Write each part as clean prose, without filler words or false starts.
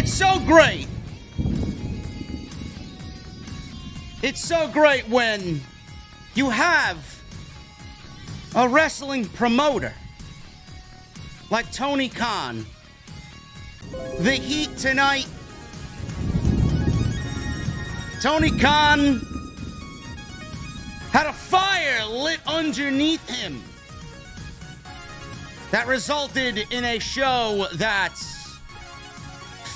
It's so great. It's so great when you have a wrestling promoter like Tony Khan. The heat tonight. Tony Khan had a fire lit underneath him that resulted in a show that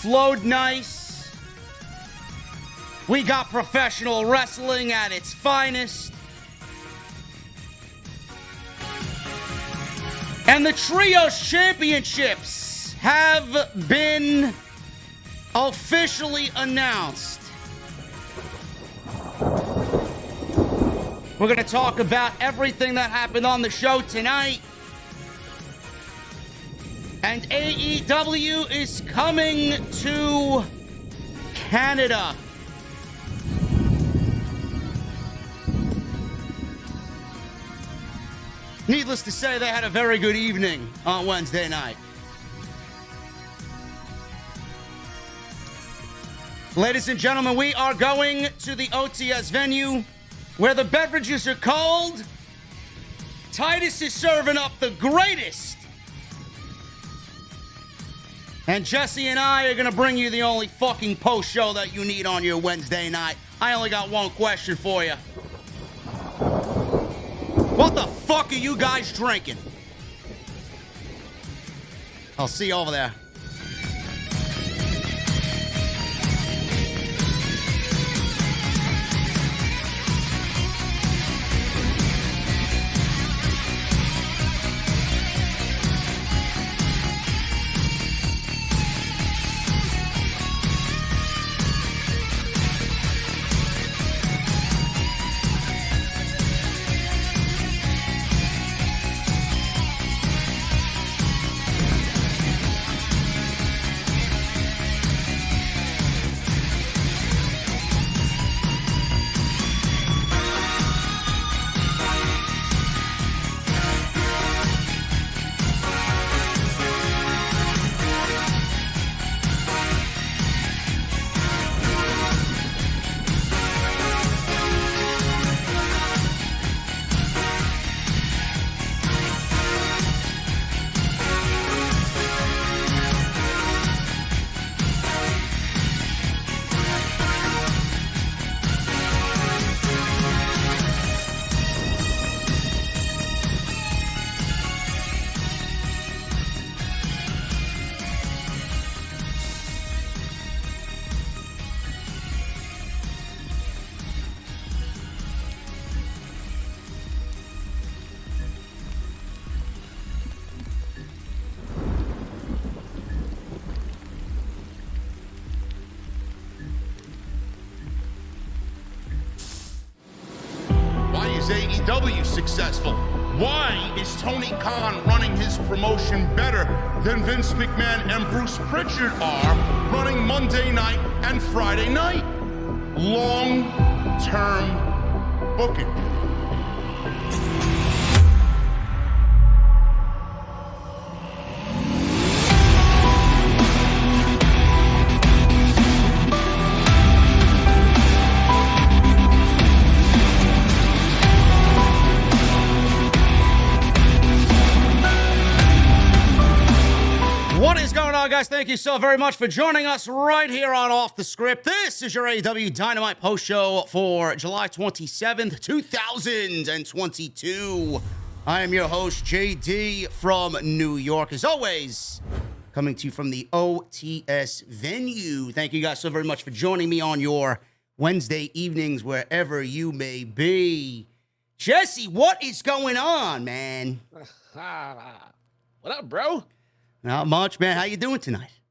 flowed nice. We got professional wrestling at its finest. And the Trios Championships have been officially announced. We're going to talk about everything that happened on the show tonight. And AEW is coming to Canada. Needless to say, they had a very good evening on Wednesday night. Ladies and gentlemen, we are going to the OTS venue where the beverages are cold. Titus is serving up the greatest. And Jesse and I are going to bring you the only fucking post show that you need on your Wednesday night. I only got one question for you. What the fuck are you guys drinking? I'll see you over there. AEW successful? Why is Tony Khan running his promotion better than Vince McMahon and Bruce Pritchard are running Monday night and Friday night? Long-term booking. Guys, thank you so very much for joining us right here on Off the Script. This is your AEW Dynamite post show for July 27th, 2022. I am your host, JD from New York. As always, coming to you from the OTS venue. Thank you guys so very much for joining me on your Wednesday evenings, wherever you may be. Jesse, what is going on, man? What up, bro? Not much, man. How you doing tonight?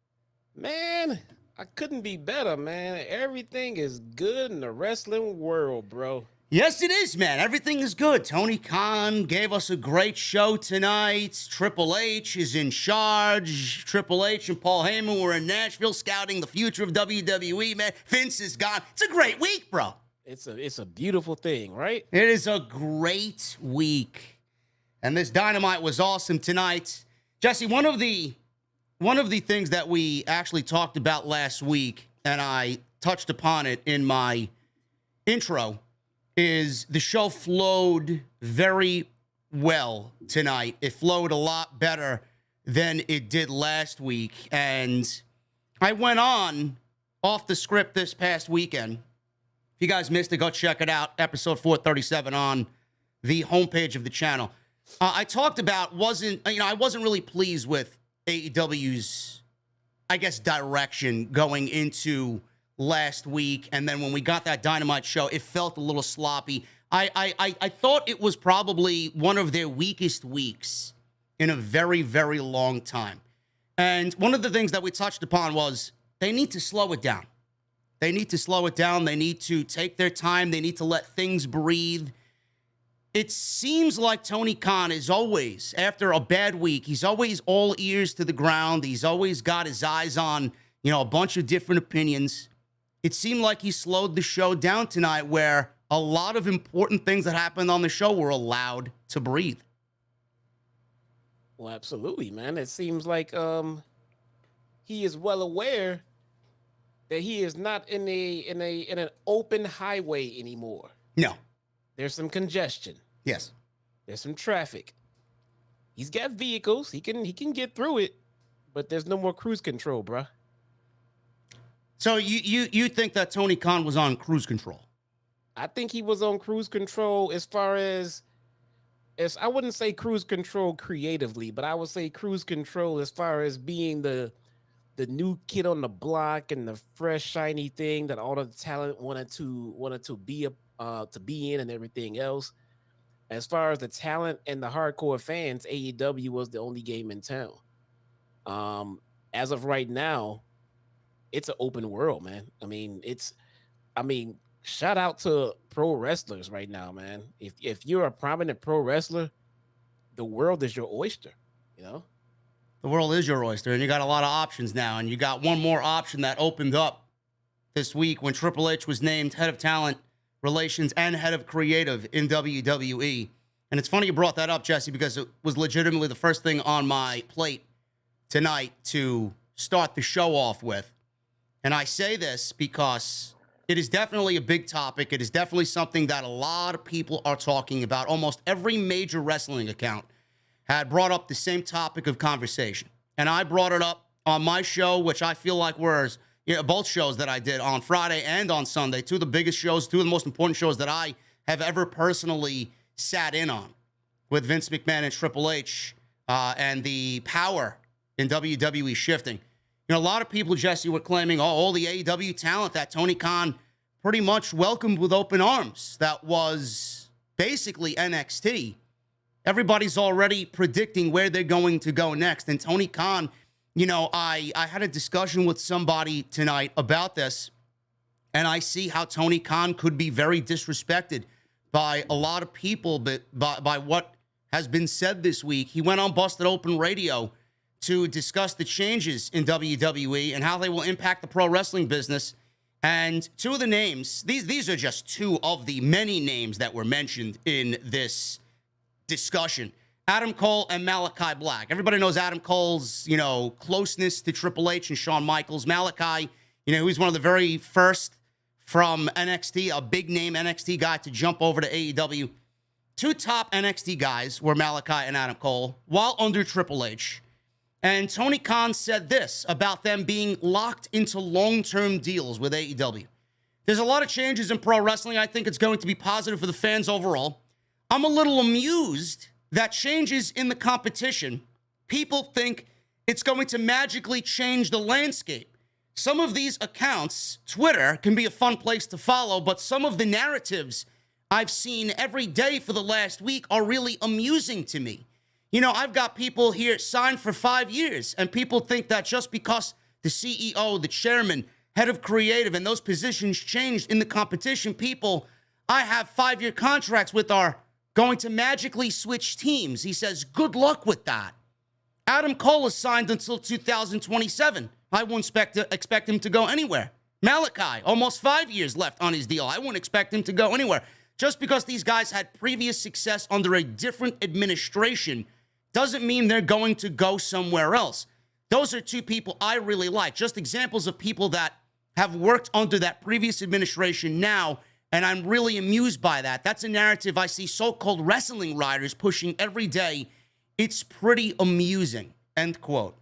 Man, I couldn't be better, man. Everything is good in the wrestling world, bro. Yes, it is, man. Everything is good. Tony Khan gave us a great show tonight. Triple H is in charge. Triple H and Paul Heyman were in Nashville scouting the future of WWE, man. Vince is gone. It's a great week, bro. It's a beautiful thing, right? It is a great week. And this Dynamite was awesome tonight. Jesse, one of the one of the things that we actually talked about last week, and I touched upon it in my intro, is the show flowed very well tonight. It flowed a lot better than it did last week. And I went on off the script this past weekend. If you guys missed it, go check it out. Episode 437 on the homepage of the channel. I talked about I wasn't really pleased with AEW's, I guess, direction going into last week. And then when we got that Dynamite show, it felt a little sloppy. I thought it was probably one of their weakest weeks in a very, very long time. And one of the things that we touched upon was they need to slow it down. They need to slow it down. They need to take their time. They need to let things breathe. It seems like Tony Khan is always, after a bad week, he's always all ears to the ground. He's always got his eyes on, a bunch of different opinions. It seemed like he slowed the show down tonight, where a lot of important things that happened on the show were allowed to breathe. Well, absolutely, man. It seems like he is well aware that he is not in an open highway anymore. No. There's some congestion. Yes. There's some traffic. He's got vehicles. He can get through it, but there's no more cruise control, bruh. So you think that Tony Khan was on cruise control? I think he was on cruise control as far as I wouldn't say cruise control creatively, but I would say cruise control as far as being the new kid on the block and the fresh shiny thing that all the talent wanted to be in and everything else. As far as the talent and the hardcore fans, AEW was the only game in town. As of right now, it's an open world, man. I mean, shout out to pro wrestlers right now, man. If you're a prominent pro wrestler, the world is your oyster, The world is your oyster, and you got a lot of options now. And you got one more option that opened up this week when Triple H was named head of talent relations and head of creative in WWE. And it's funny you brought that up, Jesse, because it was legitimately the first thing on my plate tonight to start the show off with. And I say this because it is definitely a big topic. It is definitely something that a lot of people are talking about. Almost every major wrestling account had brought up the same topic of conversation. And I brought it up on my show, which I feel like were both shows that I did on Friday and on Sunday, two of the biggest shows, two of the most important shows that I have ever personally sat in on with Vince McMahon and Triple H and the power in WWE shifting. A lot of people, Jesse, were claiming, all the AEW talent that Tony Khan pretty much welcomed with open arms. That was basically NXT. Everybody's already predicting where they're going to go next. And Tony Khan, I had a discussion with somebody tonight about this, and I see how Tony Khan could be very disrespected by a lot of people, but by what has been said this week. He went on Busted Open Radio to discuss the changes in WWE and how they will impact the pro wrestling business. And two of the names, these are just two of the many names that were mentioned in this discussion. Adam Cole and Malachi Black. Everybody knows Adam Cole's, closeness to Triple H and Shawn Michaels. Malachi, he's one of the very first from NXT, a big name NXT guy to jump over to AEW. Two top NXT guys were Malachi and Adam Cole while under Triple H. And Tony Khan said this about them being locked into long-term deals with AEW. There's a lot of changes in pro wrestling. I think it's going to be positive for the fans overall. I'm a little amused that changes in the competition, people think it's going to magically change the landscape. Some of these accounts, Twitter, can be a fun place to follow, but some of the narratives I've seen every day for the last week are really amusing to me. I've got people here signed for 5 years, and people think that just because the CEO, the chairman, head of creative, and those positions changed in the competition, people I have 5-year contracts with are going to magically switch teams. He says, good luck with that. Adam Cole is signed until 2027. I wouldn't expect him to go anywhere. Malachi, almost 5 years left on his deal. I wouldn't expect him to go anywhere. Just because these guys had previous success under a different administration doesn't mean they're going to go somewhere else. Those are two people I really like. Just examples of people that have worked under that previous administration now, and I'm really amused by that. That's a narrative I see so-called wrestling writers pushing every day. It's pretty amusing, end quote.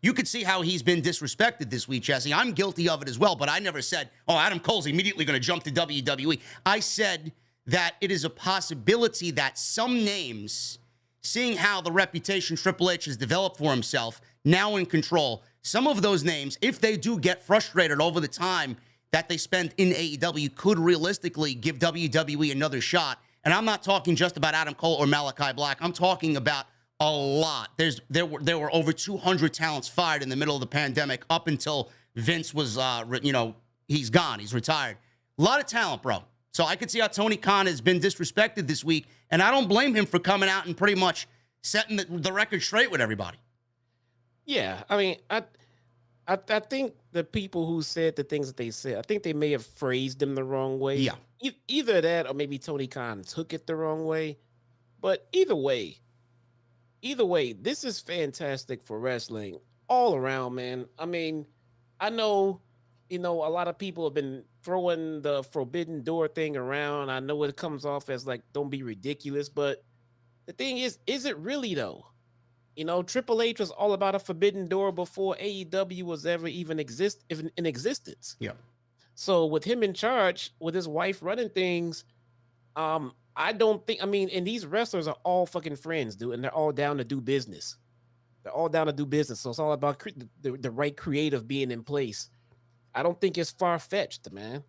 You could see how he's been disrespected this week, Jesse. I'm guilty of it as well, but I never said, oh, Adam Cole's immediately going to jump to WWE. I said that it is a possibility that some names, seeing how the reputation Triple H has developed for himself, now in control, some of those names, if they do get frustrated over the time that they spend in AEW, could realistically give WWE another shot. And I'm not talking just about Adam Cole or Malachi Black. I'm talking about a lot. There were over 200 talents fired in the middle of the pandemic up until Vince was, he's gone. He's retired. A lot of talent, bro. So I could see how Tony Khan has been disrespected this week, and I don't blame him for coming out and pretty much setting the record straight with everybody. Yeah, I mean, I think the people who said the things that they said, I think they may have phrased them the wrong way. Yeah. Either that or maybe Tony Khan took it the wrong way. But either way, this is fantastic for wrestling all around, man. I mean, I know, a lot of people have been throwing the forbidden door thing around. I know it comes off as like, don't be ridiculous. But the thing is it really though? Triple H was all about a forbidden door before AEW was ever even in existence. Yeah. So with him in charge, with his wife running things, I don't think, and these wrestlers are all fucking friends, dude, and they're all down to do business. So it's all about the right creative being in place. I don't think it's far-fetched, man.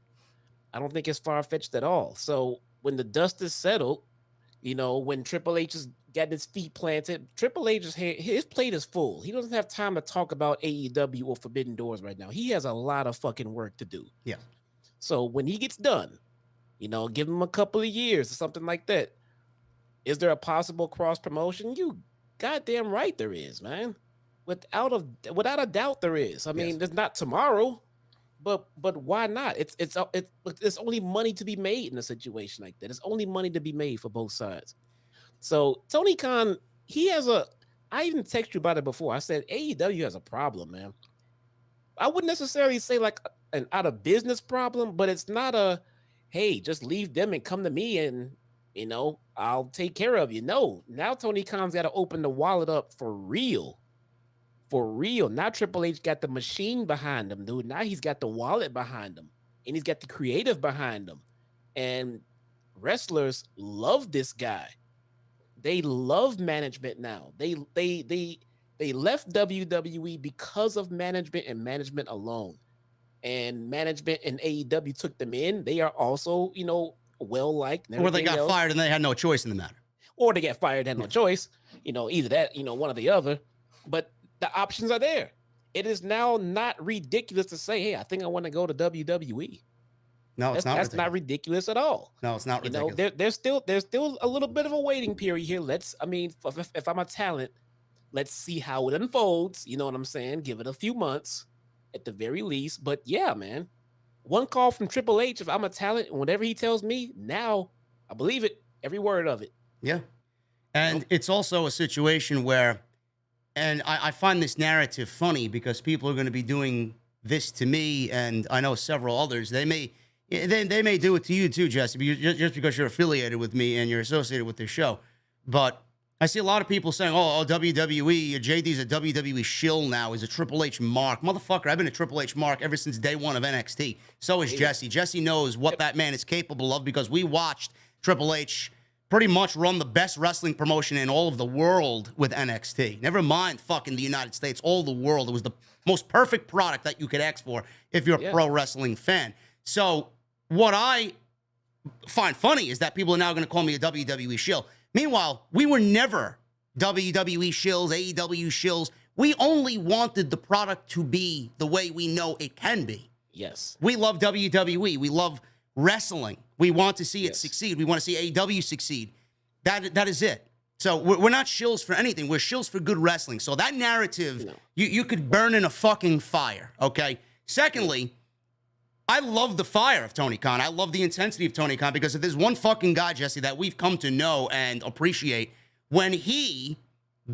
I don't think it's far-fetched at all. So when the dust is settled, when Triple H has got his feet planted, Triple H his plate is full. He doesn't have time to talk about AEW or Forbidden Doors right now. He has a lot of fucking work to do. Yeah. So when he gets done, give him a couple of years or something like that. Is there a possible cross promotion? You goddamn right there is, man. Without a doubt there is. I mean, there's not tomorrow, but why not? It's only money to be made in a situation like that. It's only money to be made for both sides. So Tony Khan, I even texted you about it before. I said AEW has a problem, man. I wouldn't necessarily say like an out of business problem, but it's not a, hey, just leave them and come to me and, I'll take care of you. No, now Tony Khan's got to open the wallet up for real. For real. Now Triple H got the machine behind him, dude. Now he's got the wallet behind him, and he's got the creative behind him. And wrestlers love this guy. They love management now. They left WWE because of management and management alone. And management and AEW took them in. They are also, well-liked. Or they got fired and they had no choice in the matter. Or they got fired and had no choice. Either that, one or the other. But the options are there. It is now not ridiculous to say, hey, I think I want to go to WWE. No, that's not ridiculous at all. No, it's not ridiculous. There's still a little bit of a waiting period here. If I'm a talent, let's see how it unfolds. You know what I'm saying? Give it a few months at the very least. But yeah, man, one call from Triple H. If I'm a talent, and whatever he tells me, now I believe it, every word of it. Yeah, and it's also a situation where, and I find this narrative funny because people are going to be doing this to me, and I know several others. They may do it to you too, Jesse, just because you're affiliated with me and you're associated with this show. But I see a lot of people saying, oh, WWE, JD's a WWE shill now. He's a Triple H mark. Motherfucker, I've been a Triple H mark ever since day one of NXT. So is Jesse. Jesse knows what that man is capable of because we watched Triple H pretty much run the best wrestling promotion in all of the world with NXT. Never mind fucking the United States, all the world. It was the most perfect product that you could ask for if you're a pro wrestling fan. So what I find funny is that people are now going to call me a WWE shill. Meanwhile, we were never WWE shills, AEW shills. We only wanted the product to be the way we know it can be. Yes. We love WWE. We love wrestling. We want to see it succeed. We want to see AEW succeed. That is it. So we're not shills for anything. We're shills for good wrestling. So that narrative, you could burn in a fucking fire, okay? Secondly, I love the fire of Tony Khan. I love the intensity of Tony Khan because if there's one fucking guy, Jesse, that we've come to know and appreciate, when he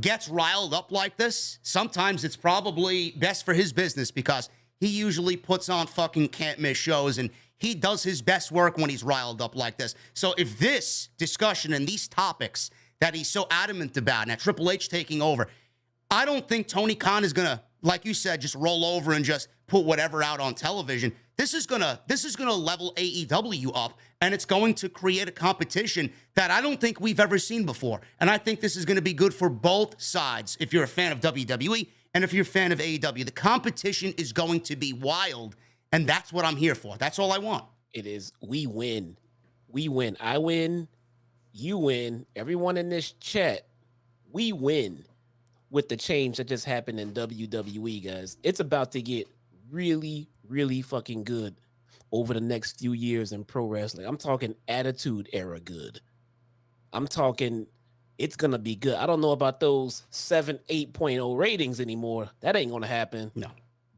gets riled up like this, sometimes it's probably best for his business because he usually puts on fucking can't miss shows and he does his best work when he's riled up like this. So if this discussion and these topics that he's so adamant about, and Triple H taking over, I don't think Tony Khan is gonna, like you said, just roll over and just put whatever out on television. This is gonna level AEW up, and it's going to create a competition that I don't think we've ever seen before. And I think this is gonna be good for both sides. If you're a fan of WWE and if you're a fan of AEW, the competition is going to be wild, and that's what I'm here for. That's all I want. It is. We win. We win. I win. You win. Everyone in this chat, we win with the change that just happened in WWE, guys. It's about to get really, really fucking good over the next few years in pro wrestling. I'm talking attitude era good. I'm talking it's going to be good. I don't know about those 7, 8.0 ratings anymore. That ain't going to happen. No.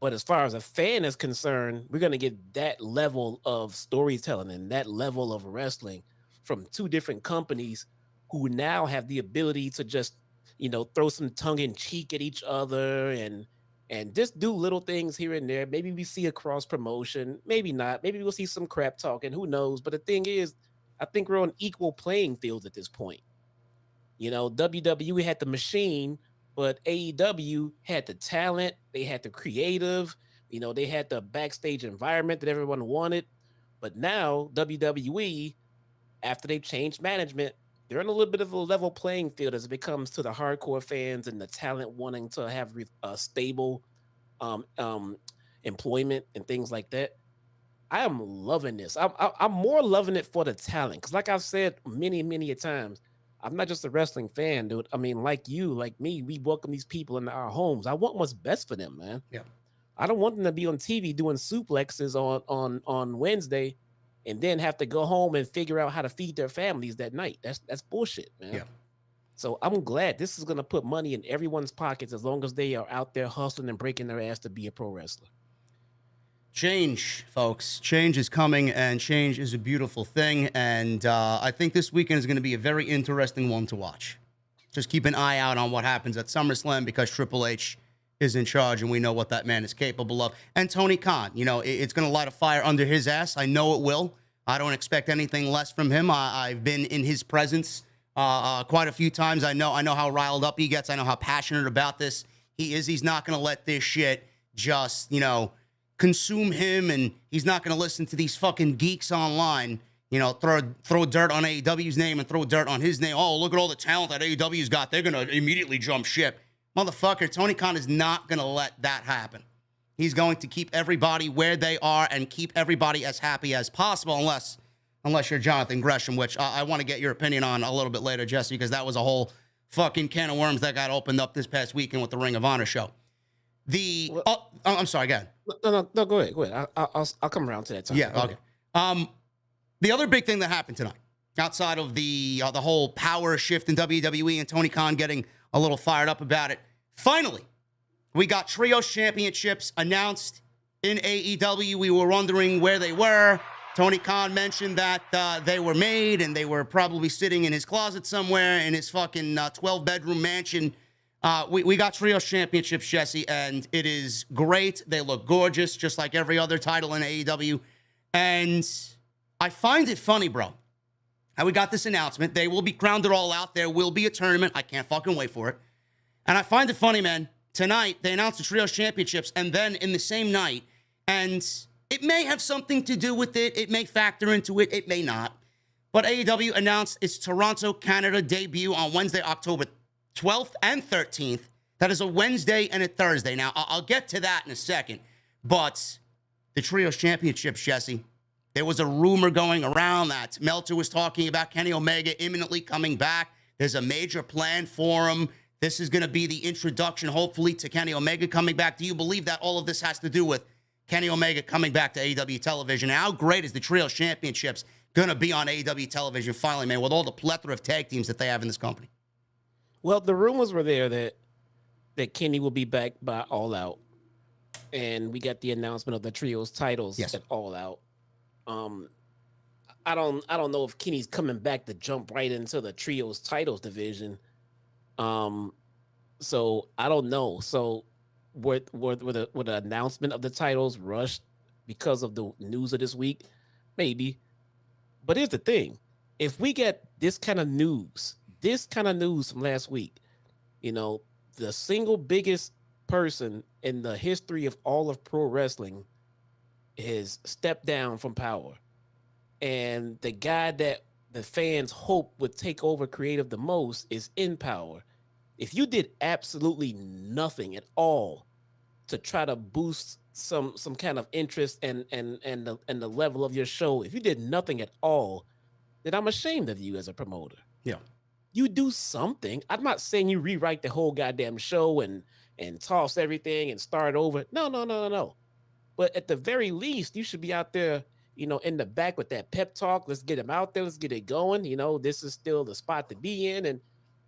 But as far as a fan is concerned, we're going to get that level of storytelling and that level of wrestling from two different companies who now have the ability to just, you know, throw some tongue in cheek at each other and just do little things here and there. Maybe we see a cross promotion, maybe not. Maybe we'll see some crap talking. Who knows? But the thing is, I think we're on equal playing fields at this point. You know, WWE had the machine, but AEW had the talent. They had the creative. You know, they had the backstage environment that everyone wanted. But now WWE, after they changed management, they're in a little bit of a level playing field as it comes to the hardcore fans and the talent wanting to have a stable employment and things like that. I am loving this. I'm more loving it for the talent because, like I've said many, many a times, I'm not just a wrestling fan, dude. I mean, like you, like me, we welcome these people into our homes. I want what's best for them, man. Yeah. I don't want them to be on TV doing suplexes on Wednesday and then have to go home and figure out how to feed their families that night. That's bullshit, man. Yeah. So I'm glad this is going to put money in everyone's pockets as long as they are out there hustling and breaking their ass to be a pro wrestler. Change, folks. Change is coming, and change is a beautiful thing. And I think this weekend is going to be a very interesting one to watch. Just keep an eye out on what happens at SummerSlam because Triple H is in charge, and we know what that man is capable of. And Tony Khan, you know, it's going to light a fire under his ass. I know it will. I don't expect anything less from him. I've been in his presence quite a few times. I know how riled up he gets. I know how passionate about this he is. He's not going to let this shit just, you know, consume him, and he's not going to listen to these fucking geeks online, you know, throw dirt on AEW's name and throw dirt on his name. Oh, look at all the talent that AEW's got. They're going to immediately jump ship. Motherfucker, Tony Khan is not going to let that happen. He's going to keep everybody where they are and keep everybody as happy as possible, unless you're Jonathan Gresham, which I want to get your opinion on a little bit later, Jesse, because that was a whole fucking can of worms that got opened up this past weekend with the Ring of Honor show. I'm sorry, go ahead. No, go ahead. I'll come around to that time. Yeah, okay. The other big thing that happened tonight, outside of the whole power shift in WWE and Tony Khan getting a little fired up about it, finally, we got Trios Championships announced in AEW. We were wondering where they were. Tony Khan mentioned that they were made and they were probably sitting in his closet somewhere in his fucking 12-bedroom mansion. We got Trios Championships, Jesse, and it is great. They look gorgeous, just like every other title in AEW. And I find it funny, bro, how we got this announcement. They will be crowned it all out. There will be a tournament. I can't fucking wait for it. And I find it funny, man. Tonight, they announced the Trios Championships, and then in the same night, and it may have something to do with it. It may factor into it. It may not. But AEW announced its Toronto, Canada debut on Wednesday, October 12th and 13th. That is a Wednesday and a Thursday. Now, I'll get to that in a second. But the Trios Championships, Jesse, there was a rumor going around that Meltzer was talking about Kenny Omega imminently coming back. There's a major plan for him. This is going to be the introduction, hopefully, to Kenny Omega coming back. Do you believe that all of this has to do with Kenny Omega coming back to AEW television? How great is the Trios Championships going to be on AEW television finally, man, with all the plethora of tag teams that they have in this company? Well, the rumors were there that Kenny will be back by All Out, and we got the announcement of the Trios titles at All Out. I don't know if Kenny's coming back to jump right into the Trios titles division. So I don't know. So with the announcement of the titles rushed because of the news of this week, maybe. But here's the thing: if we get this kind of news from last week, you know, the single biggest person in the history of all of pro wrestling is stepped down from power, and the guy that the fans hope would take over creative the most is in power. If you did absolutely nothing at all to try to boost some kind of interest and the level of your show, if you did nothing at all, then I'm ashamed of you as a promoter. Yeah. You do something. I'm not saying you rewrite the whole goddamn show and toss everything and start over. No. But at the very least, you should be out there, you know, in the back with that pep talk. Let's get him out there. Let's get it going. You know, this is still the spot to be in. And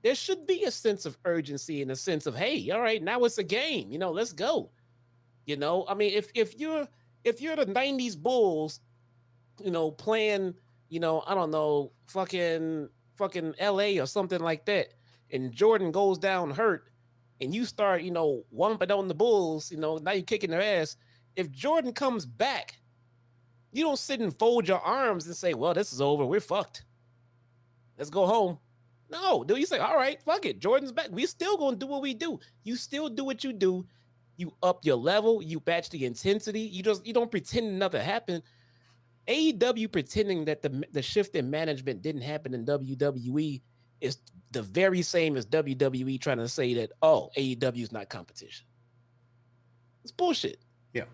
there should be a sense of urgency and a sense of, hey, all right, now it's a game. You know, let's go. You know, I mean, if you're the 90s Bulls, you know, playing, you know, I don't know, fucking LA or something like that, and Jordan goes down hurt, and you start, you know, wumping on the Bulls, you know, now you're kicking their ass. If Jordan comes back, you don't sit and fold your arms and say, well, this is over. We're fucked. Let's go home. No, dude, you say, all right, fuck it. Jordan's back. We still gonna do what we do. You still do what you do. You up your level. You batch the intensity. You don't pretend nothing happened. AEW pretending that the shift in management didn't happen in WWE is the very same as WWE trying to say that, oh, AEW is not competition. It's bullshit. Yeah.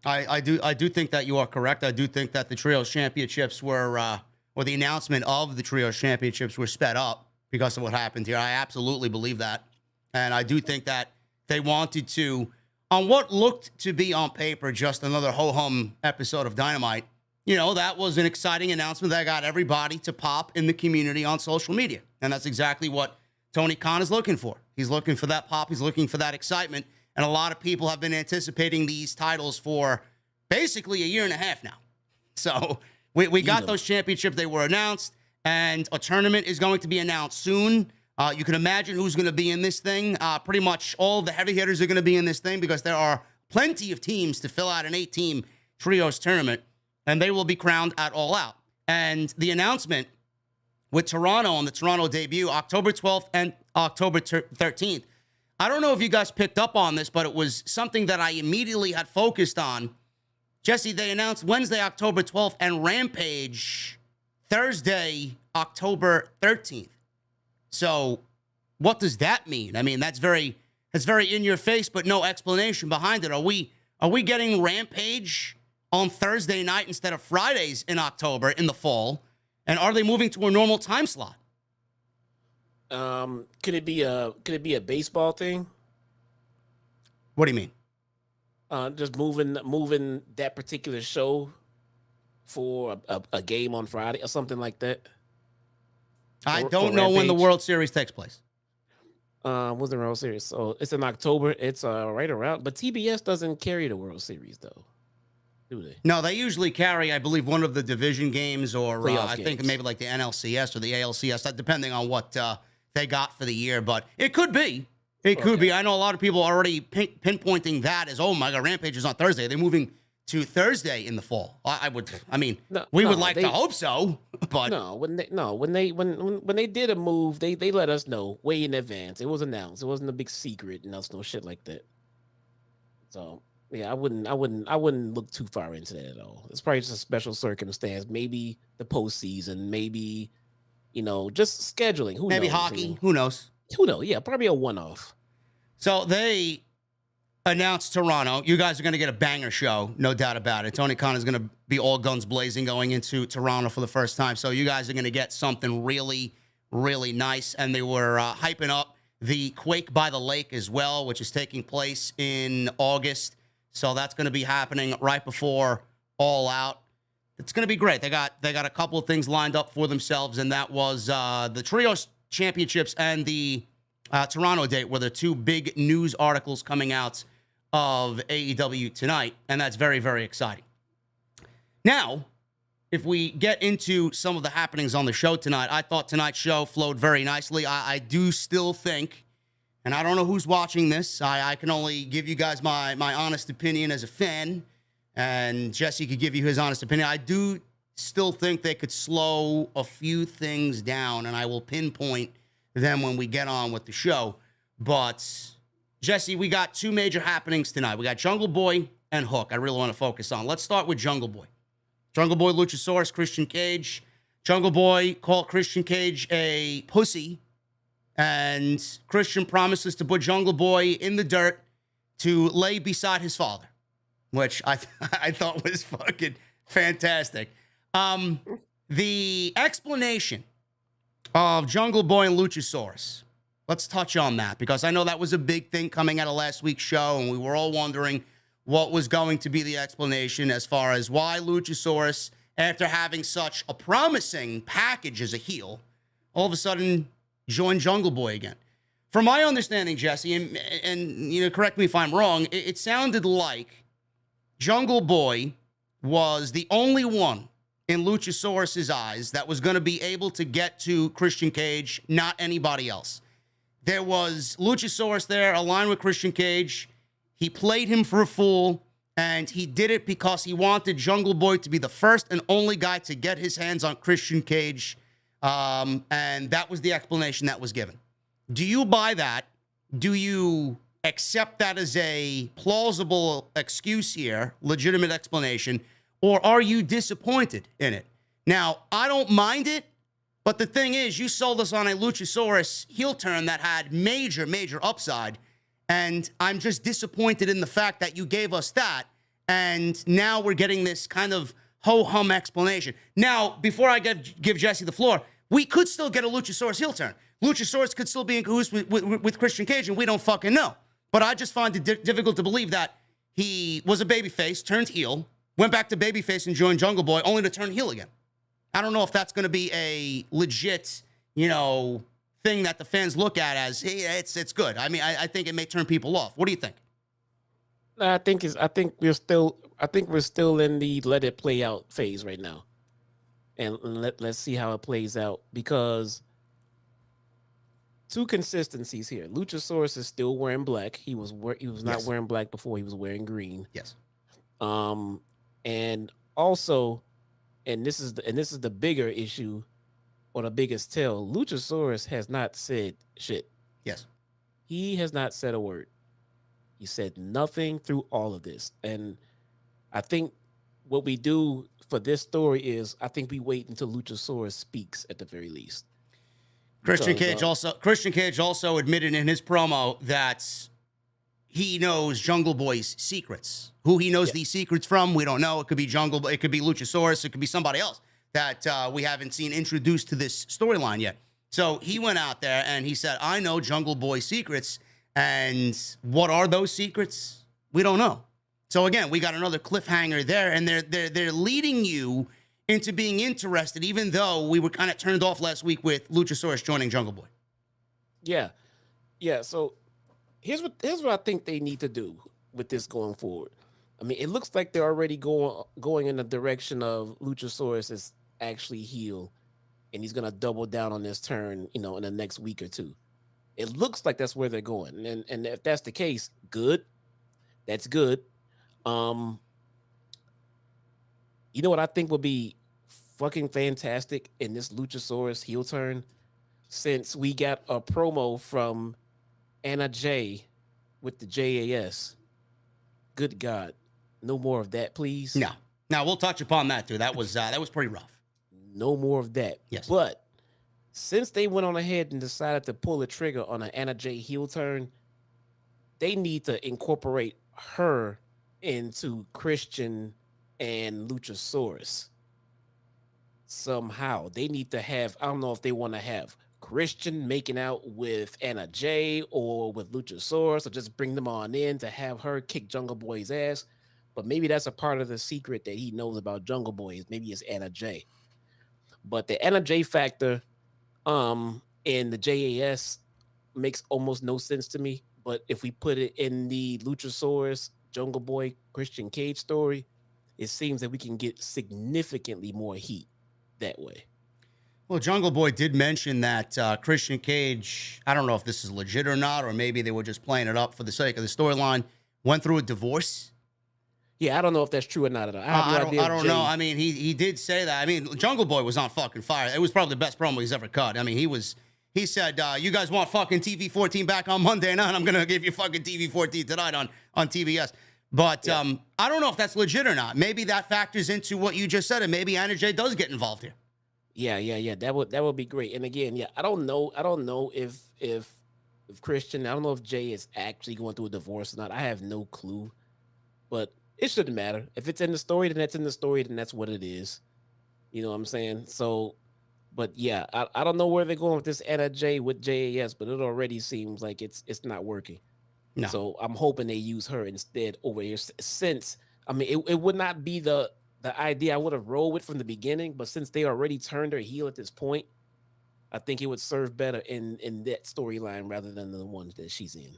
I do think that you are correct. I do think that the Trios Championships were, or the announcement of the Trios Championships were sped up because of what happened here. I absolutely believe that. And I do think that they wanted to, on what looked to be on paper just another ho-hum episode of Dynamite, you know, that was an exciting announcement that got everybody to pop in the community on social media. And that's exactly what Tony Khan is looking for. He's looking for that pop. He's looking for that excitement. And a lot of people have been anticipating these titles for basically a year and a half now. So we got those championships. They were announced, and a tournament is going to be announced soon. You can imagine who's going to be in this thing. Pretty much all the heavy hitters are going to be in this thing because there are plenty of teams to fill out an 8-team trios tournament, and they will be crowned at All Out. And the announcement with Toronto on the Toronto debut, October 12th and October 13th. I don't know if you guys picked up on this, but it was something that I immediately had focused on. Jesse, they announced Wednesday, October 12th, and Rampage Thursday, October 13th. So what does that mean? I mean, that's very in your face, but no explanation behind it. Are we getting Rampage on Thursday night instead of Fridays in October in the fall? And are they moving to a normal time slot? Could it be a baseball thing? What do you mean? Just moving that particular show for a game on Friday or something like that. I don't know when the World Series takes place. Was the World Series? So it's in October. It's right around. But TBS doesn't carry the World Series though, do they? No, they usually carry, I believe, one of the division games, or I think maybe like the NLCS or the ALCS, depending on what they got for the year. But it could be. It could be. I know a lot of people are already pinpointing that as, oh my God, Rampage is on Thursday. They're moving to Thursday in the fall. We would like to hope so, but when they did a move, they let us know way in advance. It was announced. It wasn't a big secret, and no shit like that. So yeah, I wouldn't look too far into that at all. It's probably just a special circumstance. Maybe the postseason. Maybe, you know, just scheduling. Maybe knows? hockey. Who knows? Who knows? Yeah, probably a one-off. So they announced Toronto. You guys are going to get a banger show, no doubt about it. Tony Khan is going to be all guns blazing going into Toronto for the first time. So you guys are going to get something really, really nice. And they were hyping up the Quake by the Lake as well, which is taking place in August. So that's going to be happening right before All Out. It's going to be great. They got a couple of things lined up for themselves, and that was the Trios Championships and the Toronto date were the two big news articles coming out of AEW tonight, and that's very, very exciting. Now, if we get into some of the happenings on the show tonight, I thought tonight's show flowed very nicely. I do still think and I don't know who's watching this. I can only give you guys my honest opinion as a fan, and Jesse could give you his honest opinion. I do still think they could slow a few things down, and I will pinpoint them when we get on with the show. But, Jesse, we got two major happenings tonight. We got Jungle Boy and Hook I really want to focus on. Let's start with Jungle Boy. Jungle Boy, Luchasaurus, Christian Cage. Jungle Boy called Christian Cage a pussy, and Christian promises to put Jungle Boy in the dirt to lay beside his father, which I thought was fucking fantastic. The explanation of Jungle Boy and Luchasaurus, let's touch on that, because I know that was a big thing coming out of last week's show, and we were all wondering what was going to be the explanation as far as why Luchasaurus, after having such a promising package as a heel, all of a sudden joined Jungle Boy again. From my understanding, Jesse, and you know, correct me if I'm wrong, it sounded like Jungle Boy was the only one in Luchasaurus's eyes that was going to be able to get to Christian Cage, not anybody else. There was Luchasaurus there aligned with Christian Cage. He played him for a fool, and he did it because he wanted Jungle Boy to be the first and only guy to get his hands on Christian Cage, and that was the explanation that was given. Do you buy that? Do you accept that as a plausible excuse here, legitimate explanation, or are you disappointed in it? Now, I don't mind it, but the thing is, you sold us on a Luchasaurus heel turn that had major, major upside, and I'm just disappointed in the fact that you gave us that, and now we're getting this kind of ho-hum explanation. Now, before I give Jesse the floor, we could still get a Luchasaurus heel turn. Luchasaurus could still be in cahoots with Christian Cage, and we don't fucking know. But I just find it difficult to believe that he was a babyface, turned heel, went back to babyface and joined Jungle Boy, only to turn heel again. I don't know if that's going to be a legit, you know, thing that the fans look at as, hey, it's good. I mean, I think it may turn people off. What do you think? I think we're still in the let it play out phase right now, and let's see how it plays out, because two consistencies here. Luchasaurus is still wearing black. He was not wearing black before. He was wearing green. Yes. And also, and this is the bigger issue, or the biggest tell. Luchasaurus has not said shit. Yes. He has not said a word. He said nothing through all of this. And I think what we do for this story is, I think we wait until Luchasaurus speaks at the very least. Christian Cage also admitted in his promo that he knows Jungle Boy's secrets. Who he knows these secrets from, we don't know. It could be it could be Luchasaurus, it could be somebody else that we haven't seen introduced to this storyline yet. So he went out there and he said, I know Jungle Boy's secrets. And what are those secrets? We don't know. So again, we got another cliffhanger there, and they're leading you into being interested, even though we were kind of turned off last week with Luchasaurus joining Jungle Boy. Yeah. So here's what I think they need to do with this going forward. I mean, it looks like they're already going in the direction of Luchasaurus is actually heel, and he's gonna double down on this turn, you know, in the next week or two. It looks like that's where they're going, and if that's the case, good. That's good. You know what I think would be fucking fantastic in this Luchasaurus heel turn, since we got a promo from Anna Jay with the JAS. Good God, no more of that, please. No. Now we'll touch upon that too. That was pretty rough. No more of that. Yes. But since they went on ahead and decided to pull the trigger on an Anna Jay heel turn, they need to incorporate her into Christian and Luchasaurus. Somehow. They need to have, I don't know if they want to have Christian making out with Anna Jay or with Luchasaurus, or just bring them on in to have her kick Jungle Boy's ass. But maybe that's a part of the secret that he knows about Jungle Boy. Maybe it's Anna Jay. But the Anna Jay factor in the JAS makes almost no sense to me. But if we put it in the Luchasaurus, Jungle Boy, Christian Cage story, it seems that we can get significantly more heat that way. Well, Jungle Boy did mention that Christian Cage, I don't know if this is legit or not, or maybe they were just playing it up for the sake of the storyline, went through a divorce. Yeah, I don't know if that's true or not. I don't know. I mean, he did say that. I mean, Jungle Boy was on fucking fire. It was probably the best promo he's ever cut. I mean, he said, you guys want fucking TV 14 back on Monday night? I'm going to give you fucking TV 14 tonight on TBS. But yeah. I don't know if that's legit or not. Maybe that factors into what you just said, and maybe Anna Jay does get involved here. Yeah. That would be great. And again, yeah, I don't know if Christian, I don't know if Jay is actually going through a divorce or not. I have no clue. But it shouldn't matter. If it's in the story, then that's in the story, then that's what it is. You know what I'm saying? So, but yeah, I don't know where they're going with this Anna Jay with JAS, but it already seems like it's not working. No. So I'm hoping they use her instead over here. Since, I mean, it would not be the idea I would have rolled with from the beginning, but since they already turned her heel at this point, I think it would serve better in that storyline rather than the ones that she's in.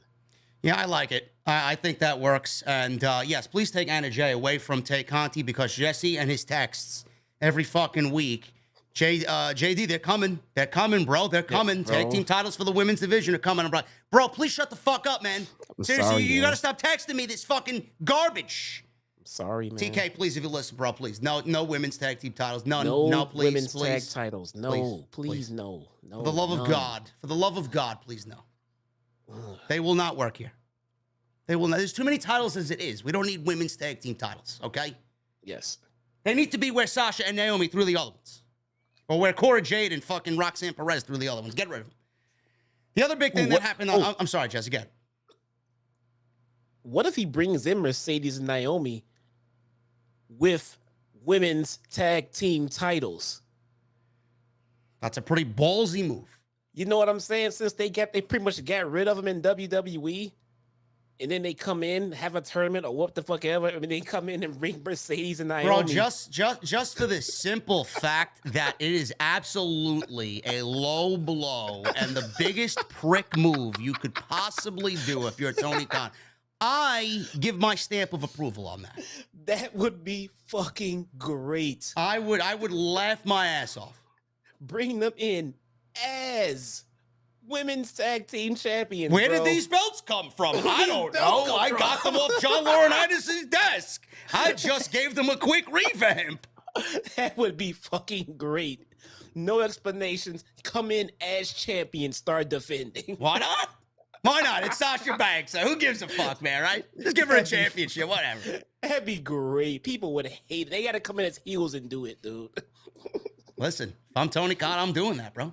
Yeah, I like it. I think that works. And yes, please take Anna Jay away from Tay Conti, because Jesse and his texts every fucking week. JD, they're coming. They're coming, bro. They're coming. Yeah, tag team titles for the women's division are coming. I'm like, bro, please shut the fuck up, man. Seriously, sorry, you got to stop texting me this fucking garbage. I'm sorry, man. TK, please, if you listen, bro, please. No women's tag team titles. None. No, please, women's please. tag titles. No, please, no. For the love of God. For the love of God, please, no. They will not work here. They will not. There's too many titles as it is. We don't need women's tag team titles, okay? Yes. They need to be where Sasha and Naomi threw the other ones. Or where Cora Jade and fucking Roxanne Perez threw the other ones. Get rid of them. The other big thing that happened... I'm sorry, Jess, again. What if he brings in Mercedes and Naomi with women's tag team titles? That's a pretty ballsy move. You know what I'm saying? Since they pretty much got rid of them in WWE, and then they come in, have a tournament or what the fuck ever. I mean, they come in and bring Mercedes and Naomi. Bro, just for the simple fact that it is absolutely a low blow and the biggest prick move you could possibly do if you're Tony Khan. I give my stamp of approval on that. That would be fucking great. I would laugh my ass off. Bring them in as women's tag team champions. Where did these belts come from? I don't know. I got them off John Laurinaitis' desk. I just gave them a quick revamp. That would be fucking great. No explanations. Come in as champions. Start defending. Why not? Why not? It's Sasha Banks. So who gives a fuck, man, right? Just give her a championship, whatever. That'd be great. People would hate it. They got to come in as heels and do it, dude. Listen, if I'm Tony Khan, I'm doing that, bro.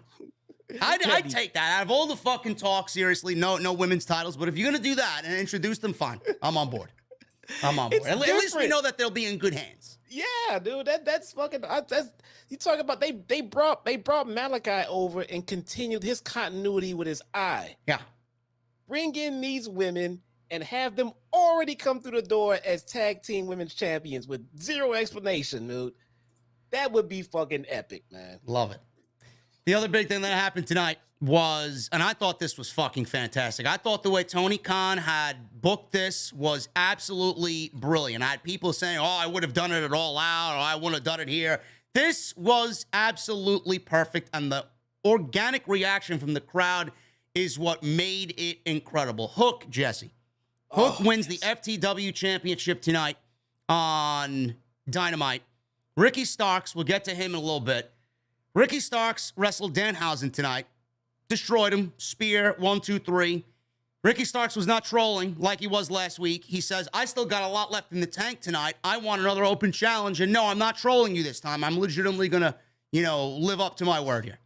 I'd take that. Out of all the fucking talk, seriously, no women's titles. But if you're going to do that and introduce them, fine. I'm on board. At least we know that they'll be in good hands. Yeah, dude. That's fucking... you talk about... They brought Malachi over and continued his continuity with his eye. Yeah. Bring in these women and have them already come through the door as tag team women's champions with zero explanation, dude. That would be fucking epic, man. Love it. The other big thing that happened tonight was, and I thought this was fucking fantastic. I thought the way Tony Khan had booked this was absolutely brilliant. I had people saying, oh, I would have done it at All Out, or I wouldn't have done it here. This was absolutely perfect, and the organic reaction from the crowd is what made it incredible. Hook, Jesse. Hook wins the FTW Championship tonight on Dynamite. Ricky Starks, we'll get to him in a little bit. Ricky Starks wrestled Danhausen tonight. Destroyed him. Spear, 1, 2, 3. Ricky Starks was not trolling like he was last week. He says, I still got a lot left in the tank tonight. I want another open challenge. And no, I'm not trolling you this time. I'm legitimately going to, live up to my word here.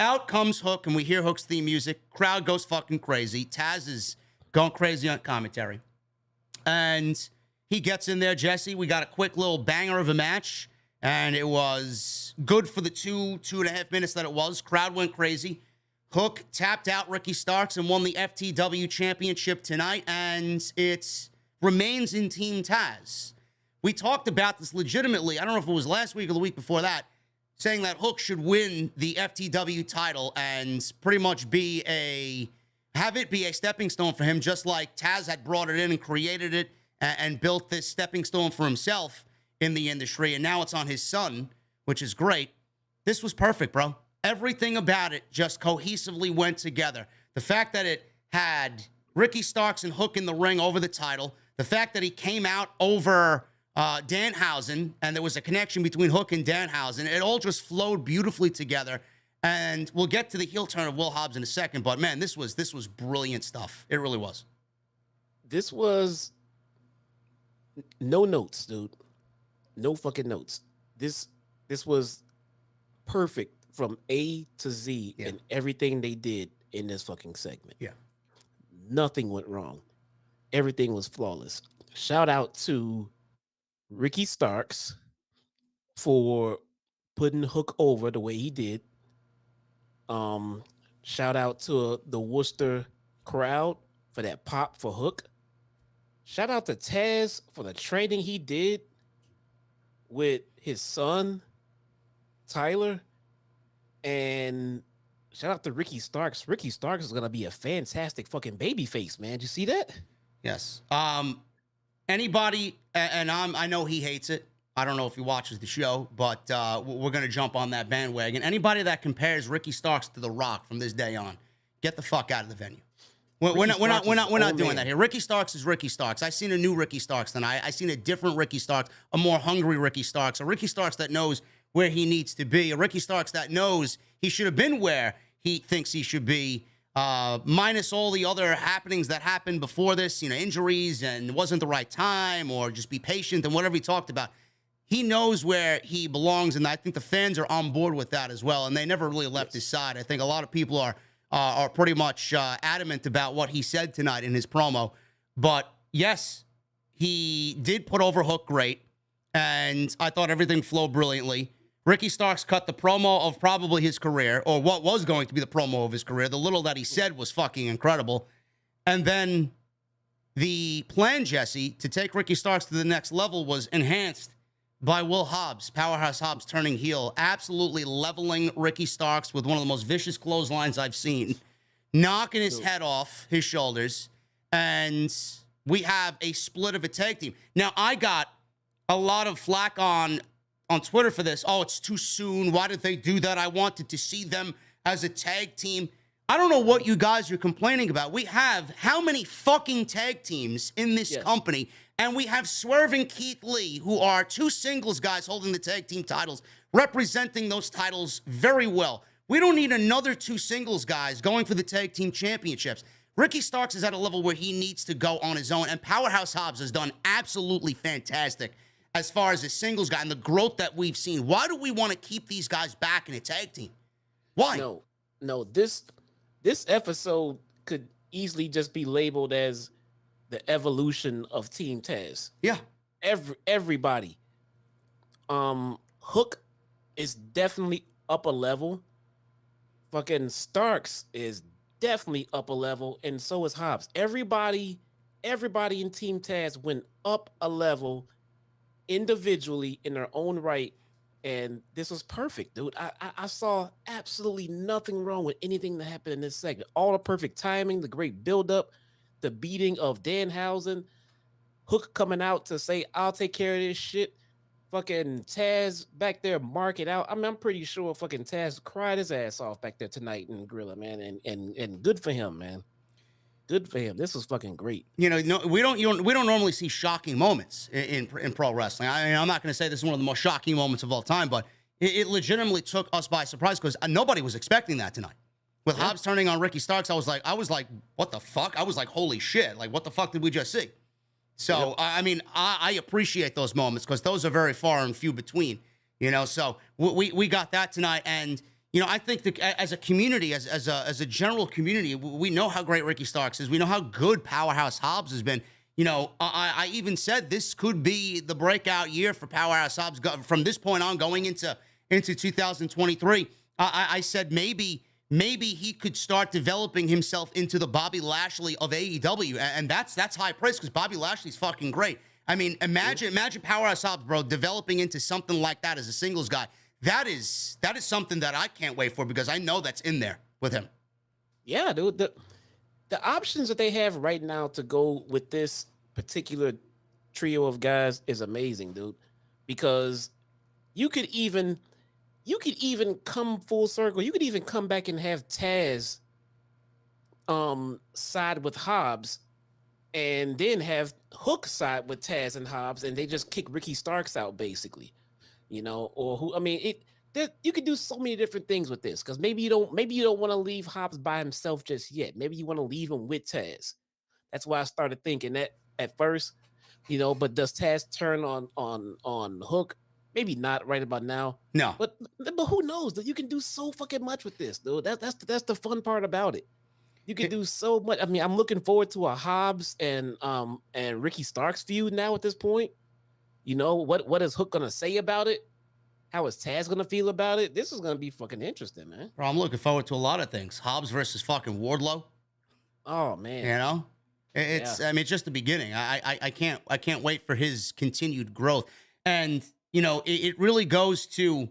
Out comes Hook, and we hear Hook's theme music. Crowd goes fucking crazy. Taz is going crazy on commentary. And he gets in there, Jesse. We got a quick little banger of a match. And it was good for the 2.5 minutes that it was. Crowd went crazy. Hook tapped out Ricky Starks and won the FTW Championship tonight. And it remains in Team Taz. We talked about this legitimately. I don't know if it was last week or the week before that. Saying that Hook should win the FTW title and pretty much have it be a stepping stone for him. Just like Taz had brought it in and created it and built this stepping stone for himself in the industry, and now it's on his son, which is great. This was perfect, bro. Everything about it just cohesively went together. The fact that it had Ricky Starks and Hook in the ring over the title, the fact that he came out over Danhausen, and there was a connection between Hook and Danhausen, it all just flowed beautifully together. And we'll get to the heel turn of Will Hobbs in a second, but man, this was brilliant stuff. It really was. This was no notes, dude. No fucking notes. This was perfect from A to Z in everything they did in this fucking segment. Yeah. Nothing went wrong. Everything was flawless. Shout out to Ricky Starks for putting Hook over the way he did. Shout out to the Worcester crowd for that pop for Hook. Shout out to Taz for the training he did with his son, Tyler. And shout out to Ricky Starks. Ricky Starks is going to be a fantastic fucking babyface, man. Did you see that? Yes. Anybody, and I know he hates it. I don't know if he watches the show, but we're going to jump on that bandwagon. Anybody that compares Ricky Starks to The Rock from this day on, get the fuck out of the venue. We're not doing that here. Ricky Starks is Ricky Starks. I seen a new Ricky Starks tonight. I seen a different Ricky Starks, a more hungry Ricky Starks, a Ricky Starks that knows where he needs to be, a Ricky Starks that knows he should have been where he thinks he should be, minus all the other happenings that happened before this, injuries and it wasn't the right time, or just be patient and whatever he talked about. He knows where he belongs, and I think the fans are on board with that as well, and they never really left his side. I think a lot of people are pretty much adamant about what he said tonight in his promo. But yes, he did put over Hook great, and I thought everything flowed brilliantly. Ricky Starks cut the promo of probably his career, or what was going to be the promo of his career. The little that he said was fucking incredible. And then the plan, Jesse, to take Ricky Starks to the next level was enhanced by Will Hobbs, Powerhouse Hobbs, turning heel, absolutely leveling Ricky Starks with one of the most vicious clotheslines I've seen, knocking his head off his shoulders, and we have a split of a tag team. Now, I got a lot of flack on Twitter for this. Oh, it's too soon. Why did they do that? I wanted to see them as a tag team. I don't know what you guys are complaining about. We have how many fucking tag teams in this company? And we have Swerve and Keith Lee, who are two singles guys holding the tag team titles, representing those titles very well. We don't need another two singles guys going for the tag team championships. Ricky Starks is at a level where he needs to go on his own, and Powerhouse Hobbs has done absolutely fantastic as far as a singles guy and the growth that we've seen. Why do we want to keep these guys back in a tag team? Why? No, this episode could easily just be labeled as the evolution of Team Taz. Yeah. Everybody. Hook is definitely up a level. Fucking Starks is definitely up a level, and so is Hobbs. Everybody in Team Taz went up a level individually in their own right, and this was perfect, dude. I saw absolutely nothing wrong with anything that happened in this segment. All the perfect timing, the great buildup, the beating of Danhausen, Hook coming out to say, I'll take care of this shit. Fucking Taz back there marking out. I mean, I'm pretty sure fucking Taz cried his ass off back there tonight in Gorilla, man. And good for him, man. Good for him. This was fucking great. We don't normally see shocking moments in pro wrestling. I'm not going to say this is one of the most shocking moments of all time, but it legitimately took us by surprise because nobody was expecting that tonight. With Hobbs turning on Ricky Starks, I was like, what the fuck? I was like, holy shit! Like, what the fuck did we just see? So I appreciate those moments because those are very far and few between. So we got that tonight, and I think that as a community, as a general community, we know how great Ricky Starks is. We know how good Powerhouse Hobbs has been. I even said this could be the breakout year for Powerhouse Hobbs from this point on, going into 2023. I said maybe he could start developing himself into the Bobby Lashley of AEW, and that's high praise because Bobby Lashley's fucking great. I mean, imagine Powerhouse Hobbs, bro, developing into something like that as a singles guy. That is something that I can't wait for because I know that's in there with him. Yeah, dude. The options that they have right now to go with this particular trio of guys is amazing, dude. Because you could even you could even come full circle. You could even come back and have Taz side with Hobbs, and then have Hook side with Taz and Hobbs, and they just kick Ricky Starks out, basically. You know, or who? I mean, you could do so many different things with this, because maybe you don't want to leave Hobbs by himself just yet. Maybe you want to leave him with Taz. That's why I started thinking that at first, you know. But does Taz turn on Hook? Maybe not right about now. No, but who knows? You can do so fucking much with this, dude. That's the fun part about it. You can do so much. I mean, I'm looking forward to a Hobbs and Ricky Starks feud now at this point. You know, what is Hook gonna say about it? How is Taz gonna feel about it? This is gonna be fucking interesting, man. bro, I'm looking forward to a lot of things. Hobbs versus fucking Wardlow. Oh man, you know, it's I mean, it's just the beginning. I can't wait for his continued growth. And you know, it really goes to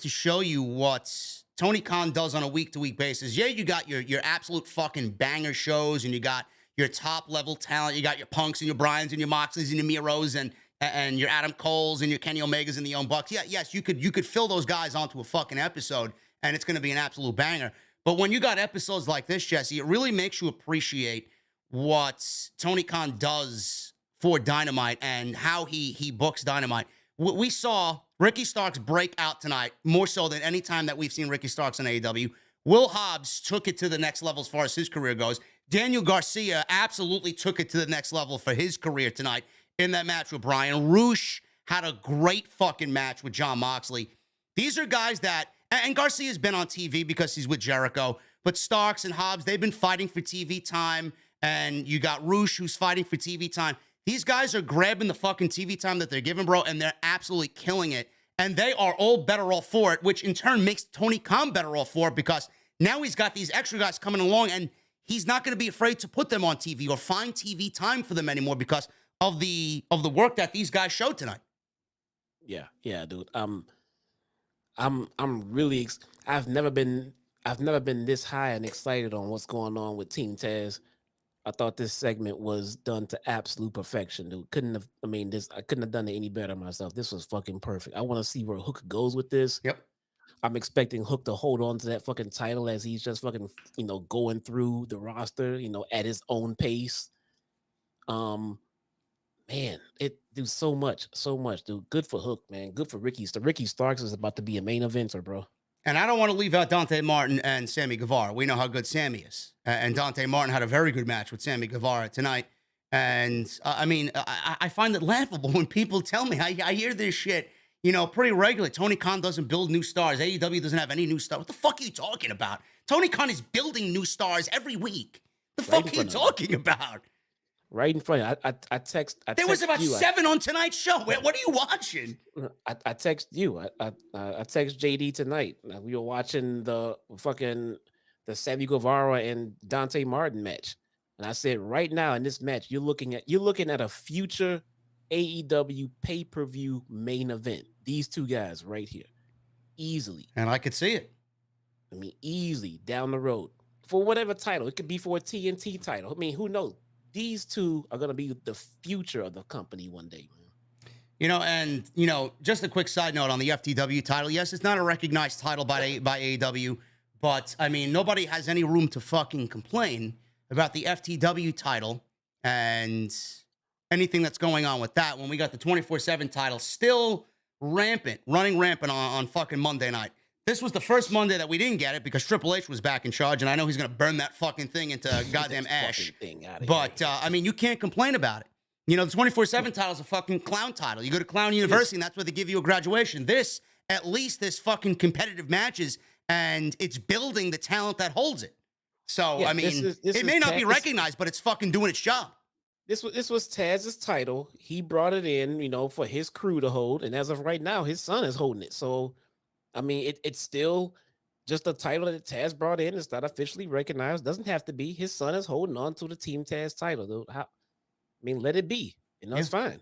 show you what Tony Khan does on a week-to-week basis. Yeah, you got your absolute fucking banger shows, and you got your top level talent. You got your Punks and your Bryans and your Moxleys and your Miros and your Adam Coles and your Kenny Omegas and the Young Bucks. Yeah, yes, you could fill those guys onto a fucking episode, and it's going to be an absolute banger. But when you got episodes like this, Jesse, it really makes you appreciate what Tony Khan does for Dynamite and how he books Dynamite. We saw Ricky Starks break out tonight more so than any time that we've seen Ricky Starks in AEW. Will Hobbs took it to the next level as far as his career goes. Daniel Garcia absolutely took it to the next level for his career tonight in that match with Bryan. Roosh had a great fucking match with Jon Moxley. These are guys that, and Garcia's been on TV because he's with Jericho, but Starks and Hobbs, they've been fighting for TV time, and you got Roosh who's fighting for TV time. These guys are grabbing the fucking TV time that they're given, bro, and they're absolutely killing it. And they are all better off for it, which in turn makes Tony Khan better off for it, because now he's got these extra guys coming along, and he's not going to be afraid to put them on TV or find TV time for them anymore because of the work that these guys showed tonight. Yeah, dude. I'm really. I've never been this high and excited on what's going on with Team Taz. I thought this segment was done to absolute perfection, dude. I couldn't have done it any better myself. This was fucking perfect. I want to see where Hook goes with this. Yep. I'm expecting Hook to hold on to that fucking title as he's just fucking, going through the roster, at his own pace. Man, it do so much, dude. Good for Hook, man. Good for Ricky. Ricky Starks is about to be a main eventer, bro. And I don't want to leave out Dante Martin and Sammy Guevara. We know how good Sammy is. And Dante Martin had a very good match with Sammy Guevara tonight. And, I find it laughable when people tell me. I hear this shit, pretty regularly. Tony Khan doesn't build new stars. AEW doesn't have any new stars. What the fuck are you talking about? Tony Khan is building new stars every week. The fuck are you talking about? Right in front of you. I text. There was about 7 on tonight's show. What are you watching? I text you. I text JD tonight. We were watching the Sammy Guevara and Dante Martin match, and I said, right now in this match, you're looking at a future AEW pay-per-view main event. These two guys right here, easily. And I could see it. I mean, easily down the road for whatever title. It could be for a TNT title. I mean, who knows? These two are going to be the future of the company one day, man. Just a quick side note on the FTW title. Yes, it's not a recognized title by AEW, but, nobody has any room to fucking complain about the FTW title and anything that's going on with that when we got the 24/7 title still running rampant on fucking Monday night. This was the first Monday that we didn't get it because Triple H was back in charge, and I know he's going to burn that fucking thing into goddamn ash. But, you can't complain about it. The 24/7 title is a fucking clown title. You go to Clown University, and that's where they give you a graduation. At least this fucking competitive matches, and it's building the talent that holds it. So, it may not be recognized, but it's fucking doing its job. This was Taz's title. He brought it in, for his crew to hold, and as of right now, his son is holding it. So, it's still just a title that Taz brought in. It's not officially recognized. Doesn't have to be. His son is holding on to the Team Taz title, dude. Let it be. It's fine.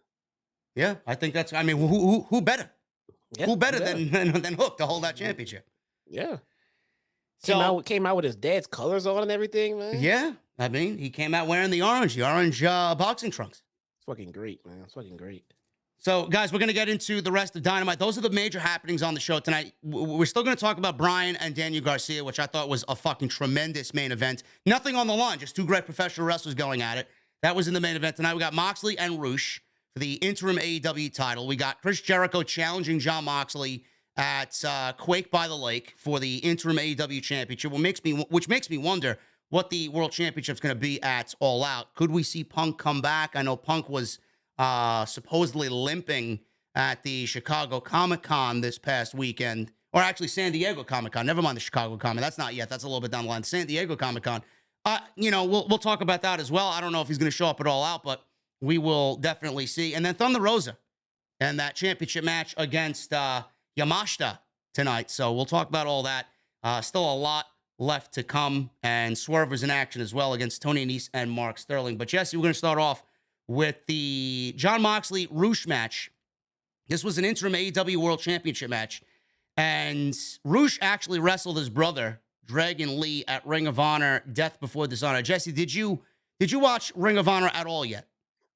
Yeah, I think that's. Who better? Yeah, who better than Hook to hold that championship? Yeah. So came out with his dad's colors on and everything, man. Yeah, he came out wearing the orange boxing trunks. It's fucking great, man. It's fucking great. So, guys, we're going to get into the rest of Dynamite. Those are the major happenings on the show tonight. We're still going to talk about Bryan and Daniel Garcia, which I thought was a fucking tremendous main event. Nothing on the line, just two great professional wrestlers going at it. That was in the main event tonight. We got Moxley and Roosh for the interim AEW title. We got Chris Jericho challenging Jon Moxley at Quake by the Lake for the interim AEW championship, which makes me wonder what the World Championship is going to be at All Out. Could we see Punk come back? I know Punk was supposedly limping at the Chicago Comic-Con this past weekend, or actually San Diego Comic-Con. Never mind the Chicago Comic. That's not yet. That's a little bit down the line. San Diego Comic-Con. We'll talk about that as well. I don't know if he's going to show up at All Out, but we will definitely see. And then Thunder Rosa and that championship match against Yamashita tonight. So we'll talk about all that. Still a lot left to come. And Swerve was in action as well against Tony Nese and Mark Sterling. But Jesse, we're going to start off with the Jon Moxley Roosh match. This was an interim AEW World Championship match. And Roosh actually wrestled his brother, Dragon Lee, at Ring of Honor, Death Before Dishonor. Jesse, did you watch Ring of Honor at all yet?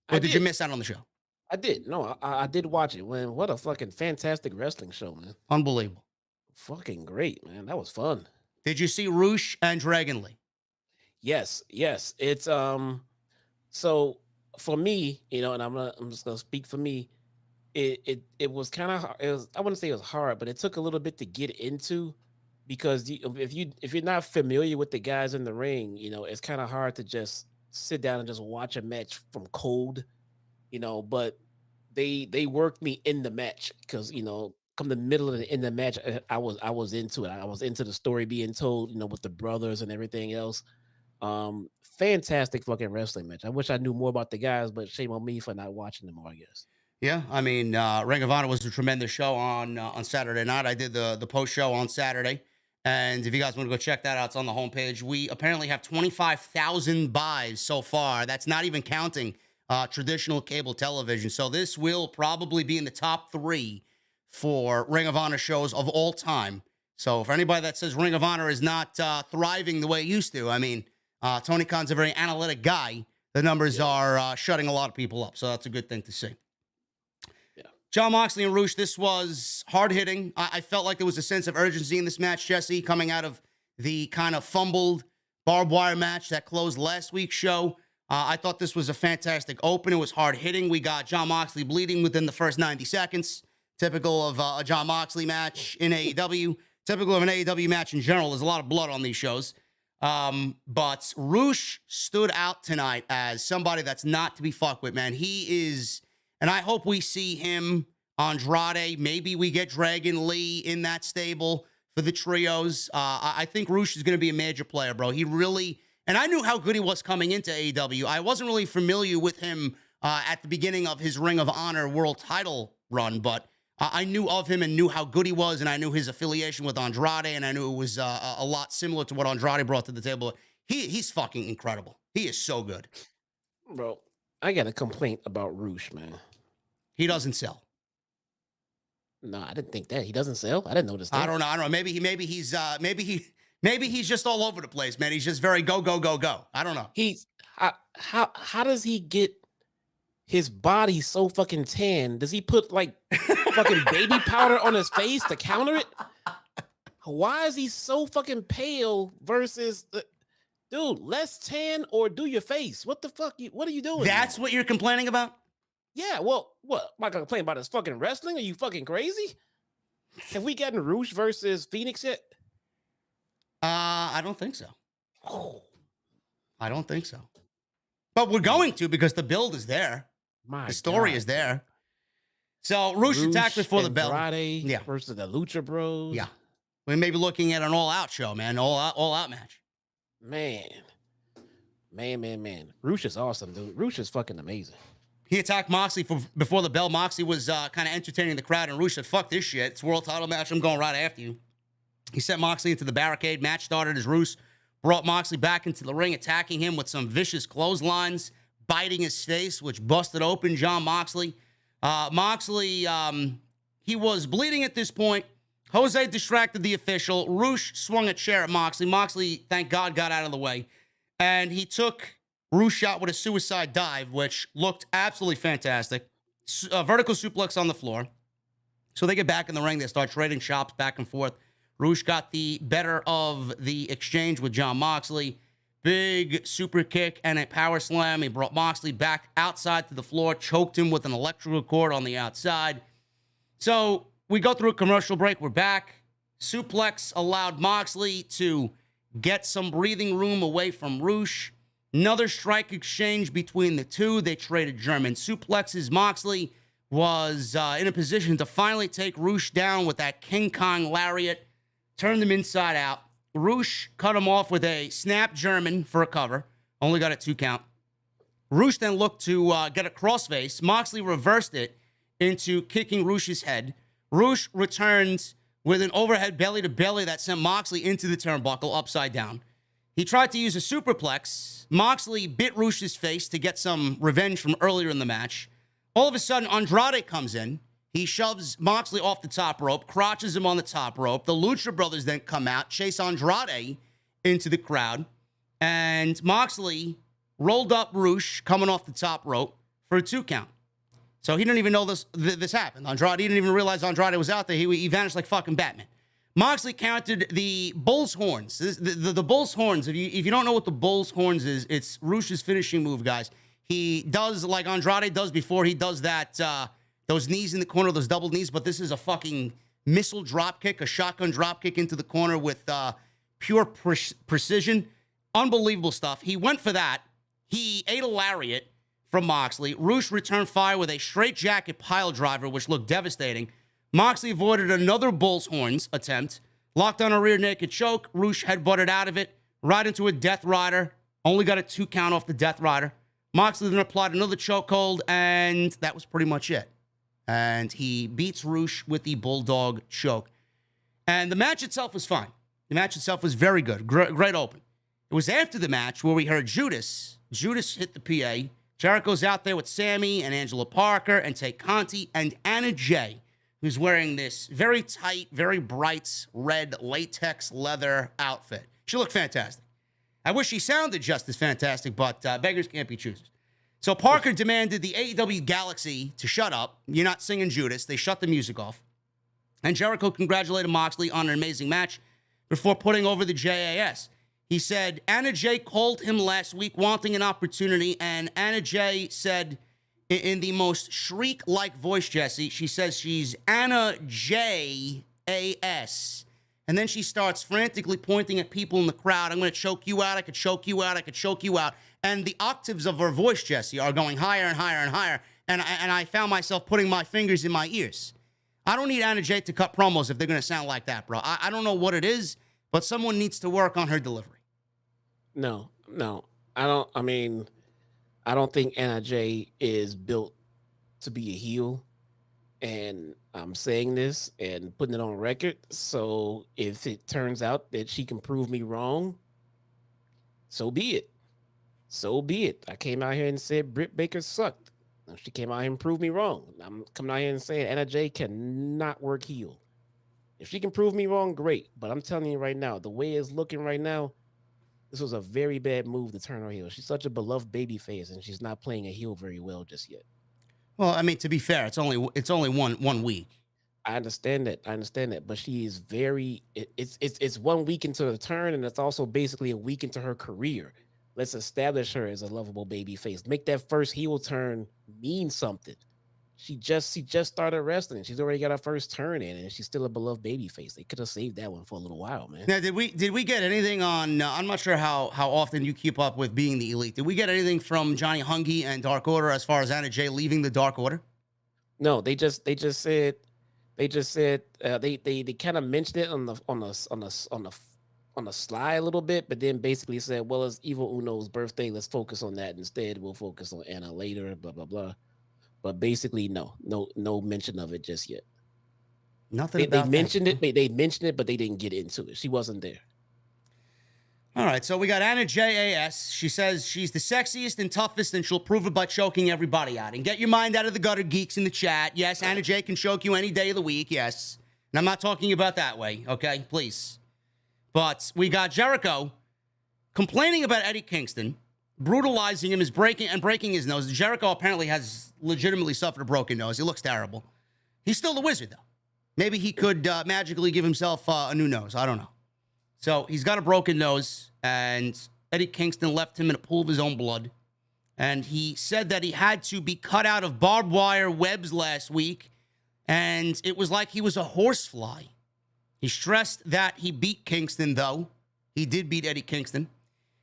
Or did you miss out on the show? I did. No, I did watch it. Man, what a fucking fantastic wrestling show, man. Unbelievable. Fucking great, man. That was fun. Did you see Roosh and Dragon Lee? Yes. It's so for me, and I'm just gonna speak for me. It was kind of hard. I wouldn't say it was hard, but it took a little bit to get into because if you're not familiar with the guys in the ring, it's kind of hard to just sit down and just watch a match from cold, but they worked me in the match because, come the middle of in the match, I was into it. I was into the story being told, with the brothers and everything else. Fantastic fucking wrestling match. I wish I knew more about the guys, but shame on me for not watching them more, I guess. Yeah, I mean, Ring of Honor was a tremendous show on Saturday night. I did the post show on Saturday. And if you guys want to go check that out, it's on the homepage. We apparently have 25,000 buys so far. That's not even counting traditional cable television. So this will probably be in the top 3 for Ring of Honor shows of all time. So for anybody that says Ring of Honor is not thriving the way it used to, I mean, Tony Khan's a very analytic guy. The numbers are shutting a lot of people up. So that's a good thing to see. Jon Moxley and Roosh, this was hard-hitting. I felt like there was a sense of urgency in this match, Jesse, coming out of the kind of fumbled barbed wire match that closed last week's show. I thought this was a fantastic open. It was hard-hitting. We got Jon Moxley bleeding within the first 90 seconds. Typical of a Jon Moxley match in AEW. Typical of an AEW match in general. There's a lot of blood on these shows. But Roosh stood out tonight as somebody that's not to be fucked with, man. He is... And I hope we see him, Andrade. Maybe we get Dragon Lee in that stable for the trios. I think Roosh is going to be a major player, bro. He really... And I knew how good he was coming into AEW. I wasn't really familiar with him at the beginning of his Ring of Honor world title run, but I knew of him and knew how good he was, and I knew his affiliation with Andrade, and I knew it was a lot similar to what Andrade brought to the table. He's fucking incredible. He is so good. Bro, I got a complaint about Roosh, man. He doesn't sell. No, I didn't think that. He doesn't sell? I didn't notice that. I don't know. Maybe he's just all over the place, man. He's just very go. I don't know. How does he get his body so fucking tan? Does he put like fucking baby powder on his face to counter it? Why is he so fucking pale versus dude, less tan or do your face? What the fuck? What are you doing? That's what you're complaining about? Yeah, well, what? Am I gonna complain about his fucking wrestling? Are you fucking crazy? Have we gotten Roosh versus Phoenix yet? I don't think so. I don't think so. But we're going to because the build is there. The story is there. So Roosh attacked before the bell. Yeah. Versus the Lucha Bros. Yeah. We may be looking at an all-out show, man. All out match. Man. Roosh is awesome, dude. Roosh is fucking amazing. He attacked Moxley before the bell. Moxley was kind of entertaining the crowd, and Roosh said, fuck this shit. It's a world title match. I'm going right after you. He sent Moxley into the barricade. Match started as Roosh brought Moxley back into the ring, attacking him with some vicious clotheslines, biting his face, which busted open Jon Moxley. Moxley, he was bleeding at this point. Jose distracted the official. Roosh swung a chair at Moxley. Moxley, thank God, got out of the way. And he took Roosh out with a suicide dive, which looked absolutely fantastic. vertical suplex on the floor. So they get back in the ring. They start trading chops back and forth. Roosh got the better of the exchange with Jon Moxley. Big super kick and a power slam. He brought Moxley back outside to the floor, choked him with an electrical cord on the outside. So we go through a commercial break. We're back. Suplex allowed Moxley to get some breathing room away from Roosh. Another strike exchange between the two. They traded German suplexes. Moxley was in a position to finally take Roosh down with that King Kong lariat, turned him inside out. Roosh cut him off with a snap German for a cover. Only got a 2 count. Roosh then looked to get a crossface. Moxley reversed it into kicking Roosh's head. Roosh returned with an overhead belly-to-belly that sent Moxley into the turnbuckle upside down. He tried to use a superplex. Moxley bit Roosh's face to get some revenge from earlier in the match. All of a sudden, Andrade comes in. He shoves Moxley off the top rope, crotches him on the top rope. The Lucha brothers then come out, chase Andrade into the crowd. And Moxley rolled up Roosh coming off the top rope for a 2 count. So he didn't even know this happened. Andrade didn't even realize Andrade was out there. He vanished like fucking Batman. Moxley countered the Bull's Horns. The Bull's Horns, if you don't know what the Bull's Horns is, it's Roosh's finishing move, guys. He does like Andrade does before he does that, those knees in the corner, those double knees, but this is a fucking missile drop kick, a shotgun drop kick into the corner with pure precision. Unbelievable stuff. He went for that. He ate a lariat from Moxley. Roosh returned fire with a straightjacket pile driver, which looked devastating. Moxley avoided another Bull's Horns attempt, locked on a rear naked choke. Roosh headbutted out of it, right into a Death Rider. Only got a 2 count off the Death Rider. Moxley then applied another chokehold, and that was pretty much it. And he beats Roosh with the Bulldog choke. And the match itself was fine. The match itself was very good. Great open. It was after the match where we heard Judas. Judas hit the PA. Jericho's out there with Sami and Angela Parker and Tay Conti and Anna Jay, who's wearing this very tight, very bright red latex leather outfit. She looked fantastic. I wish she sounded just as fantastic, but beggars can't be choosers. So Parker demanded the AEW Galaxy to shut up. You're not singing Judas. They shut the music off. And Jericho congratulated Moxley on an amazing match before putting over the JAS. He said, Anna Jay called him last week wanting an opportunity, and Anna Jay said in the most shriek-like voice, Jesse, she says she's Anna J-A-S. And then she starts frantically pointing at people in the crowd. I'm going to choke you out. I could choke you out. I could choke you out. And the octaves of her voice, Jesse, are going higher and higher and higher. And I found myself putting my fingers in my ears. I don't need Anna Jay to cut promos if they're going to sound like that, bro. I don't know what it is, but someone needs to work on her delivery. No. I don't think Anna Jay is built to be a heel. And I'm saying this and putting it on record. So if it turns out that she can prove me wrong, so be it. So be it. I came out here and said Britt Baker sucked. She came out here and proved me wrong. I'm coming out here and saying Anna Jay cannot work heel. If she can prove me wrong, great. But I'm telling you right now, the way it's looking right now, this was a very bad move to turn her heel. She's such a beloved babyface, and she's not playing a heel very well just yet. Well, I mean, to be fair, it's only one week. I understand that, but she is very. It's 1 week into the turn, and it's also basically a week into her career. Let's establish her as a lovable baby face. Make that first heel turn mean something. She just started wrestling. She's already got her first turn in, and she's still a beloved baby face. They could have saved that one for a little while, man. Now, did we get anything on? I'm not sure how often you keep up with Being the Elite. Did we get anything from Johnny Hungy and Dark Order as far as Anna Jay leaving the Dark Order? No, they just said they kind of mentioned it on the slide a little bit, but then basically said, well, it's Evil Uno's birthday. Let's focus on that instead. We'll focus on Anna later, blah, blah, blah. But basically, no mention of it just yet. Nothing. They mentioned it. They mentioned it, but they didn't get into it. She wasn't there. All right, so we got Anna J.A.S. She says she's the sexiest and toughest, and she'll prove it by choking everybody out. And get your mind out of the gutter, geeks in the chat. Yes, Anna J can choke you any day of the week, yes. And I'm not talking about that way, okay? Please. But we got Jericho complaining about Eddie Kingston, brutalizing him, is breaking his nose. Jericho apparently has legitimately suffered a broken nose. He looks terrible. He's still the Wizard, though. Maybe he could magically give himself a new nose. I don't know. So he's got a broken nose, and Eddie Kingston left him in a pool of his own blood. And he said that he had to be cut out of barbed wire webs last week, and it was like he was a horsefly. He stressed that he beat Kingston, though. He did beat Eddie Kingston.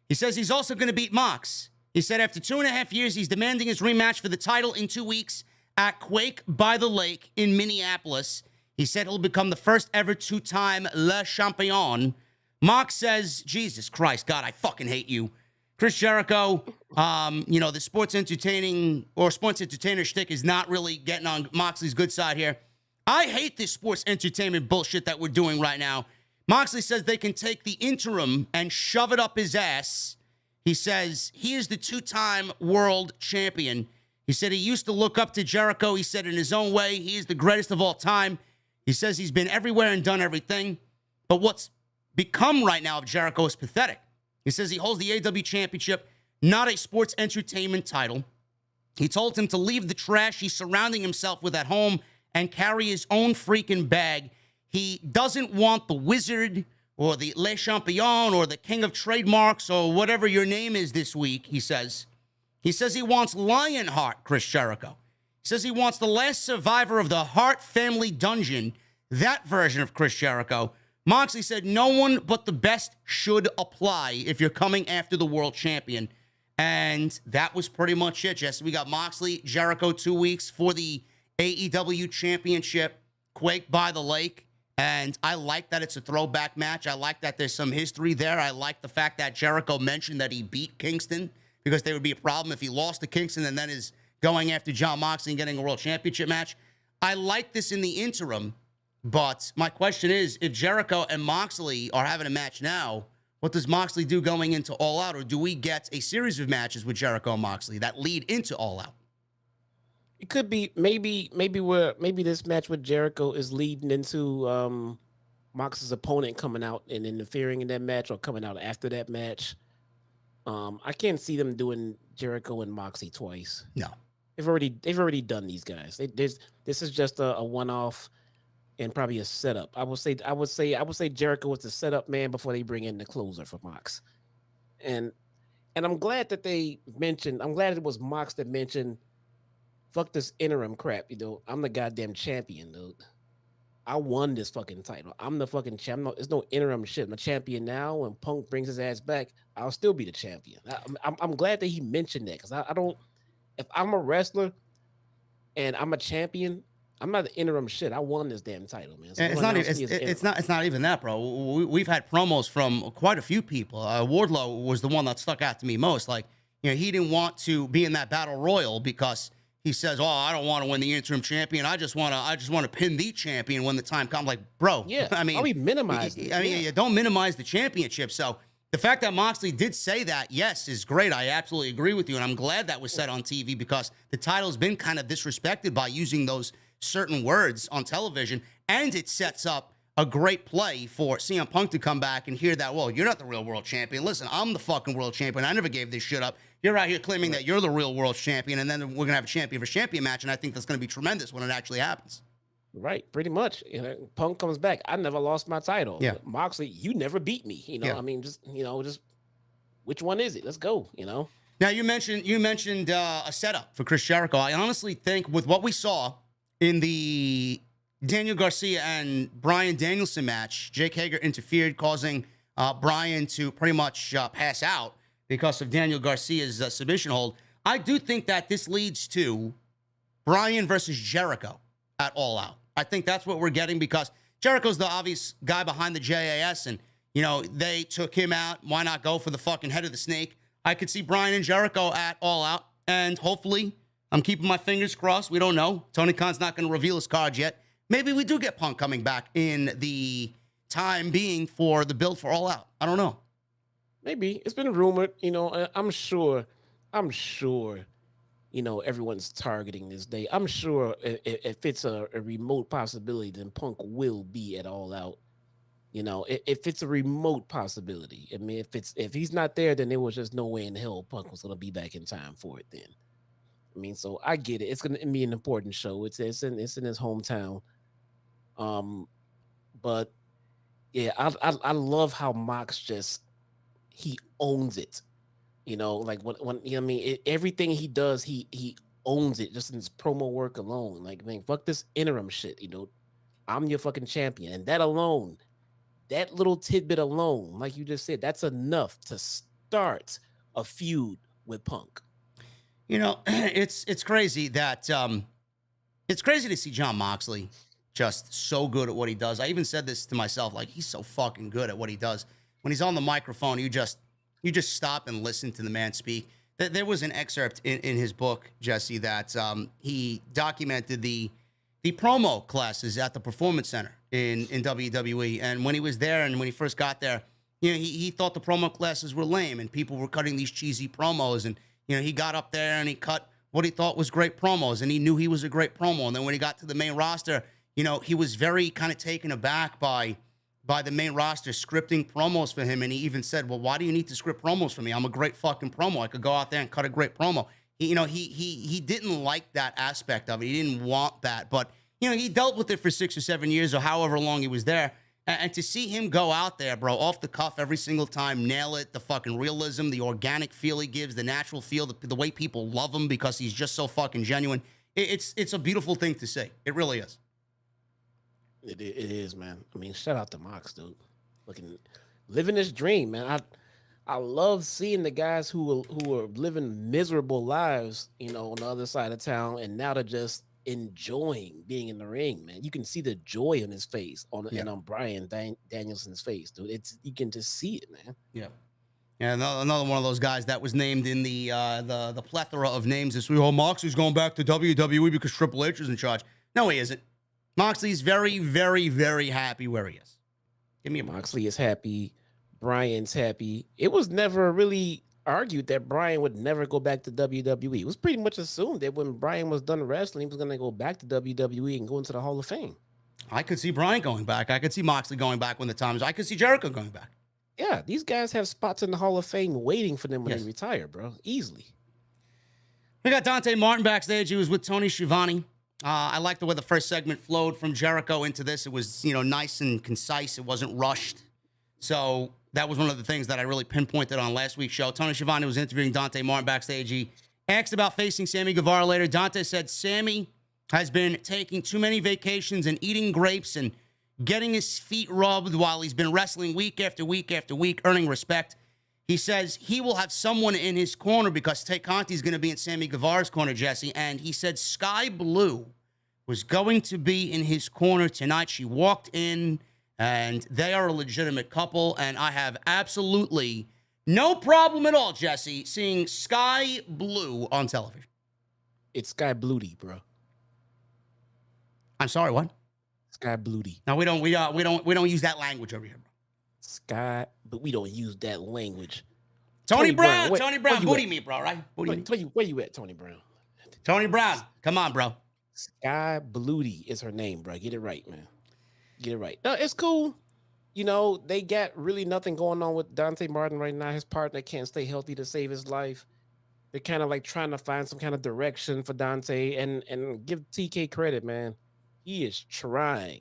He says he's also going to beat Mox. He said after 2.5 years, he's demanding his rematch for the title in 2 weeks at Quake by the Lake in Minneapolis. He said he'll become the first ever 2-time Le Champion. Mox says, Jesus Christ, God, I fucking hate you. Chris Jericho, the sports entertainer shtick is not really getting on Moxley's good side here. I hate this sports entertainment bullshit that we're doing right now. Moxley says they can take the interim and shove it up his ass. He says he is the 2-time world champion. He said he used to look up to Jericho. He said in his own way, he is the greatest of all time. He says he's been everywhere and done everything. But what's become right now of Jericho is pathetic. He says he holds the AEW Championship, not a sports entertainment title. He told him to leave the trash he's surrounding himself with at home and carry his own freaking bag. He doesn't want the Wizard or the Le Champion or the King of Trademarks or whatever your name is this week, he says. He says he wants Lionheart, Chris Jericho. He says he wants the last survivor of the Hart family dungeon, that version of Chris Jericho. Moxley said no one but the best should apply if you're coming after the world champion. And that was pretty much it, Jesse. We got Moxley, Jericho 2 weeks for the AEW Championship, Quake by the Lake. And I like that it's a throwback match. I like that there's some history there. I like the fact that Jericho mentioned that he beat Kingston, because there would be a problem if he lost to Kingston and then is going after Jon Moxley and getting a world championship match. I like this in the interim, but my question is, if Jericho and Moxley are having a match now, what does Moxley do going into All Out? Or do we get a series of matches with Jericho and Moxley that lead into All Out? It could be maybe this match with Jericho is leading into Mox's opponent coming out and interfering in that match, or coming out after that match. I can't see them doing Jericho and Moxley twice. No, they've already done these guys. This is just a one-off and probably a setup. I would say Jericho was the setup man before they bring in the closer for Mox. And I'm glad that they mentioned. I'm glad it was Mox that mentioned, fuck this interim crap. I'm the goddamn champion, dude. I won this fucking title. I'm the fucking champ. There's no interim shit. I'm a champion now. When Punk brings his ass back, I'll still be the champion. I'm glad that he mentioned that, because I don't. If I'm a wrestler and I'm a champion, I'm not the interim shit. I won this damn title, man. So it's not even that, bro. We've had promos from quite a few people. Wardlow was the one that stuck out to me most. Like, he didn't want to be in that battle royal because he says, "Oh, I don't want to win the interim champion. I just want to pin the champion when the time comes." Like, bro, yeah. I mean, we minimize it. You don't minimize the championship. So the fact that Moxley did say that, yes, is great. I absolutely agree with you, and I'm glad that was said on TV, because the title's been kind of disrespected by using those certain words on television, and it sets up a great play for CM Punk to come back and hear that, well, you're not the real world champion. Listen, I'm the fucking world champion. I never gave this shit up. You're out here claiming that you're the real world champion, and then we're going to have a champion for champion match, and I think that's going to be tremendous when it actually happens. Right, pretty much. Punk comes back. I never lost my title. Yeah. Moxley, you never beat me. Yeah. I mean, just which one is it? Let's go. Now you mentioned a setup for Chris Jericho. I honestly think with what we saw in the Daniel Garcia and Bryan Danielson match, Jake Hager interfered, causing Bryan to pretty much pass out because of Daniel Garcia's submission hold. I do think that this leads to Bryan versus Jericho at All Out. I think that's what we're getting, because Jericho's the obvious guy behind the JAS, and, they took him out. Why not go for the fucking head of the snake? I could see Bryan and Jericho at All Out, and hopefully, I'm keeping my fingers crossed. We don't know. Tony Khan's not going to reveal his cards yet. Maybe we do get Punk coming back in the time being for the build for All Out. I don't know. Maybe. It's been rumored, I'm sure, everyone's targeting this day. I'm sure if it's a remote possibility, then Punk will be at All Out. If it's a remote possibility. I mean, if he's not there, then there was just no way in hell Punk was gonna be back in time for it. Then, I mean, so I get it. It's gonna be an important show. It's in his hometown. But yeah, I love how Mox he owns it. Like when I mean, everything he does, he owns it just in his promo work alone. Like, man, fuck this interim shit. I'm your fucking champion, and that alone. That little tidbit alone, like you just said, that's enough to start a feud with Punk. It's crazy that it's crazy to see Jon Moxley just so good at what he does. I even said this to myself, like, he's so fucking good at what he does. When he's on the microphone, you just stop and listen to the man speak. There was an excerpt in his book, Jesse, that he documented the promo classes at the Performance Center in WWE. And when he was there and when he first got there, he thought the promo classes were lame and people were cutting these cheesy promos. And, he got up there and he cut what he thought was great promos and he knew he was a great promo. And then when he got to the main roster, he was very kind of taken aback by the main roster scripting promos for him. And he even said, well, why do you need to script promos for me? I'm a great fucking promo. I could go out there and cut a great promo. He didn't like that aspect of it. He didn't want that. But, he dealt with it for 6 or 7 years or however long he was there. And to see him go out there, bro, off the cuff every single time, nail it, the fucking realism, the organic feel he gives, the natural feel, the way people love him because he's just so fucking genuine. It's a beautiful thing to see. It really is. It is, man. I mean, shout out to Mox, dude. Living this dream, man. I love seeing the guys who are living miserable lives, on the other side of town, and now they're just enjoying being in the ring, man. You can see the joy on his face and on Bryan Danielson's face, dude. You can just see it, man. Yeah. Yeah, another one of those guys that was named in the plethora of names this week. Oh, Moxley's going back to WWE because Triple H is in charge. No, he isn't. Moxley's very, very, very happy where he is. Give me a break. Moxley is happy. Brian's happy. It was never really argued that Bryan would never go back to WWE. It was pretty much assumed that when Bryan was done wrestling, he was going to go back to WWE and go into the Hall of Fame. I could see Bryan going back. I could see Moxley going back when the time is. I could see Jericho going back. Yeah, these guys have spots in the Hall of Fame waiting for them when they retire, bro. Easily. We got Dante Martin backstage. He was with Tony Schiavone. I like the way the first segment flowed from Jericho into this. It was, nice and concise. It wasn't rushed. So that was one of the things that I really pinpointed on last week's show. Tony Schiavone was interviewing Dante Martin backstage. He asked about facing Sammy Guevara later. Dante said Sammy has been taking too many vacations and eating grapes and getting his feet rubbed while he's been wrestling week after week after week, earning respect. He says he will have someone in his corner because Tay Conti's going to be in Sammy Guevara's corner, Jesse. And he said Sky Blue was going to be in his corner tonight. She walked in, and they are a legitimate couple. And I have absolutely no problem at all, Jesse, seeing Sky Blue on television. It's Sky Bluey, bro. I'm sorry, what? Sky Bluey. No, we don't use that language over here, bro. Sky, but we don't use that language. Tony Brown, booty me, bro, right? Where you at, Tony Brown? Tony Brown, come on, bro. Sky Bluey is her name, bro. Get it right, man. Get it right. No, it's cool. They got really nothing going on with Dante Martin right now. His partner can't stay healthy to save his life. They're kind of like trying to find some kind of direction for Dante and give TK credit, man. He is trying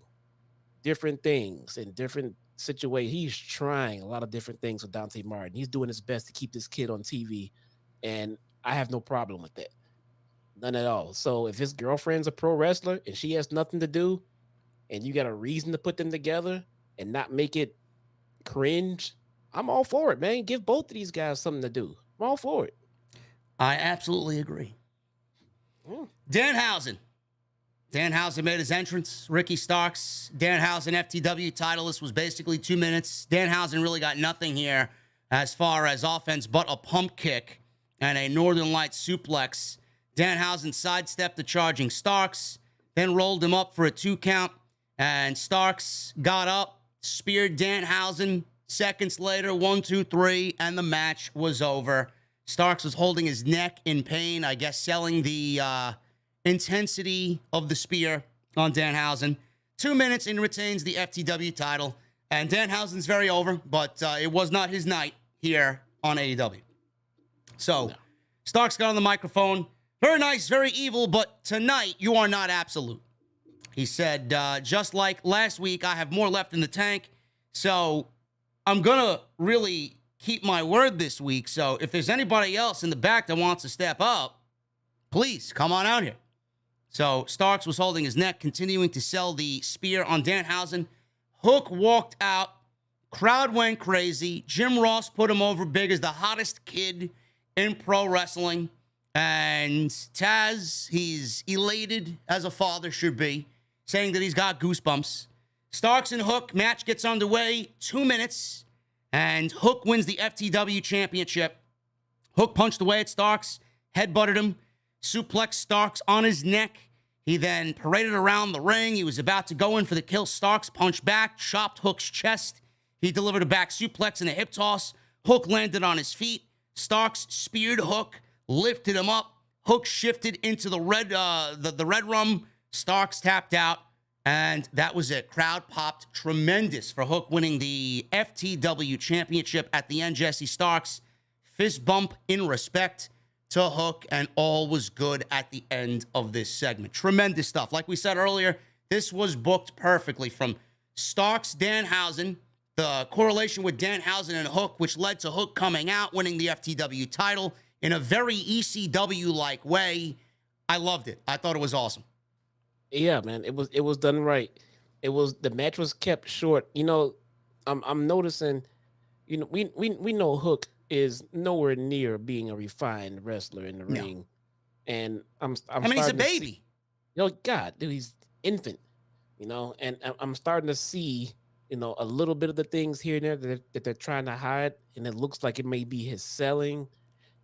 different things in different situations. He's trying a lot of different things with Dante Martin. He's doing his best to keep this kid on TV, and I have no problem with that. None at all. So if his girlfriend's a pro wrestler and she has nothing to do, and you got a reason to put them together and not make it cringe, I'm all for it, man. Give both of these guys something to do. I'm all for it. I absolutely agree. Danhausen made his entrance. Ricky Starks, Danhausen FTW title. This was basically 2 minutes. Danhausen really got nothing here as far as offense but a pump kick and a Northern Lights suplex. Danhausen sidestepped the charging Starks, then rolled him up for a 2 count, and Starks got up, speared Danhausen. Seconds later, 1, 2, 3, and the match was over. Starks was holding his neck in pain, I guess selling the intensity of the spear on Danhausen. 2 minutes and retains the FTW title. And Danhausen's very over, but it was not his night here on AEW. So Starks got on the microphone. Very nice, very evil, but tonight you are not absolute. He said, just like last week, I have more left in the tank. So I'm going to really keep my word this week. So if there's anybody else in the back that wants to step up, please come on out here. So Starks was holding his neck, continuing to sell the spear on Danhausen. Hook walked out. Crowd went crazy. Jim Ross put him over big as the hottest kid in pro wrestling. And Taz, he's elated as a father should be, saying that he's got goosebumps. Starks and Hook match gets underway, 2 minutes, and Hook wins the FTW Championship. Hook punched away at Starks, headbutted him, suplexed Starks on his neck. He then paraded around the ring. He was about to go in for the kill. Starks punched back, chopped Hook's chest. He delivered a back suplex and a hip toss. Hook landed on his feet. Starks speared Hook, lifted him up. Hook shifted into the red room. Starks tapped out, and that was it. Crowd popped tremendous for Hook winning the FTW Championship. At the end, Jesse Starks fist bump in respect to Hook, and all was good at the end of this segment. Tremendous stuff. Like we said earlier, this was booked perfectly from Starks, Danhausen, the correlation with Danhausen and Hook, which led to Hook coming out, winning the FTW title in a very ECW-like way. I loved it. I thought it was awesome. Yeah, man, it was done right. The match was kept short. You know, I'm noticing, you know, we know Hook is nowhere near being a refined wrestler in the ring. And I mean, he's a baby. You know, God, dude, he's infant, you know, and I'm starting to see, you know, a little bit of the things here and there that they're trying to hide, and it looks like it may be his selling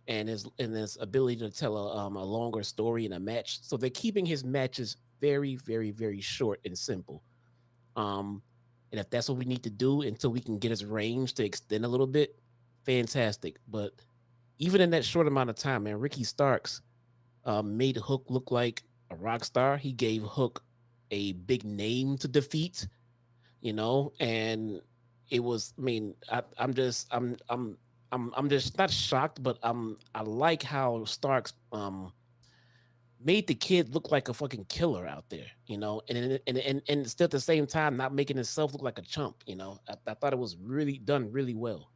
and his ability to tell a longer story in a match. So they're keeping his matches very, very, very short and simple. And if that's what we need to do until we can get his range to extend a little bit, fantastic. But even in that short amount of time, man, Ricky Starks made Hook look like a rock star. He gave Hook a big name to defeat, you know, and it was, I mean, I'm just not shocked, but I like how Starks made the kid look like a fucking killer out there, you know, and still at the same time not making himself look like a chump, you know. I thought it was really done really well.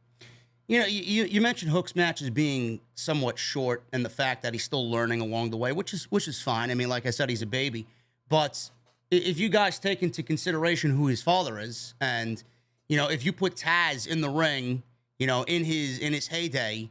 You know, you mentioned Hook's matches being somewhat short, and the fact that he's still learning along the way, which is fine. I mean, like I said, he's a baby. But if you guys take into consideration who his father is, and you know, if you put Taz in the ring, you know, in his heyday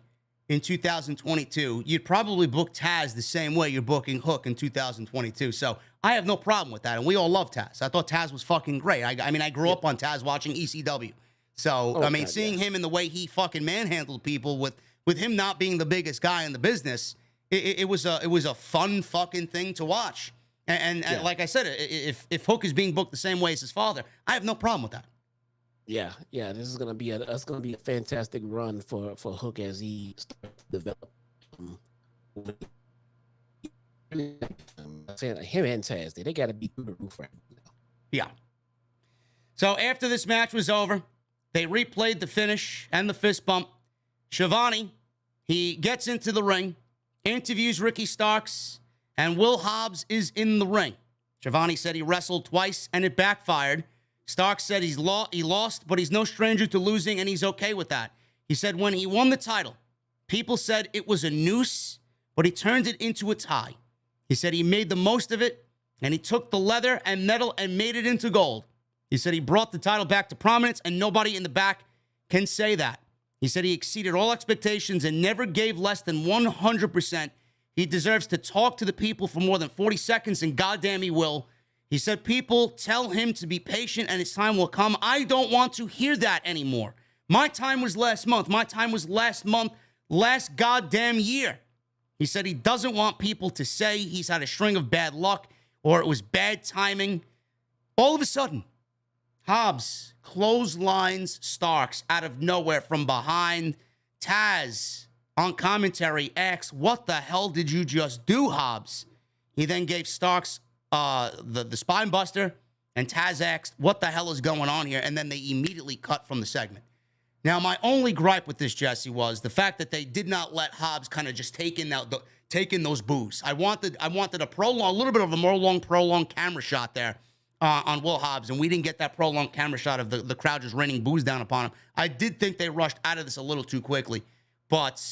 in 2022, you'd probably book Taz the same way you're booking Hook in 2022. So I have no problem with that, and we all love Taz. I thought Taz was fucking great. I mean, I grew up on Taz watching ECW. So, I mean, seeing him in the way he fucking manhandled people with him not being the biggest guy in the business, it was a fun fucking thing to watch. And like I said, if Hook is being booked the same way as his father, I have no problem with that. Yeah, this is gonna be a fantastic run for Hook as he starts to develop. Him and Taz, they got to be through the roof right now. Yeah. So after this match was over, they replayed the finish and the fist bump. Shivani, he gets into the ring, interviews Ricky Starks, and Will Hobbs is in the ring. Shivani said he wrestled twice and it backfired. Starks said he lost, but he's no stranger to losing, and he's okay with that. He said when he won the title, people said it was a noose, but he turned it into a tie. He said he made the most of it, and he took the leather and metal and made it into gold. He said he brought the title back to prominence, and nobody in the back can say that. He said he exceeded all expectations and never gave less than 100%. He deserves to talk to the people for more than 40 seconds, and goddamn he will. He said people tell him to be patient and his time will come. I don't want to hear that anymore. My time was last month. My time was last month, last goddamn year. He said he doesn't want people to say he's had a string of bad luck or it was bad timing. All of a sudden, Hobbs clotheslines Starks out of nowhere from behind. Taz on commentary asks, "What the hell did you just do, Hobbs?" He then gave Starks the spine buster, And Taz asked, what the hell is going on here? And then they immediately cut from the segment. Now, my only gripe with this, Jesse, was the fact that they did not let Hobbs kind of just take in those boos. I wanted a little bit of a more prolonged camera shot there on Will Hobbs, and we didn't get that prolonged camera shot of the crowd just raining boos down upon him. I did think they rushed out of this a little too quickly, but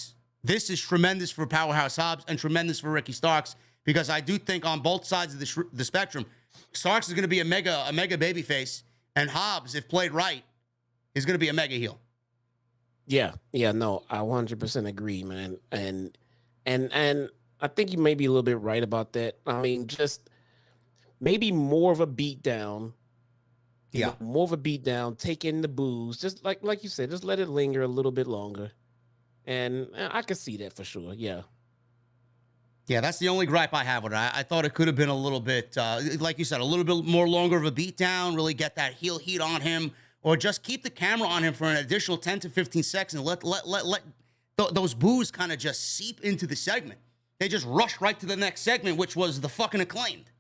this is tremendous for Powerhouse Hobbs and tremendous for Ricky Starks, because I do think on both sides of the spectrum, Starks is going to be a mega babyface, and Hobbs, if played right, is going to be a mega heel. Yeah, no, I 100% agree, man. And I think you may be a little bit right about that. I mean, just maybe more of a beatdown. Yeah. More of a beatdown, take in the boos, just like you said, just let it linger a little bit longer. And I could see that for sure. Yeah. Yeah, that's the only gripe I have with it. I thought it could have been a little bit, like you said, a little bit more longer of a beatdown, really get that heel heat on him, or just keep the camera on him for an additional 10 to 15 seconds and let those boos kind of just seep into the segment. They just rush right to the next segment, which was the fucking Acclaimed.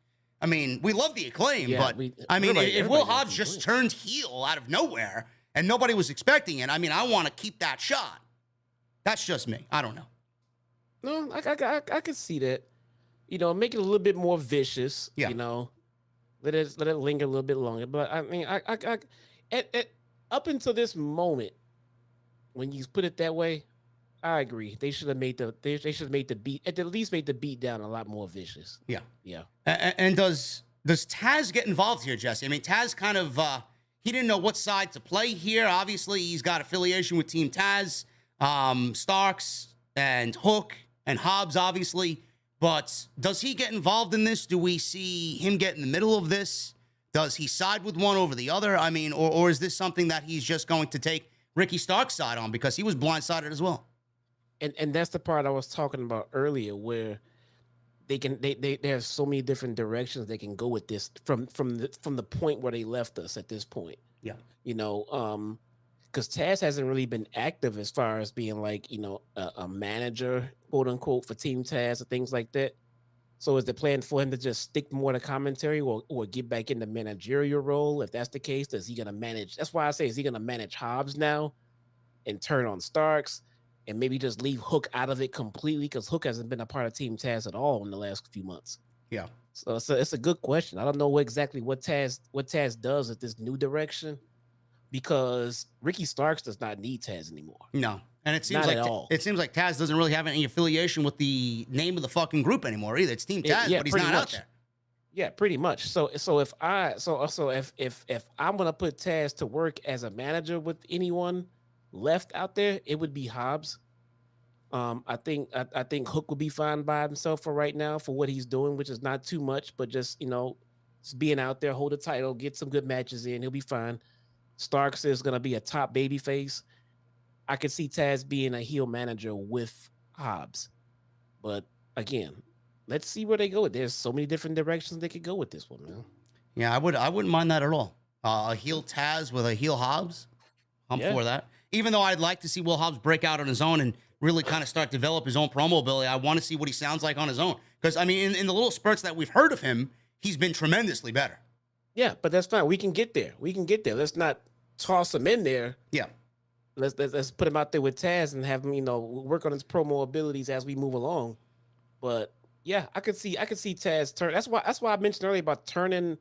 I mean, we love the Acclaim, but if Will Hobbs just turned heel out of nowhere and nobody was expecting it, I mean, I want to keep that shot. That's just me. I don't know. No, I could see that. You know, make it a little bit more vicious. Yeah. You know, let it linger a little bit longer. But I mean, up until this moment, when you put it that way, I agree. They should have made the beat, at least made the beat down a lot more vicious. Yeah. Yeah. And does Taz get involved here, Jesse? I mean, Taz kind of he didn't know what side to play here. Obviously, he's got affiliation with Team Taz, Starks and Hook and Hobbs, obviously. But does he get involved in this? Do we see him get in the middle of this? Does he side with one over the other? I mean, or is this something that he's just going to take Ricky Stark's side on, because he was blindsided as well? And that's the part I was talking about earlier, where they have so many different directions they can go with this from the point where they left us at this point. Yeah. You know, because Taz hasn't really been active as far as being like, you know, a manager, quote unquote, for Team Taz or things like that. So is the plan for him to just stick more to commentary or get back in the managerial role? If that's the case, is he going to manage? That's why I say, is he going to manage Hobbs now and turn on Starks and maybe just leave Hook out of it completely? Because Hook hasn't been a part of Team Taz at all in the last few months. Yeah. So it's a good question. I don't know exactly what Taz does at this new direction, because Ricky Starks does not need Taz anymore. No. And it seems like Taz doesn't really have any affiliation with the name of the fucking group anymore either. It's Team Taz, but he's not out there. Yeah, pretty much. So if I'm gonna put Taz to work as a manager with anyone left out there, it would be Hobbs. I think Hook would be fine by himself for right now for what he's doing, which is not too much, but just, you know, just being out there, hold the title, get some good matches in, he'll be fine. Starks is gonna be a top baby face. I could see Taz being a heel manager with Hobbs, but again, let's see where they go. There's so many different directions they could go with this one, man. Yeah, I wouldn't mind that at all. A heel Taz with a heel Hobbs, I'm for that. Even though I'd like to see Will Hobbs break out on his own and really kind of start to develop his own promo ability. I want to see what he sounds like on his own, because I mean, in the little spurts that we've heard of him, he's been tremendously better. Yeah, but that's fine. We can get there. Let's not toss him in there. Yeah. Let's put him out there with Taz and have him, you know, work on his promo abilities as we move along. But yeah, I could see Taz turn. That's why I mentioned earlier about turning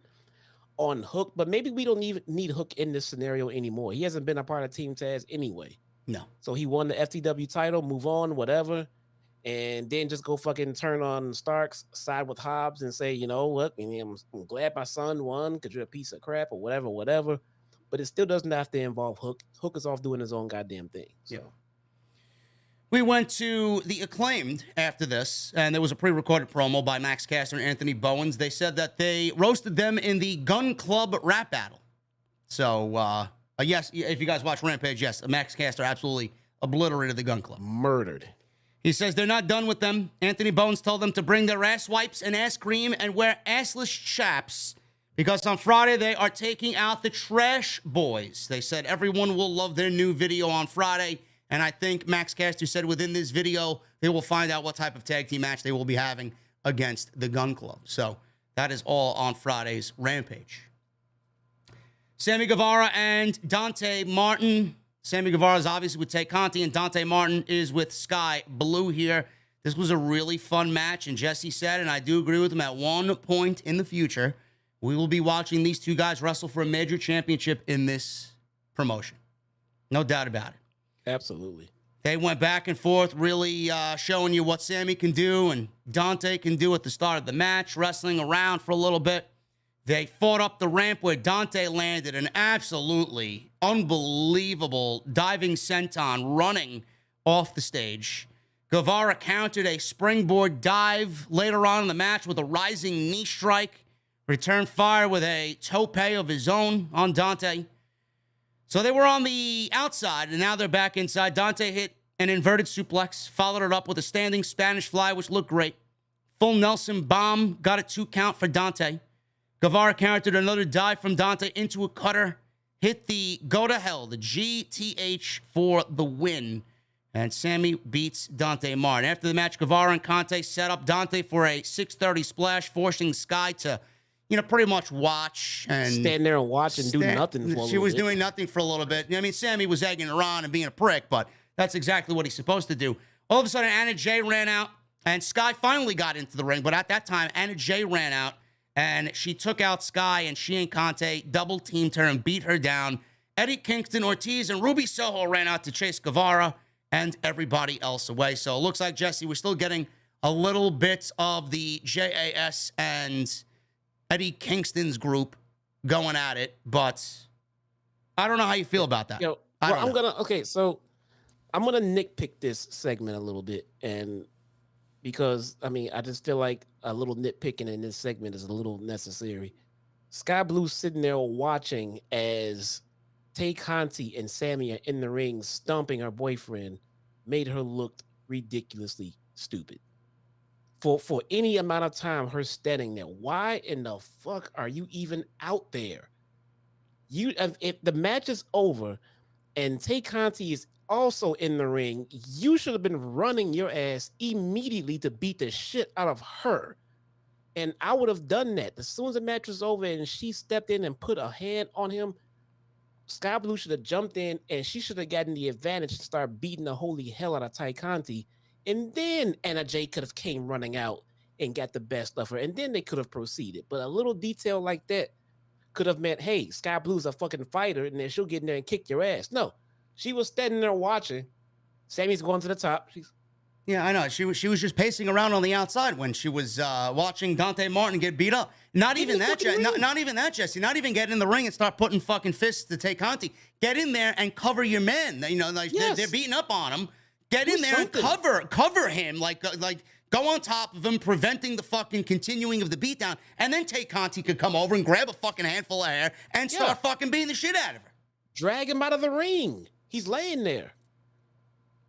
on Hook. But maybe we don't even need Hook in this scenario anymore. He hasn't been a part of Team Taz anyway. No. So he won the FTW title, move on, whatever, and then just go fucking turn on Starks, side with Hobbs, and say, you know what? I mean, I'm glad my son won because you're a piece of crap or whatever. But it still doesn't have to involve Hook. Hook is off doing his own goddamn thing. So. Yeah. We went to the Acclaimed after this, and there was a pre-recorded promo by Max Caster and Anthony Bowens. They said that they roasted them in the Gun Club rap battle. So, yes, if you guys watch Rampage, yes, Max Caster absolutely obliterated the Gun Club. Murdered. He says they're not done with them. Anthony Bowens told them to bring their ass wipes and ass cream and wear assless chaps, because on Friday, they are taking out the Trash Boys. They said everyone will love their new video on Friday. And I think Max Caster said within this video, they will find out what type of tag team match they will be having against the Gun Club. So that is all on Friday's Rampage. Sammy Guevara and Dante Martin. Sammy Guevara is obviously with Tay Conti, and Dante Martin is with Sky Blue here. This was a really fun match, and Jesse said, and I do agree with him, at one point in the future, we will be watching these two guys wrestle for a major championship in this promotion. No doubt about it. Absolutely. They went back and forth, really showing you what Sammy can do and Dante can do at the start of the match, wrestling around for a little bit. They fought up the ramp where Dante landed an absolutely unbelievable diving senton running off the stage. Guevara countered a springboard dive later on in the match with a rising knee strike. Returned fire with a tope of his own on Dante. So they were on the outside, and now they're back inside. Dante hit an inverted suplex, followed it up with a standing Spanish fly, which looked great. Full Nelson bomb, got a 2 count for Dante. Guevara countered another dive from Dante into a cutter, hit the go to hell, the GTH for the win. And Sammy beats Dante Martin. After the match, Guevara and Conte set up Dante for a 630 splash, forcing Sky to, pretty much watch and stand there and watch and do nothing for a little bit. She was doing nothing for a little bit. I mean, Sammy was egging her on and being a prick, but that's exactly what he's supposed to do. All of a sudden, Anna Jay ran out, and Sky finally got into the ring. But at that time, Anna Jay ran out, and she took out Sky, and she and Conte double-teamed her and beat her down. Eddie Kingston, Ortiz, and Ruby Soho ran out to chase Guevara and everybody else away. So it looks like, Jesse, we're still getting a little bit of the JAS and Eddie Kingston's group going at it, but I don't know how you feel about that. So I'm gonna nitpick this segment a little bit, and because I just feel like a little nitpicking in this segment is a little necessary. Sky Blue sitting there watching as Tay Conti and Sami are in the ring stomping her boyfriend made her look ridiculously stupid. For any amount of time, her standing there. Why in the fuck are you even out there? If the match is over and Tay Conti is also in the ring, you should have been running your ass immediately to beat the shit out of her. And I would have done that. As soon as the match was over and she stepped in and put a hand on him, Sky Blue should have jumped in and she should have gotten the advantage to start beating the holy hell out of Tay Conti. And then Anna Jay could have came running out and got the best of her. And then they could have proceeded. But a little detail like that could have meant, hey, Sky Blue's a fucking fighter, and then she'll get in there and kick your ass. No, she was standing there watching. Sammy's going to the top. Yeah, I know. She was just pacing around on the outside when she was watching Dante Martin get beat up. Not even that, Jesse. Not even get in the ring and start putting fucking fists to Tay Conti. Get in there and cover your men. They're beating up on him. Get in there and cover him, like go on top of him, preventing the fucking continuing of the beatdown, and then Tay Conti could come over and grab a fucking handful of hair and start fucking beating the shit out of her. Drag him out of the ring. He's laying there.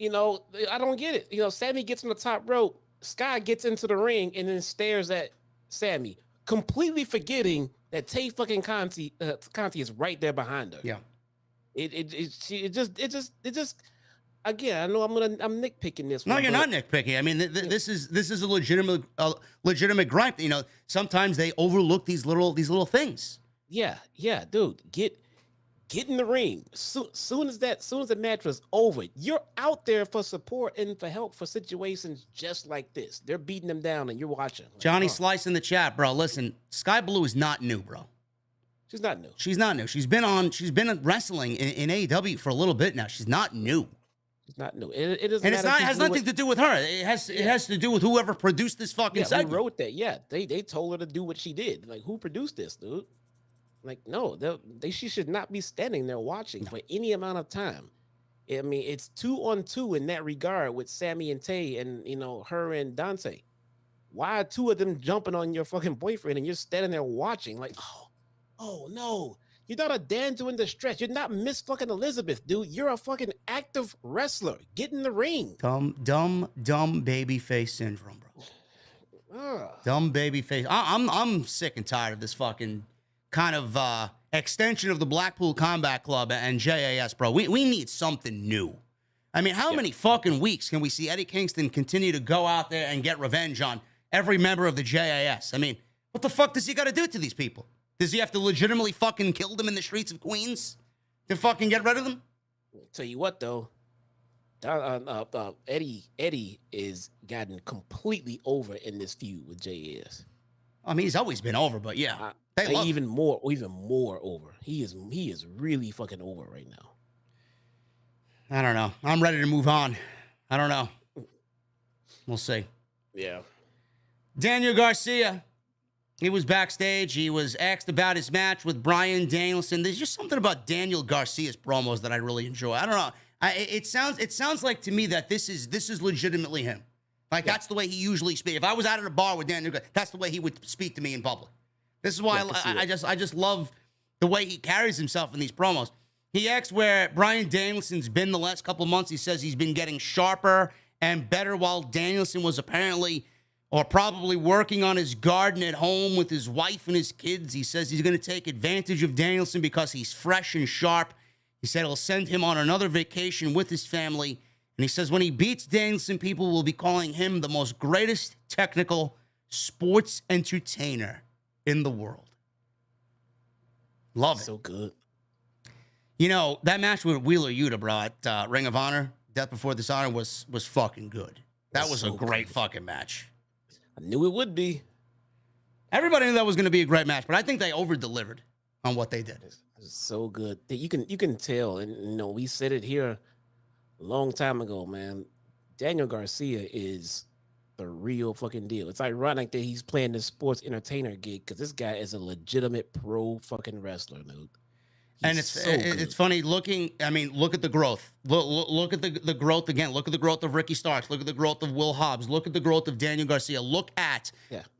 I don't get it. Sammy gets on the top rope. Sky gets into the ring and then stares at Sammy, completely forgetting that Tay fucking Conti is right there behind her. Yeah. It just. Again, I know I'm nitpicking this. No, you're not nitpicking. I mean, this is a legitimate gripe. Sometimes they overlook these little things. Yeah, dude, get in the ring. Soon as the match was over, you're out there for support and for help for situations just like this. They're beating them down, and you're watching. Johnny Slice in the chat, bro. Listen, Sky Blue is not new, bro. She's not new. She's not new. She's been wrestling in AEW for a a little bit now. She's not new. It's not new. It doesn't. And it has nothing to do with her. It has to do with whoever produced this fucking segment. Who wrote that? Yeah, they told her to do what she did. Like, who produced this, dude? Like, no, she should not be standing there watching for any amount of time. I mean, it's 2-on-2 in that regard with Sami and Tay and her and Dante. Why are two of them jumping on your fucking boyfriend and you're standing there watching? Like, oh no. You're not a dancer in the stretch. You're not Miss fucking Elizabeth, dude. You're a fucking active wrestler. Get in the ring. Dumb baby face syndrome, bro. Dumb baby face. I'm sick and tired of this fucking kind of extension of the Blackpool Combat Club and JAS, bro. We need something new. I mean, how many fucking weeks can we see Eddie Kingston continue to go out there and get revenge on every member of the JAS? I mean, what the fuck does he got to do to these people? Does he have to legitimately fucking kill them in the streets of Queens to fucking get rid of them? Tell you what, though, Eddie is gotten completely over in this feud with JS. I mean, he's always been over, but yeah, even more over. He is really fucking over right now. I don't know. I'm ready to move on. I don't know. We'll see. Yeah. Daniel Garcia, he was backstage. He was asked about his match with Bryan Danielson. There's just something about Daniel Garcia's promos that I really enjoy. I don't know. It sounds like to me that this is legitimately him. Like, that's the way he usually speaks. If I was out at a bar with Daniel Garcia, that's the way he would speak to me in public. This is why I just love the way he carries himself in these promos. He asked where Bryan Danielson's been the last couple of months. He says he's been getting sharper and better while Danielson was apparently or probably working on his garden at home with his wife and his kids. He says he's going to take advantage of Danielson because he's fresh and sharp. He said he'll send him on another vacation with his family. And he says when he beats Danielson, people will be calling him the most greatest technical sports entertainer in the world. Love it. So good. You know, that match with Wheeler Yuta, bro, at Ring of Honor, Death Before Dishonor, was fucking good. That was so a great fucking match. I knew it would be. Everybody knew that was going to be a great match, but I think they over-delivered on what they did. It's so good. You can tell, and you know, we said it here a long time ago, man. Daniel Garcia is the real fucking deal. It's ironic that he's playing this sports entertainer gig because this guy is a legitimate pro fucking wrestler, dude. And it's funny looking. I mean, look at the growth. Look at the growth again. Look at the growth of Ricky Starks. Look at the growth of Will Hobbs. Look at the growth of Daniel Garcia.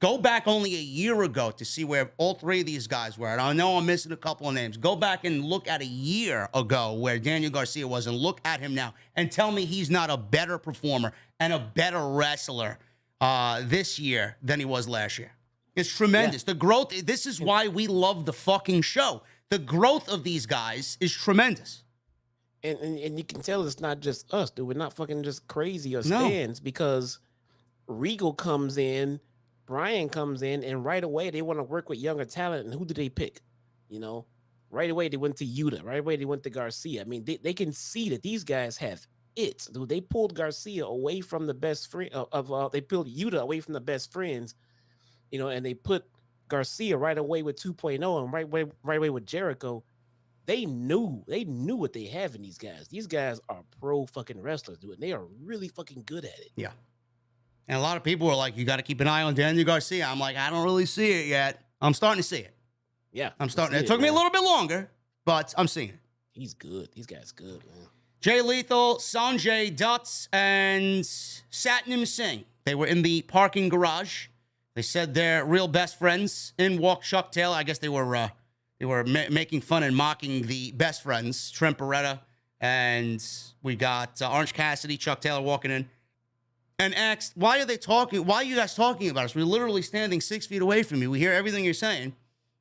Go back only a year ago to see where all three of these guys were. And I know I'm missing a couple of names. Go back and look at a year ago where Daniel Garcia was and look at him now and tell me he's not a better performer and a better wrestler this year than he was last year. It's tremendous. The growth. This is why we love the fucking show. The growth of these guys is tremendous. And you can tell it's not just us, dude. We're not fucking just crazy or stands because Regal comes in, Bryan comes in, and right away they want to work with younger talent. And who do they pick? You know, right away they went to Yuta. Right away they went to Garcia. I mean, they can see that these guys have it. Dude, they pulled Garcia away from the best friend they pulled Yuta away from the best friends, you know, and they put Garcia right away with 2.0 and right away with Jericho. They knew what they have in these guys. These guys are pro fucking wrestlers, dude, and they are really fucking good at it. Yeah. And a lot of people are like, you got to keep an eye on Daniel Garcia. I'm like, I don't really see it yet. I'm starting to see it. Yeah. I'm starting. It took me a little bit longer, but I'm seeing it. He's good. These guys good, man. Jay Lethal, Sanjay Dutt, and Satnam Singh. They were in the parking garage. They said they're real best friends. In walked Chuck Taylor. I guess they were making fun and mocking the best friends, Trent Beretta, and we got Orange Cassidy, Chuck Taylor walking in, and asked, "Why are they talking? Why are you guys talking about us? We're literally standing 6 feet away from you. We hear everything you're saying."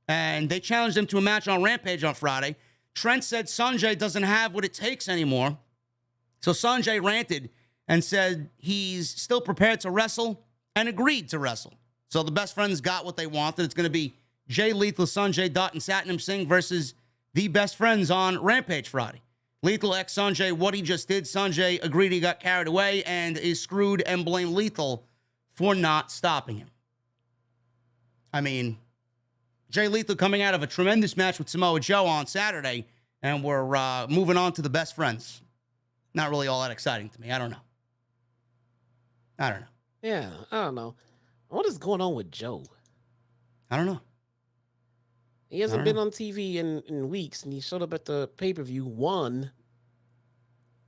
And they challenged him to a match on Rampage on Friday. Trent said Sanjay doesn't have what it takes anymore, so Sanjay ranted and said he's still prepared to wrestle and agreed to wrestle. So the best friends got what they wanted. It's going to be Jay Lethal, Sanjay Dutt, and Satnam Singh versus the best friends on Rampage Friday. Lethal asked Sanjay what he just did. Sanjay agreed he got carried away and is screwed and blamed Lethal for not stopping him. I mean, Jay Lethal coming out of a tremendous match with Samoa Joe on Saturday, and we're moving on to the best friends. Not really all that exciting to me. I don't know. Yeah, I don't know. What is going on with Joe? I don't know. He hasn't been on TV in weeks, and he showed up at the pay-per-view, won,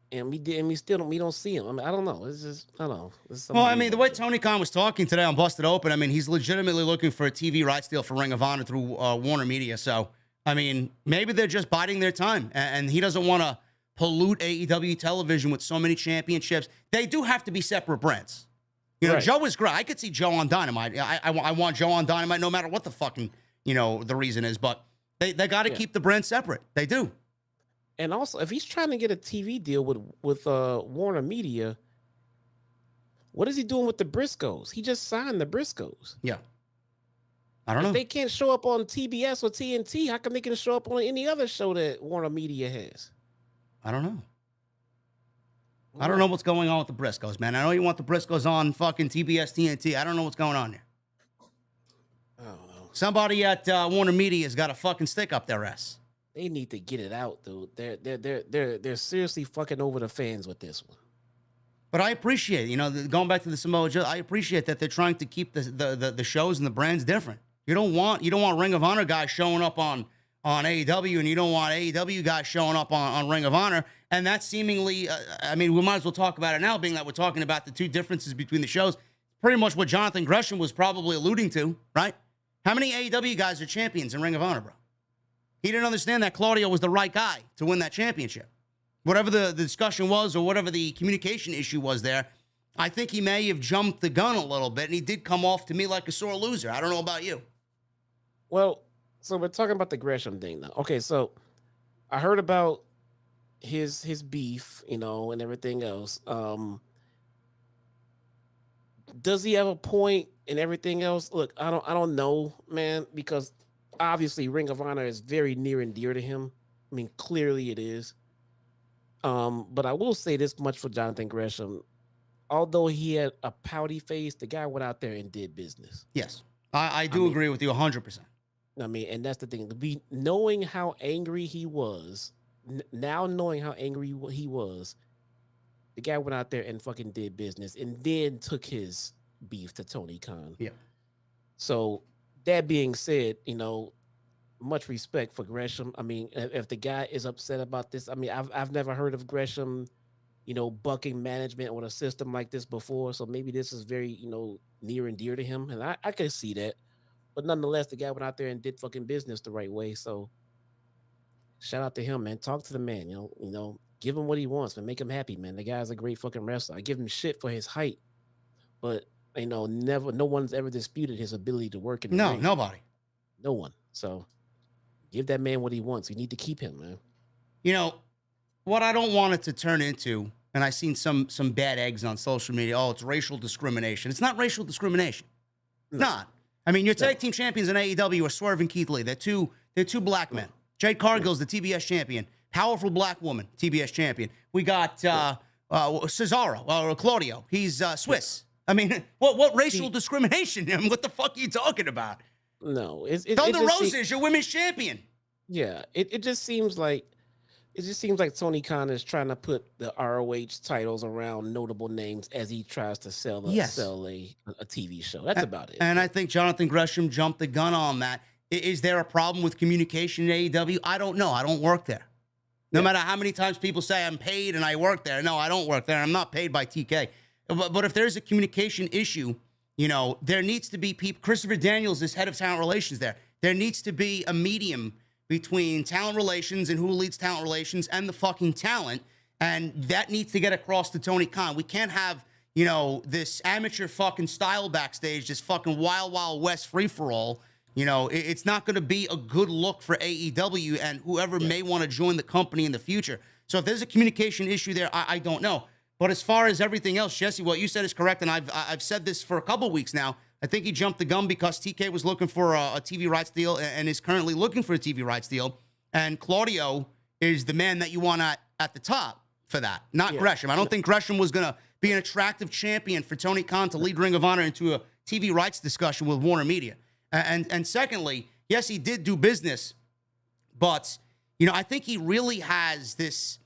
and we don't see him. I mean, I don't know. It's just, I don't know. Well, I mean, the way Tony Khan was talking today on Busted Open, I mean, he's legitimately looking for a TV rights deal for Ring of Honor through Warner Media. So, I mean, maybe they're just biding their time, and he doesn't want to pollute AEW television with so many championships. They do have to be separate brands. You know, right. Joe is great. I could see Joe on Dynamite. I want Joe on Dynamite no matter what the fucking, you know, the reason is. But they got to keep the brand separate. They do. And also, if he's trying to get a TV deal with Warner Media, what is he doing with the Briscoes? He just signed the Briscoes. Yeah. I don't know. If they can't show up on TBS or TNT, how come they can show up on any other show that Warner Media has? I don't know. I don't know what's going on with the Briscoes, man. I know you want the Briscoes on fucking TBS, TNT. I don't know what's going on there. I don't know. Somebody at Warner Media's got a fucking stick up their ass. They need to get it out, dude. They're seriously fucking over the fans with this one. But I appreciate, going back to the Samoa Joe, I appreciate that they're trying to keep the shows and the brands different. You don't want Ring of Honor guys showing up on AEW, and you don't want AEW guys showing up on Ring of Honor. And that's seemingly, we might as well talk about it now, being that we're talking about the two differences between the shows. Pretty much what Jonathan Gresham was probably alluding to, right? How many AEW guys are champions in Ring of Honor, bro? He didn't understand that Claudio was the right guy to win that championship. Whatever the discussion was or whatever the communication issue was there, I think he may have jumped the gun a little bit, and he did come off to me like a sore loser. I don't know about you. Well, so we're talking about the Gresham thing now. Okay, so I heard about his beef, and everything else. Does he have a point and everything else? Look, I don't know, man, because obviously Ring of Honor is very near and dear to him. I mean, clearly it is. But I will say this much for Jonathan Gresham. Although he had a pouty face, the guy went out there and did business. Yes, I do agree with you 100%. I mean, and that's the thing. Knowing how angry he was, now knowing how angry he was, the guy went out there and fucking did business and then took his beef to Tony Khan. Yeah. So that being said, much respect for Gresham. I mean, if the guy is upset about this, I mean, I've never heard of Gresham, bucking management on a system like this before. So maybe this is very, near and dear to him. And I can see that. But nonetheless, the guy went out there and did fucking business the right way. So shout out to him, man. Talk to the man, give him what he wants, man. Make him happy, man. The guy's a great fucking wrestler. I give him shit for his height. But, no one's ever disputed his ability to work in the ring. Nobody. No one. So give that man what he wants. You need to keep him, man. What I don't want it to turn into, and I've seen some bad eggs on social media, it's racial discrimination. It's not racial discrimination. It's not. I mean, your tag team champions in AEW are Swerve and Keith Lee. They're two black men. Jade Cargill's the TBS champion. Powerful black woman, TBS champion. We got Cesaro, or Claudio. He's Swiss. I mean, what racial discrimination? I mean, what the fuck are you talking about? No. Thunder Rosa is your women's champion. Yeah, it just seems like Tony Khan is trying to put the ROH titles around notable names as he tries to sell a TV show. That's about it. And I think Jonathan Gresham jumped the gun on that. Is there a problem with communication in AEW? I don't know. I don't work there. No matter how many times people say I'm paid and I work there. No, I don't work there. I'm not paid by TK. But if there's a communication issue, there needs to be people. Christopher Daniels is head of talent relations there. There needs to be a medium between talent relations and who leads talent relations and the fucking talent. And that needs to get across to Tony Khan. We can't have, this amateur fucking style backstage, this fucking wild, wild west free-for-all. It's not going to be a good look for AEW and whoever may want to join the company in the future. So if there's a communication issue there, I don't know. But as far as everything else, Jesse, what you said is correct. And I've said this for a couple weeks now. I think he jumped the gun because TK was looking for a TV rights deal and is currently looking for a TV rights deal. And Claudio is the man that you want at the top for that, not Gresham. I don't think Gresham was going to be an attractive champion for Tony Khan to lead Ring of Honor into a TV rights discussion with Warner Media. And secondly, yes, he did do business, but, I think he really has this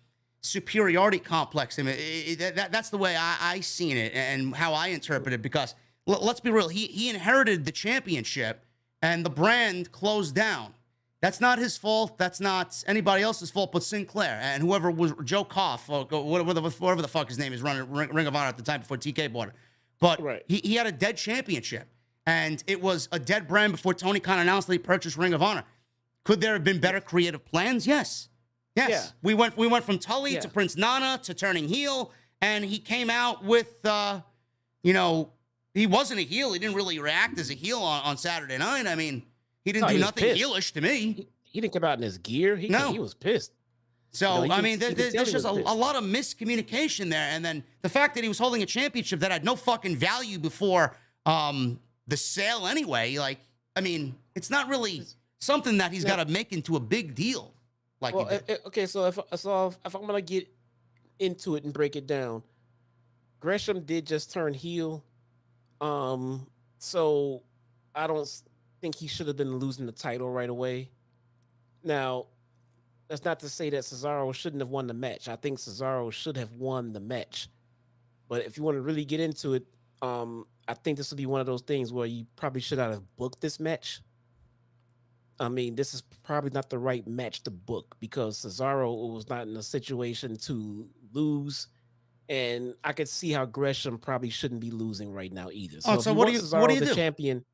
superiority complex. I mean, that's the way I seen it and how I interpret it, because let's be real. He inherited the championship and the brand closed down. That's not his fault. That's not anybody else's fault but Sinclair and whoever was Joe Koff or whatever the fuck his name is running Ring of Honor at the time before TK bought it. But he had a dead championship and it was a dead brand before Tony Khan announced that he purchased Ring of Honor. Could there have been better creative plans? Yes. Yeah. We went from Tully to Prince Nana to turning heel, and he came out with, he wasn't a heel. He didn't really react as a heel on Saturday night. I mean, he didn't do nothing heelish to me. He didn't come out in his gear. He was pissed. So, there's just a lot of miscommunication there. And then the fact that he was holding a championship that had no fucking value before the sale anyway, I mean, it's not really something that he's got to make into a big deal. Like, well, okay, so if I'm gonna get into it and break it down, Gresham did just turn heel, so I don't think he should have been losing the title right away. Now, that's not to say that Cesaro shouldn't have won the match. I think Cesaro should have won the match, but if you want to really get into it, I think this would be one of those things where you probably should not have booked this match. I mean, this is probably not the right match to book because Cesaro was not in a situation to lose, and I could see how Gresham probably shouldn't be losing right now either. So what do you do? Champion,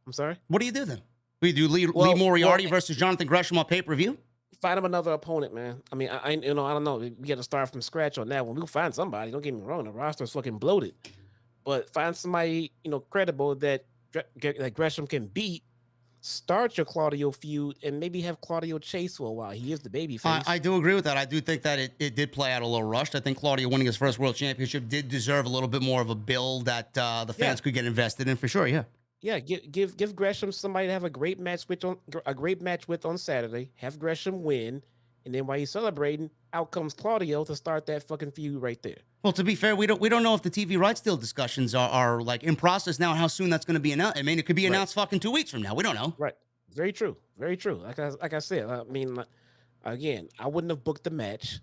I'm sorry. What do you do then? We do Lee Moriarty versus Jonathan Gresham on pay-per-view? Find him another opponent, man. I mean, I don't know. We got to start from scratch on that one. We'll find somebody. Don't get me wrong. The roster's fucking bloated, but find somebody credible that Gresham can beat. Start your Claudio feud and maybe have Claudio chase for a while. He is the babyface. I do agree with that. I do think that it did play out a little rushed. I think Claudio winning his first world championship did deserve a little bit more of a build that the fans could get invested in for sure. Yeah. Yeah. Give Gresham somebody to have a great match with on Saturday. Have Gresham win, and then while he's celebrating, out comes Claudio to start that fucking feud right there. Well, to be fair, we don't know if the TV rights deal discussions are like in process now. How soon that's going to be announced? I mean, it could be announced fucking 2 weeks from now. We don't know. Right. Very true. Very true. Like I said, I mean, again, I wouldn't have booked the match,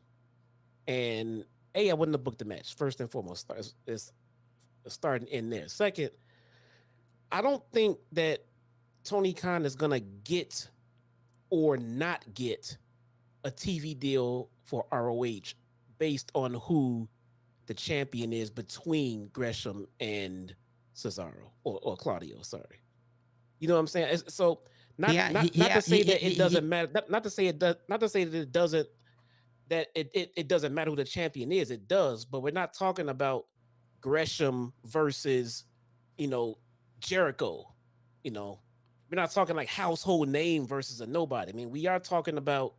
and I wouldn't have booked the match first and foremost. It's starting in there. Second, I don't think that Tony Khan is gonna get or not get a TV deal for ROH based on who the champion is between Gresham and Cesaro or Claudio. Sorry, you know what I'm saying? So not to say that it doesn't matter. Not to say it does. Not to say that it doesn't. That it doesn't matter who the champion is. It does, but we're not talking about Gresham versus Jericho. We're not talking like household name versus a nobody. I mean, we are talking about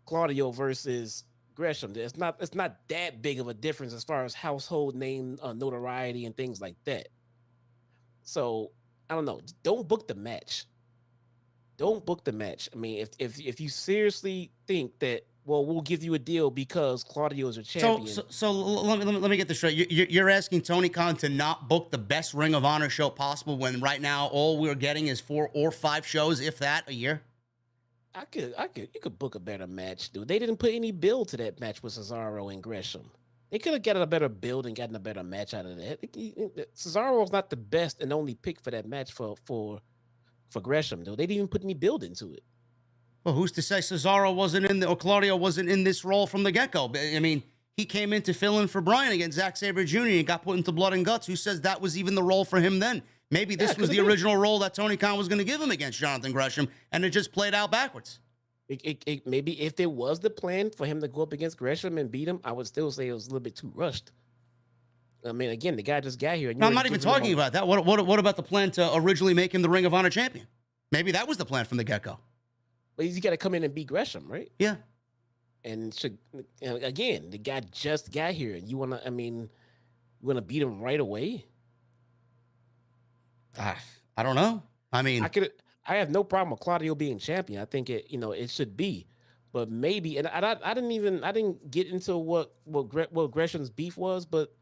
Claudio versus Gresham. It's not that big of a difference as far as household name, notoriety, and things like that. So I don't know. Don't book the match. Don't book the match. I mean, if you seriously think that, well, we'll give you a deal because Claudio is a champion. So let me get this straight. You're asking Tony Khan to not book the best Ring of Honor show possible when right now all we're getting is 4 or 5 shows, if that, a year? You could book a better match, dude. They didn't put any build to that match with Cesaro and Gresham. They could have gotten a better build and gotten a better match out of that. Cesaro's not the best and only pick for that match for Gresham, though. They didn't even put any build into it. Well, who's to say Cesaro wasn't or Claudio wasn't in this role from the get-go? I mean, he came in to fill in for Bryan against Zack Sabre Jr. and got put into blood and guts. Who says that was even the role for him then? Maybe this was the original role that Tony Khan was going to give him against Jonathan Gresham, and it just played out backwards. Maybe if there was the plan for him to go up against Gresham and beat him, I would still say it was a little bit too rushed. I mean, again, the guy just got here. And I'm not even talking about that. What about the plan to originally make him the Ring of Honor champion? Maybe that was the plan from the get-go. But he's got to come in and beat Gresham, right? Yeah. And again, the guy just got here, and you want to beat him right away? I don't know. I mean, I have no problem with Claudio being champion. I think it should be, but maybe, and I didn't get into what Gresham's beef was, but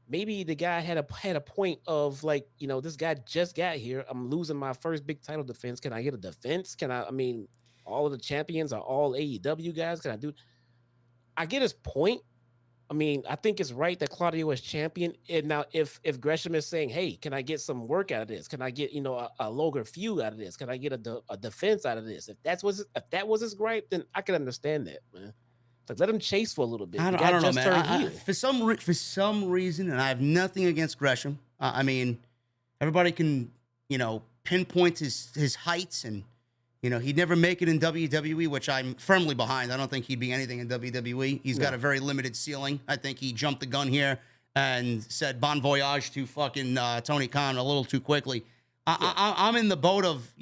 maybe the guy had a point of like, this guy just got here. I'm losing my first big title defense. Can I get a defense? I mean, all of the champions are all AEW guys. Can I do? I get his point. I mean, I think it's right that Claudio is champion. And now if Gresham is saying, hey, can I get some work out of this? Can I get, a longer feud out of this? Can I get a defense out of this? If that was his gripe, then I can understand that, man. Like, let him chase for a little bit. I don't know, man. For some reason, and I have nothing against Gresham. I mean, everybody can, pinpoint his heights, and he'd never make it in WWE, which I'm firmly behind. I don't think he'd be anything in WWE. He's got a very limited ceiling. I think he jumped the gun here and said bon voyage to fucking Tony Khan a little too quickly. I'm in the boat of,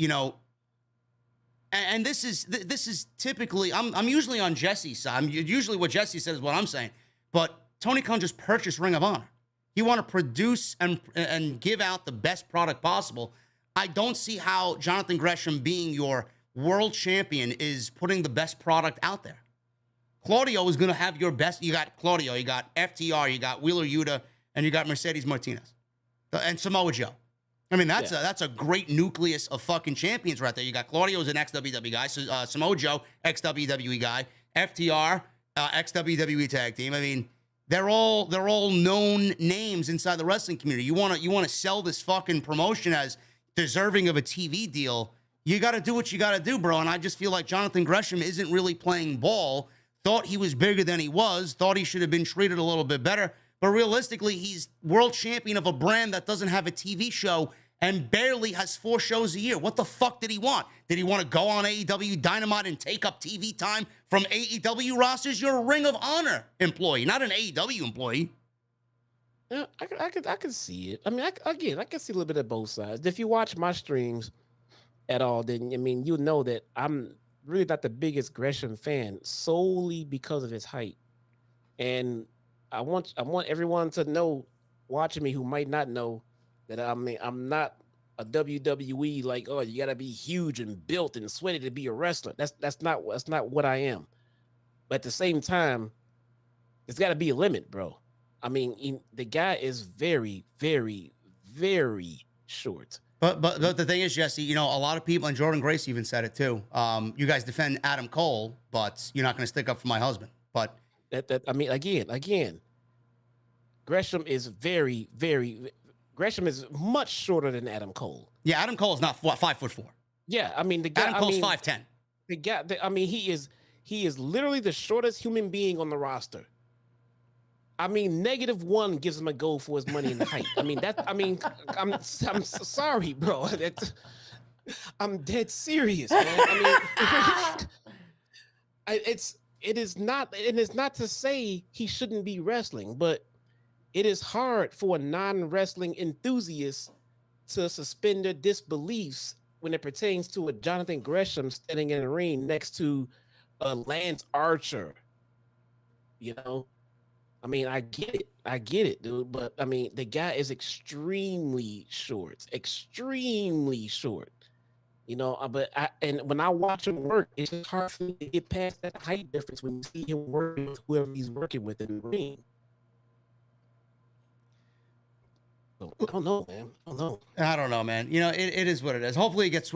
and this is typically, I'm usually on Jesse's side. Usually what Jesse says is what I'm saying. But Tony Khan just purchased Ring of Honor. You want to produce and give out the best product possible. I don't see how Jonathan Gresham being your world champion is putting the best product out there. Claudio is going to have your best. You got Claudio, you got FTR, you got Wheeler Yuta, and you got Mercedes Martinez. And Samoa Joe. I mean, that's a great nucleus of fucking champions right there. You got Claudio as an ex-WWE guy, Samoa Joe, ex-WWE guy, FTR, ex-WWE tag team. I mean, they're all known names inside the wrestling community. You want to sell this fucking promotion as deserving of a TV deal. You got to do what you got to do, bro. And I just feel like Jonathan Gresham isn't really playing ball. Thought he was bigger than he was. Thought he should have been treated a little bit better. But realistically, he's world champion of a brand that doesn't have a TV show and barely has 4 shows a year. What the fuck did he want? Did he want to go on AEW Dynamite and take up TV time from AEW rosters? You're a Ring of Honor employee, not an AEW employee. Yeah, I could see it. I mean, I can see a little bit of both sides. If you watch my streams at all, then, I mean, you know that I'm really not the biggest Gresham fan solely because of his height. And I want everyone to know, watching me, who might not know, that I'm not a WWE like, oh, you gotta be huge and built and sweaty to be a wrestler. That's not what I am. But at the same time, there's got to be a limit, bro. I mean, the guy is very, very, very short. But the thing is, Jesse, you know, a lot of people, and Jordan Grace even said it too. You guys defend Adam Cole, but you're not going to stick up for my husband. But I mean, again, Gresham is very, very. Gresham is much shorter than Adam Cole. Yeah, Adam Cole is not 5'4". Yeah, I mean the guy. Adam Cole's 5'10". The guy. I mean, he is literally the shortest human being on the roster. I mean, -1 gives him a go for his money and height. I mean that. I mean, I'm sorry, bro. I'm dead serious, man. I mean, it is not to say he shouldn't be wrestling, but it is hard for a non-wrestling enthusiast to suspend their disbeliefs when it pertains to a Jonathan Gresham standing in the ring next to a Lance Archer. You know, I mean, I get it, dude. But I mean, the guy is extremely short. You know, and when I watch him work, it's just hard for me to get past that height difference when you see him working with whoever he's working with in the ring. I don't know, man. I don't know, man. You know, it is what it is. Hopefully it gets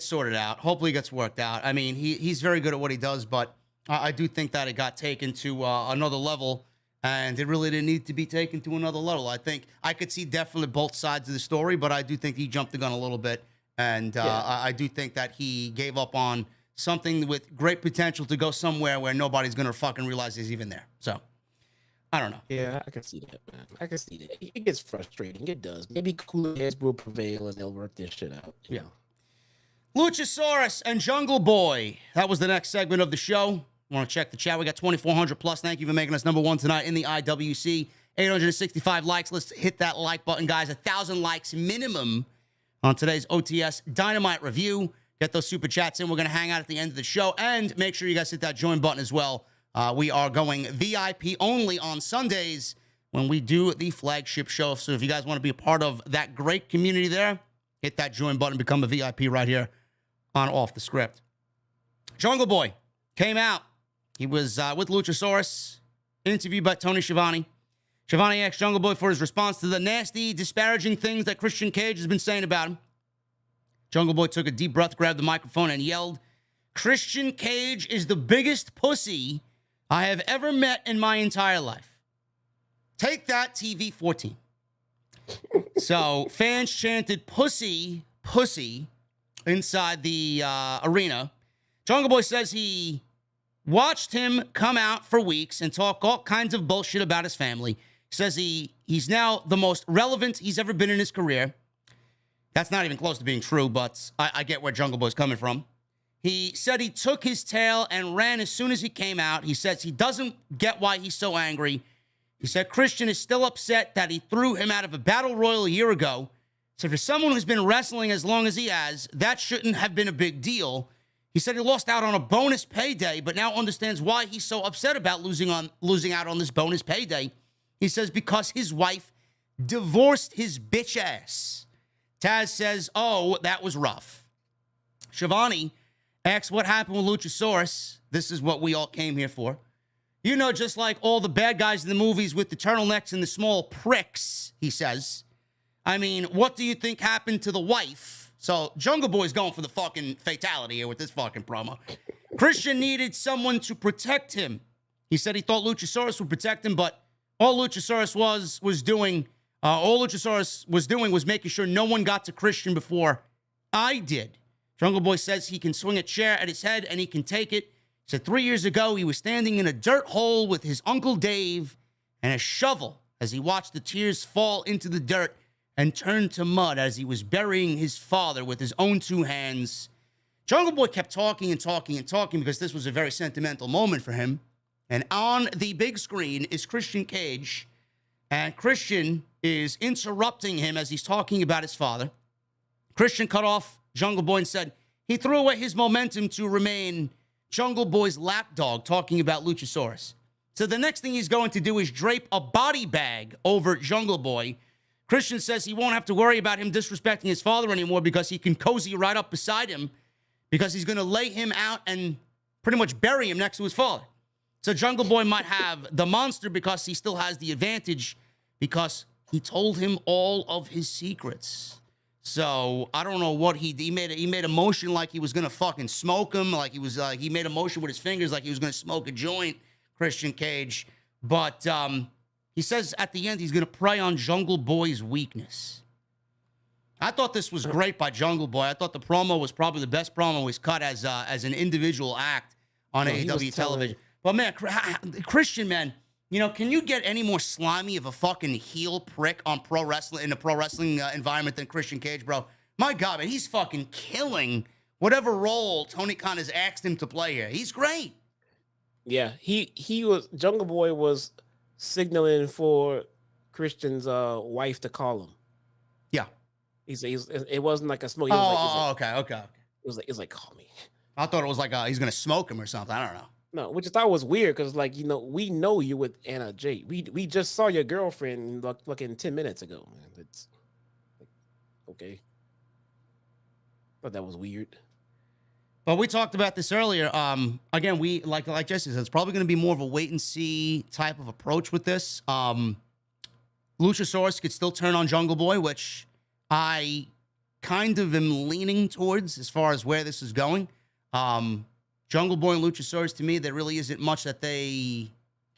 sorted out. Hopefully it gets worked out. I mean, he's very good at what he does, but I do think that it got taken to another level, and it really didn't need to be taken to another level. I think I could see definitely both sides of the story, but I do think he jumped the gun a little bit, and I do think that he gave up on something with great potential to go somewhere where nobody's going to fucking realize he's even there. So, I don't know. Yeah, I can see that, man. I can see that. It gets frustrating. It does. Maybe cooler heads will prevail and they'll work this shit out. Yeah. Luchasaurus and Jungle Boy. That was the next segment of the show. Want to check the chat? We got 2,400 plus. Thank you for making us #1 tonight in the IWC. 865 likes. Let's hit that like button, guys. 1,000 likes minimum on today's OTS Dynamite review. Get those super chats in. We're going to hang out at the end of the show. And make sure you guys hit that join button as well. We are going VIP only on Sundays when we do the flagship show. So if you guys want to be a part of that great community there, hit that join button, become a VIP right here on Off the Script. Jungle Boy came out. He was with Luchasaurus, interviewed by Tony Schiavone. Schiavone asked Jungle Boy for his response to the nasty, disparaging things that Christian Cage has been saying about him. Jungle Boy took a deep breath, grabbed the microphone, and yelled, "Christian Cage is the biggest pussy I have ever met in my entire life. Take that, TV 14. So fans chanted pussy, pussy inside the arena. Jungle Boy says he watched him come out for weeks and talk all kinds of bullshit about his family. Says he's now the most relevant he's ever been in his career. That's not even close to being true, but I get where Jungle Boy's coming from. He said he took his tail and ran as soon as he came out. He says he doesn't get why he's so angry. He said Christian is still upset that he threw him out of a battle royal a year ago. So for someone who's been wrestling as long as he has, that shouldn't have been a big deal. He said he lost out on a bonus payday, but now understands why he's so upset about losing out on this bonus payday. He says because his wife divorced his bitch ass. Taz says, oh, that was rough. Shivani asks what happened with Luchasaurus. This is what we all came here for. You know, just like all the bad guys in the movies with the turtlenecks and the small pricks, he says. I mean, what do you think happened to the wife? So Jungle Boy's going for the fucking fatality here with this fucking promo. Christian needed someone to protect him. He said he thought Luchasaurus would protect him, but all Luchasaurus was doing was making sure no one got to Christian before I did. Jungle Boy says he can swing a chair at his head and he can take it. He said 3 years ago, he was standing in a dirt hole with his Uncle Dave and a shovel as he watched the tears fall into the dirt and turn to mud as he was burying his father with his own 2 hands. Jungle Boy kept talking and talking and talking because this was a very sentimental moment for him. And on the big screen is Christian Cage, and Christian is interrupting him as he's talking about his father. Christian cut off Jungle Boy and said he threw away his momentum to remain Jungle Boy's lapdog, talking about Luchasaurus. So the next thing he's going to do is drape a body bag over Jungle Boy. Christian says he won't have to worry about him disrespecting his father anymore because he can cozy right up beside him because he's going to lay him out and pretty much bury him next to his father. So Jungle Boy might have the monster because he still has the advantage because he told him all of his secrets. So I don't know what he made a motion like he was going to fucking smoke him, like he made a motion with his fingers like he was going to smoke a joint, Christian Cage. But he says at the end he's going to prey on Jungle Boy's weakness. I thought this was great by Jungle Boy. I thought the promo was probably the best promo he's cut as an individual act on AEW television. But man, Christian, man, you know, can you get any more slimy of a fucking heel prick on pro wrestling in a pro wrestling environment than Christian Cage, bro? My God, man, he's fucking killing whatever role Tony Khan has asked him to play here. He's great. Yeah, Jungle Boy was signaling for Christian's wife to call him. Yeah. It wasn't like a smoke. Okay. It was like, call me. I thought it was like he's gonna smoke him or something. I don't know. No, which I thought was weird because, like, you know, we know you with Anna Jay. We just saw your girlfriend fucking 10 minutes ago. Man. It's like, okay. But that was weird. But we talked about this earlier. Again, we like Jesse said, it's probably going to be more of a wait and see type of approach with this. Luchasaurus could still turn on Jungle Boy, which I kind of am leaning towards as far as where this is going. Jungle Boy and Luchasaurus, to me, there really isn't much that they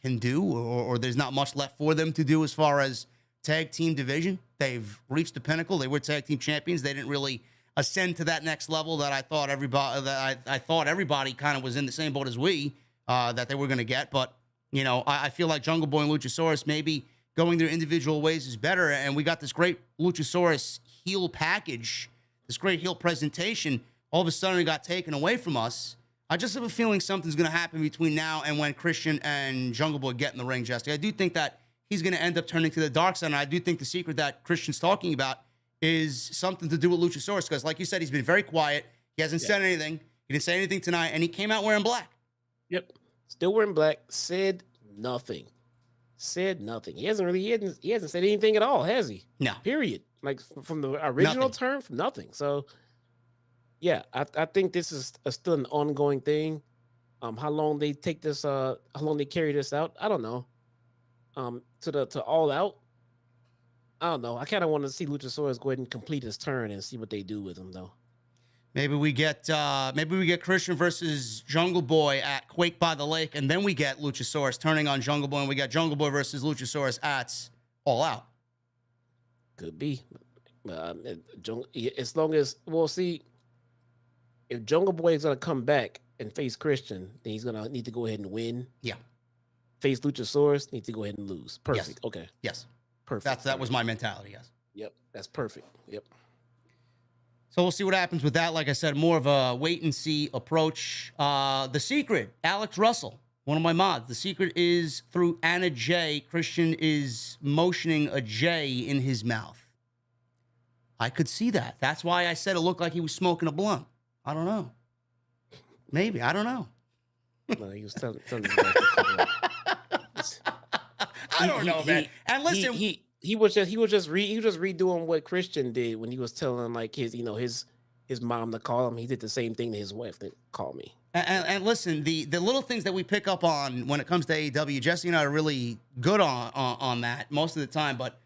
can do, or there's not much left for them to do as far as tag team division. They've reached the pinnacle. They were tag team champions. They didn't really ascend to that next level that I thought everybody kind of was in the same boat as we that they were going to get. But you know, I feel like Jungle Boy and Luchasaurus maybe going their individual ways is better. And we got this great Luchasaurus heel package, this great heel presentation. All of a sudden, it got taken away from us. I just have a feeling something's going to happen between now and when Christian and Jungle Boy get in the ring, Jesse. I do think that he's going to end up turning to the dark side. And I do think the secret that Christian's talking about is something to do with Luchasaurus. Because like you said, he's been very quiet. He hasn't said anything. He didn't say anything tonight. And he came out wearing black. Yep. Still wearing black. Said nothing. He hasn't said anything at all, has he? No. Period. Like from the original term, from nothing. So, yeah, I think this is still an ongoing thing. How long they take this? How long they carry this out? I don't know. To All Out. I don't know. I kind of want to see Luchasaurus go ahead and complete his turn and see what they do with him, though. Maybe we get Christian versus Jungle Boy at Quake by the Lake, and then we get Luchasaurus turning on Jungle Boy, and we got Jungle Boy versus Luchasaurus at All Out. Could be. As long as we'll see. If Jungle Boy is going to come back and face Christian, then he's going to need to go ahead and win. Yeah. Face Luchasaurus, need to go ahead and lose. Perfect. Yes. Okay. Yes. Perfect. That was my mentality, yes. Yep. That's perfect. Yep. So we'll see what happens with that. Like I said, more of a wait and see approach. The Secret, Alex Russell, one of my mods. The Secret is through Anna J. Christian is motioning a J in his mouth. I could see that. That's why I said it looked like he was smoking a blunt. I don't know. Maybe. I don't know. No, he was telling me I don't know, man. And listen, he he was just redoing what Christian did when he was telling like his mom to call him. He did the same thing to his wife to call me. And listen, the little things that we pick up on when it comes to AEW, Jesse and I are really good on that most of the time. But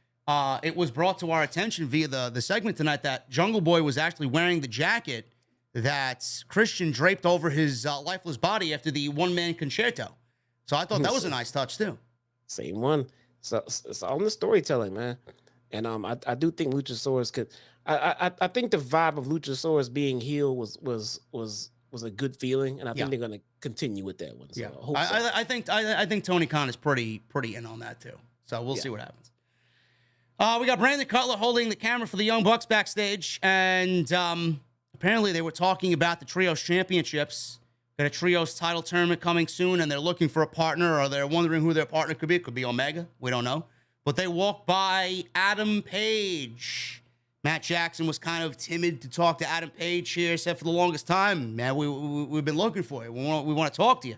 it was brought to our attention via the segment tonight that Jungle Boy was actually wearing the jacket that Christian draped over his lifeless body after the one-man concerto. So I thought that was a nice touch too. Same one. So it's all in the storytelling, man. And I do think Luchasaurus could. I think the vibe of Luchasaurus being heel was a good feeling, and I think they're going to continue with that one. So I think Tony Khan is pretty in on that too. So we'll see what happens. We got Brandon Cutler holding the camera for the Young Bucks backstage, and apparently they were talking about the Trios Championships. Got a Trios title tournament coming soon, and they're looking for a partner, or they're wondering who their partner could be. It could be Omega. We don't know. But they walked by Adam Page. Matt Jackson was kind of timid to talk to Adam Page here, said for the longest time, man, we've been looking for you. We want to talk to you.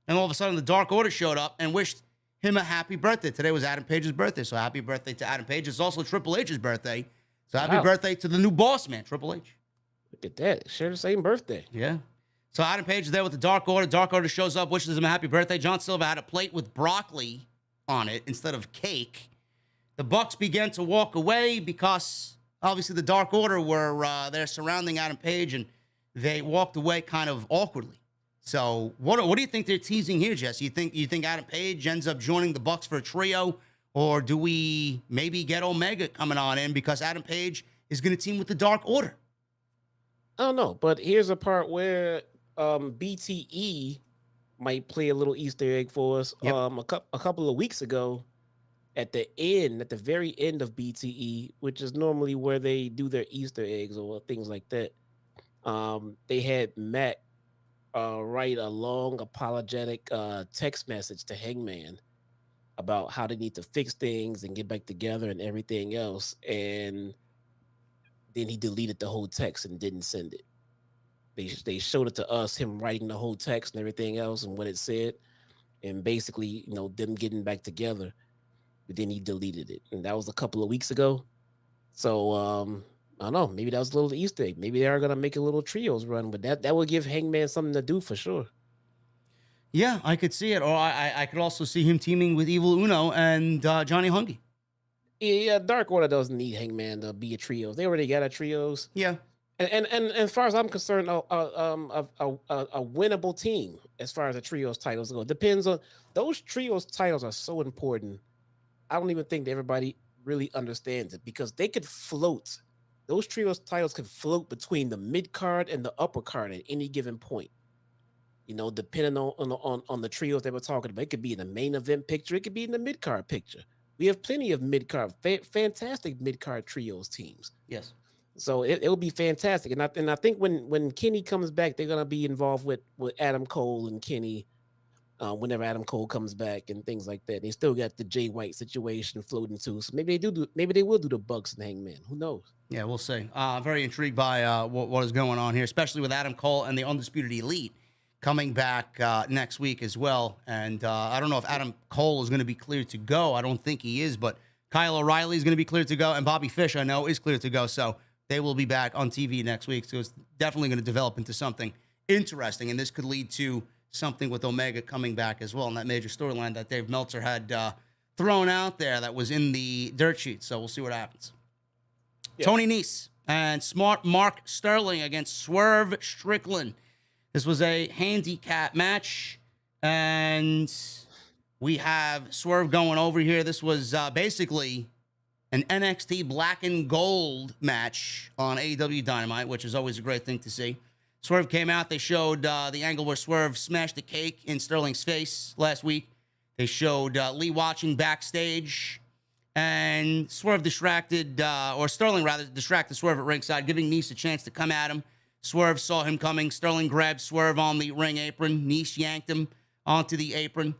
And all of a sudden, the Dark Order showed up and wished him a happy birthday. Today was Adam Page's birthday, so happy birthday to Adam Page. It's also Triple H's birthday, so happy birthday to the new boss man, Triple H. Look at that. Share the same birthday. Yeah. So Adam Page is there with the Dark Order. Dark Order shows up, wishes him a happy birthday. John Silver had a plate with broccoli on it instead of cake. The Bucks began to walk away because obviously the Dark Order were there surrounding Adam Page, and they walked away kind of awkwardly. So what do you think they're teasing here, Jess? You think Adam Page ends up joining the Bucks for a trio, or do we maybe get Omega coming on in because Adam Page is going to team with the Dark Order? I don't know, but here's a part where BTE might play a little Easter egg for us. Yep. A couple of weeks ago, at the very end of BTE, which is normally where they do their Easter eggs or things like that, they had Matt write a long apologetic text message to Hangman about how they need to fix things and get back together and everything else, and then he deleted the whole text and didn't send it. They showed it to us, him writing the whole text and everything else and what it said, and basically, them getting back together. But then he deleted it, and that was a couple of weeks ago. So I don't know. Maybe that was a little Easter egg. Maybe they are gonna make a little trios run, but that would give Hangman something to do for sure. Yeah, I could see it, or I could also see him teaming with Evil Uno and Johnny Hungy. Yeah, Dark Order doesn't need Hangman to be a trios. They already got a trios. Yeah. And as far as I'm concerned, a winnable team as far as the trios titles go. Depends on those trios titles are so important. I don't even think that everybody really understands it because they could float. Those trios titles could float between the mid card and the upper card at any given point. Depending on the trios that we're talking about, it could be in the main event picture. It could be in the mid card picture. We have plenty of mid card, fantastic mid card trios teams. Yes. So it will be fantastic, and I think when Kenny comes back, they're gonna be involved with Adam Cole and Kenny. Whenever Adam Cole comes back and things like that, they still got the Jay White situation floating too. So maybe they will do the Bucks and Hangman. Who knows? Yeah, we'll see. Very intrigued by what is going on here, especially with Adam Cole and the Undisputed Elite coming back next week as well. And I don't know if Adam Cole is going to be cleared to go. I don't think he is, but Kyle O'Reilly is going to be cleared to go, and Bobby Fish I know is cleared to go. So they will be back on TV next week. So it's definitely going to develop into something interesting, and this could lead to something with Omega coming back as well, and that major storyline that Dave Meltzer had thrown out there that was in the dirt sheet. So we'll see what happens. Yeah. Tony Nese and Smart Mark Sterling against Swerve Strickland. This was a handicap match, and we have Swerve going over here. This was basically an NXT Black and Gold match on AEW Dynamite, which is always a great thing to see. Swerve came out. They showed the angle where Swerve smashed the cake in Sterling's face last week. They showed Lee watching backstage. And Swerve distracted, or Sterling rather, distracted Swerve at ringside, giving Nese a chance to come at him. Swerve saw him coming. Sterling grabbed Swerve on the ring apron. Nese yanked him onto the apron.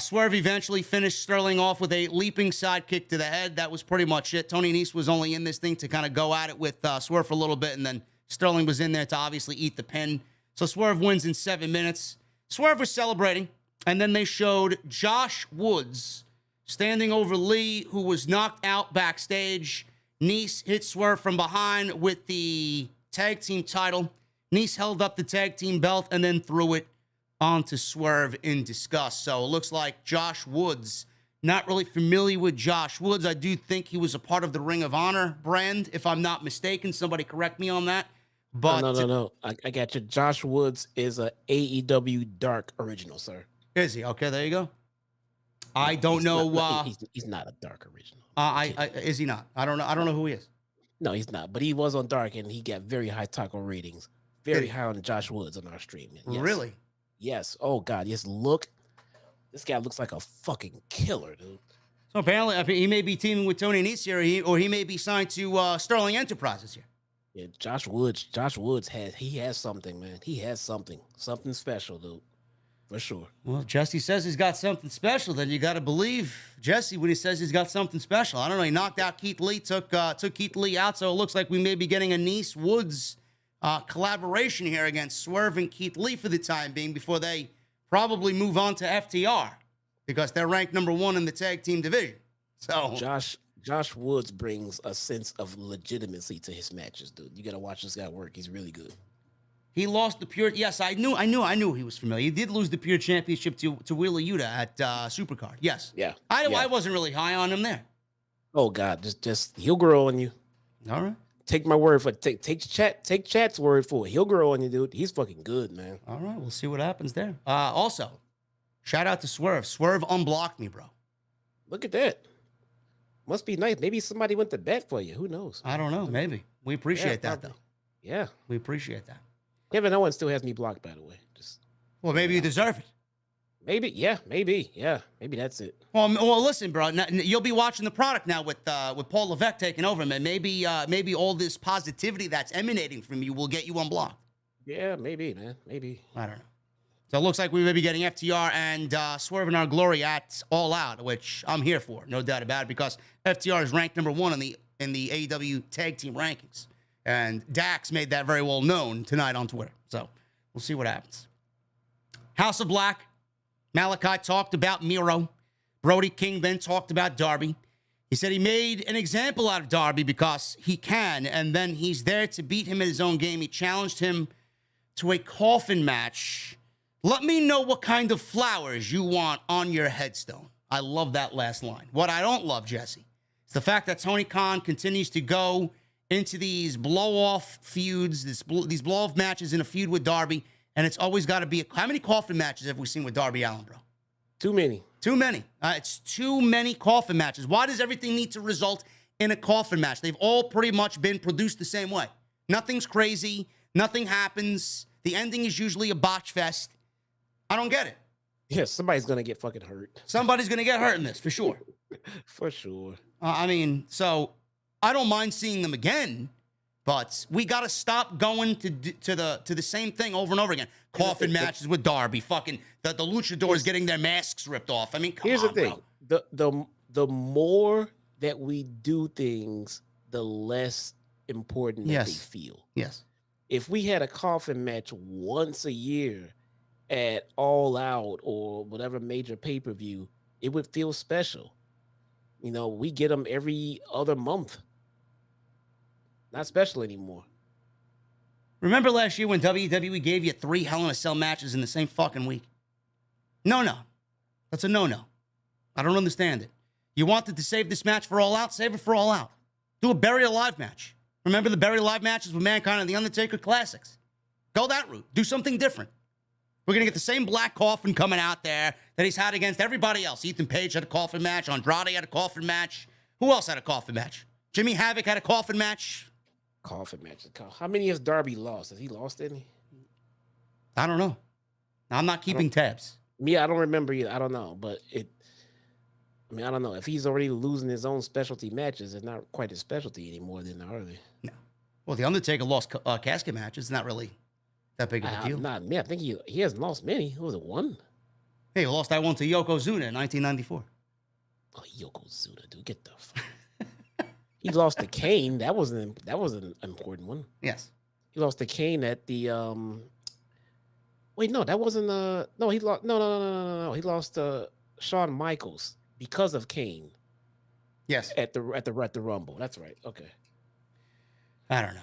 Swerve eventually finished Sterling off with a leaping side kick to the head. That was pretty much it. Tony Nese was only in this thing to kind of go at it with Swerve for a little bit, and then Sterling was in there to obviously eat the pin. So Swerve wins in 7 minutes. Swerve was celebrating, and then they showed Josh Woods standing over Lee, who was knocked out backstage. Nese hit Swerve from behind with the tag team title. Nese held up the tag team belt and then threw it onto Swerve in disgust. So it looks like Josh Woods, not really familiar with Josh Woods. I do think he was a part of the Ring of Honor brand, if I'm not mistaken. Somebody correct me on that. But No. I got you. Josh Woods is a AEW Dark original, sir. Is he? Okay, there you go. I don't know. He's not a Dark original. Is he not? I don't know who he is. No, he's not. But he was on Dark, and he got very high taco ratings. Very high on Josh Woods on our stream. Yes. Really? Yes. Oh God. Yes. Look, this guy looks like a fucking killer, dude. So apparently, I mean, he may be teaming with Tony Nese, or he may be signed to Sterling Enterprises here. Yeah, Josh Woods has something, man. He has something special, dude, for sure. Well, if Jesse says he's got something special, then you got to believe Jesse when he says he's got something special. I don't know. He knocked out Keith Lee, took Keith Lee out, so it looks like we may be getting a Nese Woods collaboration here against Swerve and Keith Lee for the time being, before they probably move on to FTR, because they're ranked number 1 in the tag team division. So Josh Woods brings a sense of legitimacy to his matches, dude. You got to watch this guy work. He's really good. He lost the pure. Yes, I knew he was familiar. He did lose the pure championship to Wheeler Yuta at Supercard. Yes. Yeah. I wasn't really high on him there. Oh God, just he'll grow on you. All right. Take my word for it. Take Chat's word for it. He'll grow on you, dude. He's fucking good, man. All right, we'll see what happens there. Also, shout out to Swerve. Swerve unblocked me, bro. Look at that. Must be nice. Maybe somebody went to bet for you. Who knows? I don't know. Maybe. We appreciate that, probably. though. Yeah. We appreciate that. Kevin Owens still has me blocked, by the way. Well, maybe you deserve it. Maybe. Yeah. Maybe that's it. Well, listen, bro. You'll be watching the product now with Paul Levesque taking over, man. Maybe all this positivity that's emanating from you will get you unblocked. Yeah, maybe, man. Maybe. I don't know. So it looks like we may be getting FTR and Swerve in our glory at All Out, which I'm here for, no doubt about it, because FTR is ranked number 1 in the AEW tag team rankings. And Dax made that very well known tonight on Twitter. So we'll see what happens. House of Black. Malachi talked about Miro. Brody King then talked about Darby. He said he made an example out of Darby because he can, and then he's there to beat him in his own game. He challenged him to a coffin match. Let me know what kind of flowers you want on your headstone. I love that last line. What I don't love, Jesse, is the fact that Tony Khan continues to go into these blow-off feuds, these blow-off matches in a feud with Darby, and it's always got to be how many coffin matches have we seen with Darby Allin, bro? Too many. Too many. It's too many coffin matches. Why does everything need to result in a coffin match? They've all pretty much been produced the same way. Nothing's crazy. Nothing happens. The ending is usually a botch fest. I don't get it. Yeah, somebody's going to get fucking hurt. Somebody's going to get hurt in this, for sure. For sure. So I don't mind seeing them again, but we got to stop going to the same thing over and over again. Coffin matches with Darby, fucking the luchadors getting their masks ripped off. I mean, come on, the thing. Bro. The more that we do things, the less important that they feel. Yes. If we had a coffin match once a year at All Out or whatever major pay-per-view, it would feel special. You know, we get them every other month. Not special anymore. Remember last year when WWE gave you 3 Hell in a Cell matches in the same fucking week? No. That's a no-no. I don't understand it. You wanted to save this match for All Out? Save it for All Out. Do a Buried Alive match. Remember the Buried Alive matches with Mankind and The Undertaker Classics? Go that route. Do something different. We're going to get the same black coffin coming out there that he's had against everybody else. Ethan Page had a coffin match. Andrade had a coffin match. Who else had a coffin match? Jimmy Havoc had a coffin match. Coffin match. How many has Darby lost? Has he lost any? I don't know. I'm not keeping tabs. Me, I don't remember either. I don't know. But I don't know. If he's already losing his own specialty matches, it's not quite his specialty anymore, then, are they? No. Well, The Undertaker lost casket matches. It's not really that big of a deal. Not me. I think he hasn't lost many. Who was it, one? Hey, he lost that one to Yokozuna in 1994. Oh, Yokozuna, dude. Get the fuck. He lost to Kane. That was an important one. Yes. He lost to Kane at the wait, no, that wasn't no, he lost no. He lost to Shawn Michaels because of Kane. Yes. At the Rumble. That's right. Okay. I don't know.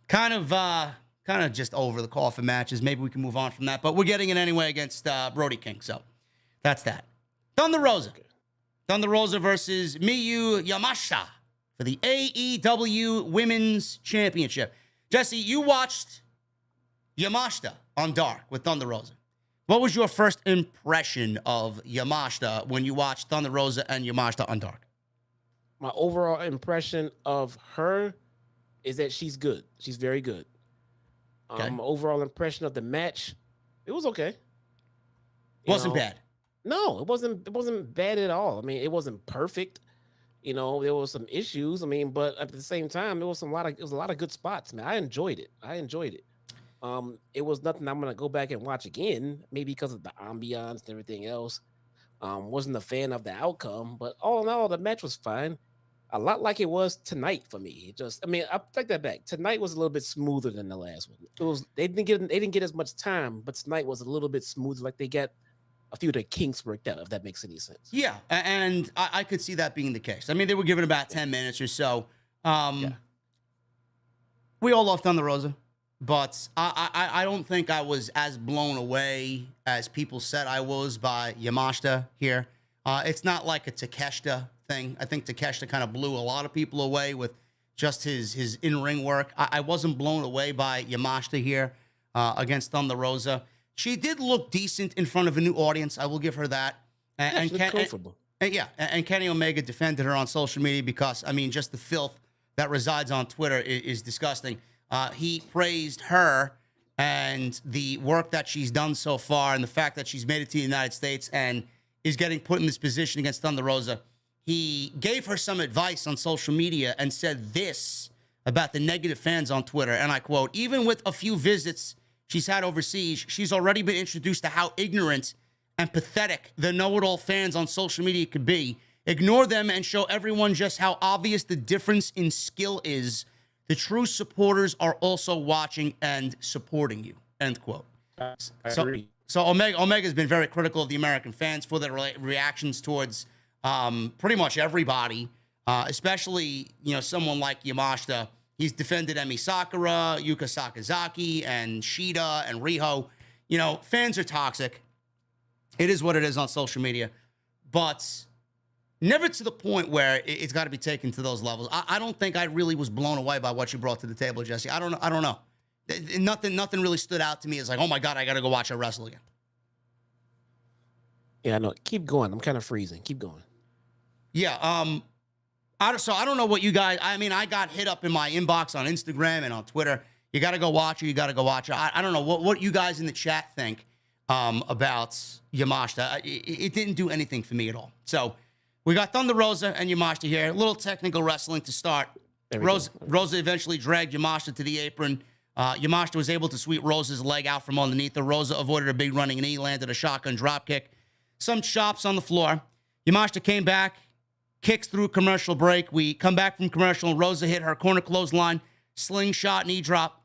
Kind of just over the coffin matches. Maybe we can move on from that, but we're getting it anyway against Brody King. So that's that. Thunder Rosa. Okay. Thunder Rosa versus Miyu Yamashita for the AEW Women's Championship. Jesse, you watched Yamashita on Dark with Thunder Rosa. What was your first impression of Yamashita when you watched Thunder Rosa and Yamashita on Dark? My overall impression of her is that she's good. She's very good. Okay. Overall impression of the match, it was okay. Wasn't bad. No, it wasn't bad at all. I mean, it wasn't perfect. There was some issues. I mean, but at the same time, it was a lot of good spots. Man, I enjoyed it. It was nothing I'm gonna go back and watch again, maybe because of the ambiance and everything else. Wasn't a fan of the outcome, but all in all, the match was fine. A lot like it was tonight for me. I take that back. Tonight was a little bit smoother than the last one. They didn't get as much time, but tonight was a little bit smoother. Like they got a few of the kinks worked out, if that makes any sense. Yeah, and I could see that being the case. I mean, they were given about 10 minutes or so. We all love Thunder Rosa, but I don't think I was as blown away as people said I was by Yamashita here. It's not like a Takeshita thing. I think Takeshita kind of blew a lot of people away with just his in-ring work. I wasn't blown away by Yamashita here against Thunder Rosa. She did look decent in front of a new audience. I will give her that. And Kenny Omega defended her on social media because, I mean, just the filth that resides on Twitter is disgusting. He praised her and the work that she's done so far and the fact that she's made it to the United States and is getting put in this position against Thunder Rosa. He gave her some advice on social media and said this about the negative fans on Twitter, and I quote, "Even with a few visits she's had overseas, she's already been introduced to how ignorant and pathetic the know-it-all fans on social media could be. Ignore them and show everyone just how obvious the difference in skill is. The true supporters are also watching and supporting you." End quote. I agree. So Omega's been very critical of the American fans for their reactions towards pretty much everybody, especially someone like Yamashita. He's defended Emi Sakura, Yuka Sakazaki, and Shida, and Riho. Fans are toxic. It is what it is on social media. But never to the point where it's got to be taken to those levels. I don't think I really was blown away by what you brought to the table, Jesse. I don't know. Nothing really stood out to me as like, oh, my God, I got to go watch her wrestle again. Yeah, I know. Keep going. I'm kind of freezing. Keep going. Yeah, I don't know what you guys. I mean, I got hit up in my inbox on Instagram and on Twitter. You got to go watch her. You got to go watch her. I don't know what you guys in the chat think about Yamashita. It didn't do anything for me at all. So we got Thunder Rosa and Yamashita here. A little technical wrestling to start. Rosa eventually dragged Yamashita to the apron. Yamashita was able to sweep Rosa's leg out from underneath her. Rosa avoided a big running knee, landed a shotgun dropkick. Some chops on the floor. Yamashita came back. Kicks through commercial break. We come back from commercial, and Rosa hit her corner clothesline, slingshot, knee drop.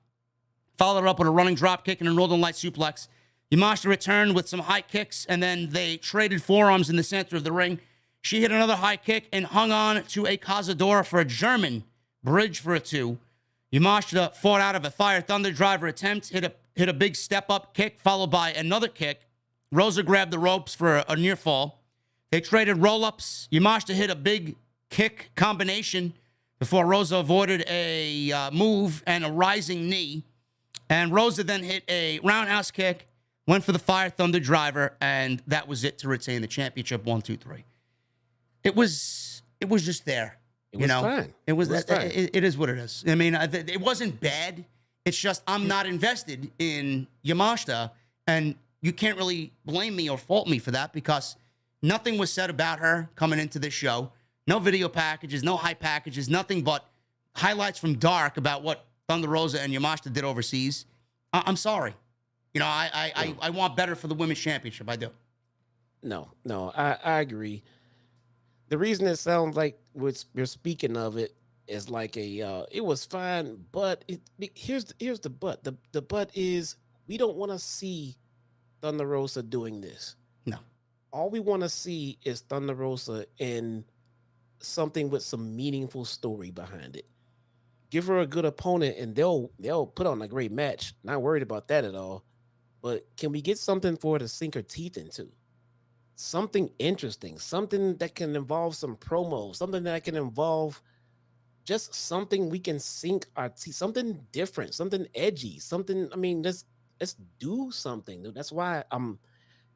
Followed her up with a running drop kick and a Northern Light suplex. Yamashita returned with some high kicks, and then they traded forearms in the center of the ring. She hit another high kick and hung on to a Cazadora for a German bridge for a 2. Yamashita fought out of a Fire Thunder driver attempt, hit a big step-up kick, followed by another kick. Rosa grabbed the ropes for a near fall. They traded roll-ups. Yamashita hit a big kick combination before Rosa avoided a move and a rising knee. And Rosa then hit a roundhouse kick, went for the Fire Thunder driver, and that was it to retain the championship. 1, 2, 3. It was just there. It was fine. It was fine. It is what it is. I mean, it wasn't bad. It's just I'm not invested in Yamashita, and you can't really blame me or fault me for that because nothing was said about her coming into this show. No video packages, no hype packages, nothing but highlights from Dark about what Thunder Rosa and Yamashita did overseas. I'm sorry. I want better for the Women's Championship. I do. No, I agree. The reason it sounds like you're speaking of it is like it was fine, but here's the but. The but is we don't want to see Thunder Rosa doing this. No. all we want to see is Thunder Rosa in something with some meaningful story behind it. Give her a good opponent, and they'll put on a great match. Not worried about that at all. But can we get something for her to sink her teeth into? Something interesting, something that can involve some promos, something that can involve just something we can sink our teeth, something different, something edgy, something. I mean, let's do something. Dude. That's why I'm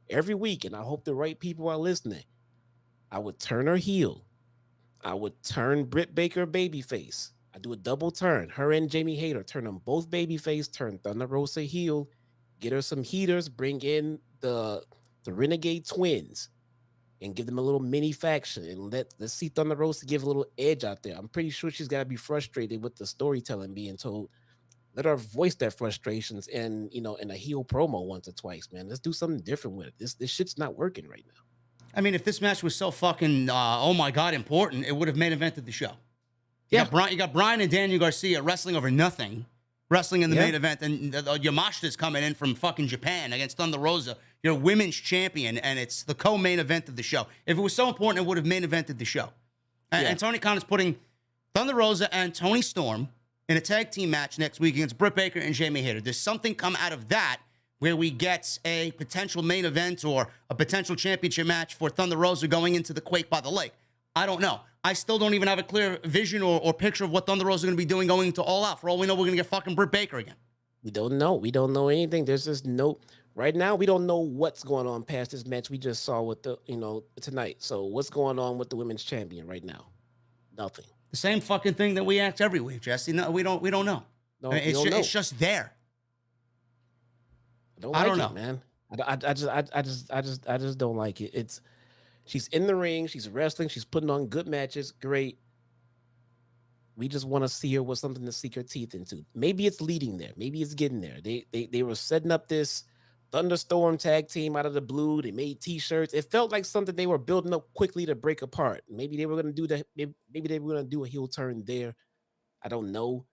every week, and I hope the right people are listening. I would turn her heel. I would turn Britt Baker babyface. I do a double turn. Her and Jamie Hayter, turn them both babyface, turn Thunder Rosa heel, get her some heaters, bring in the Renegade Twins, and give them a little mini faction, and let's see Thunder Rosa give a little edge out there. I'm pretty sure she's got to be frustrated with the storytelling being told. Let her voice their frustrations in a heel promo once or twice, man. Let's do something different with it. This shit's not working right now. I mean, if this match was so fucking, oh my God, important, it would have main evented the show. You got Bryan and Daniel Garcia wrestling over nothing, wrestling in the main event, and Yamashita's coming in from fucking Japan against Thunder Rosa, your women's champion, and it's the co-main event of the show. If it was so important, it would have main evented the show. And Tony Khan is putting Thunder Rosa and Toni Storm in a tag team match next week against Britt Baker and Jamie Hayter. There's something come out of that where we get a potential main event or a potential championship match for Thunder Rosa going into the Quake by the Lake. I don't know. I still don't even have a clear vision or picture of what Thunder Rosa is going to be doing going into All Out. For all we know, we're going to get fucking Britt Baker again. We don't know. We don't know anything. There's just no... Right now, we don't know what's going on past this match we just saw with the, tonight. So what's going on with the women's champion right now? Nothing. The same fucking thing that we ask every week, Jesse. No, we don't know. No, I mean, it's just there. I don't know, man. I just don't like it. She's in the ring, she's wrestling, she's putting on good matches, great. We just want to see her with something to sink her teeth into. Maybe it's leading there. Maybe it's getting there. They were setting up this Thunderstorm tag team out of the blue. They made T-shirts. It felt like something they were building up quickly to break apart. Maybe they were going to do that. Maybe they were going to do a heel turn there. I don't know.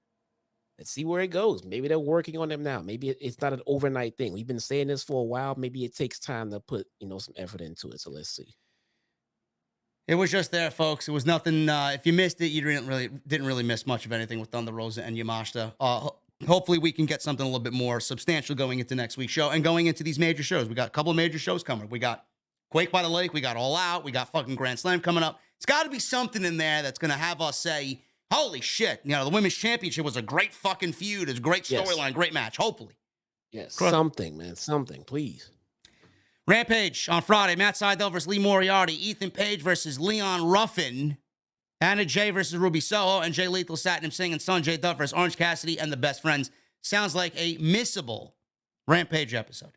Let's see where it goes. Maybe they're working on them now. Maybe it's not an overnight thing. We've been saying this for a while. Maybe it takes time to put some effort into it. So let's see. It was just there, folks. It was nothing. If you missed it, you didn't really miss much of anything with Thunder Rosa and Yamashita. Hopefully, we can get something a little bit more substantial going into next week's show and going into these major shows. We got a couple of major shows coming. We got Quake by the Lake. We got All Out. We got fucking Grand Slam coming up. It's got to be something in there that's going to have us say, holy shit, the Women's Championship was a great fucking feud. It's a great storyline, great match, hopefully. Yes, something, man. Something, please. Rampage on Friday. Matt Sydal versus Lee Moriarty. Ethan Page versus Leon Ruffin. Anna Jay versus Ruby Soho. And Jay Lethal, Satnam Singh, and Sanjay Dutt versus Orange Cassidy and the Best Friends. Sounds like a missable Rampage episode.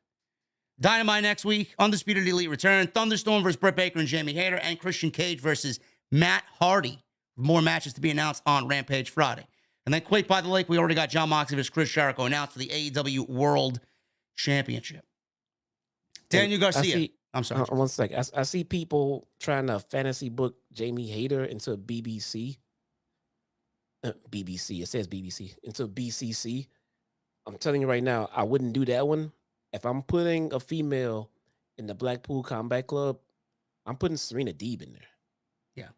Dynamite next week. Undisputed Elite return. Thunderstorm versus Britt Baker and Jamie Hayter. And Christian Cage versus Matt Hardy. More matches to be announced on Rampage Friday. And then Quake by the Lake. We already got Jon Moxley versus Chris Jericho announced for the AEW World Championship. Daniel Garcia. I'm sorry. 1 second. I see people trying to fantasy book Jamie Hayter into BBC. BBC. It says BBC. Into BCC. I'm telling you right now, I wouldn't do that one. If I'm putting a female in the Blackpool Combat Club, I'm putting Serena Deeb in there. Yeah.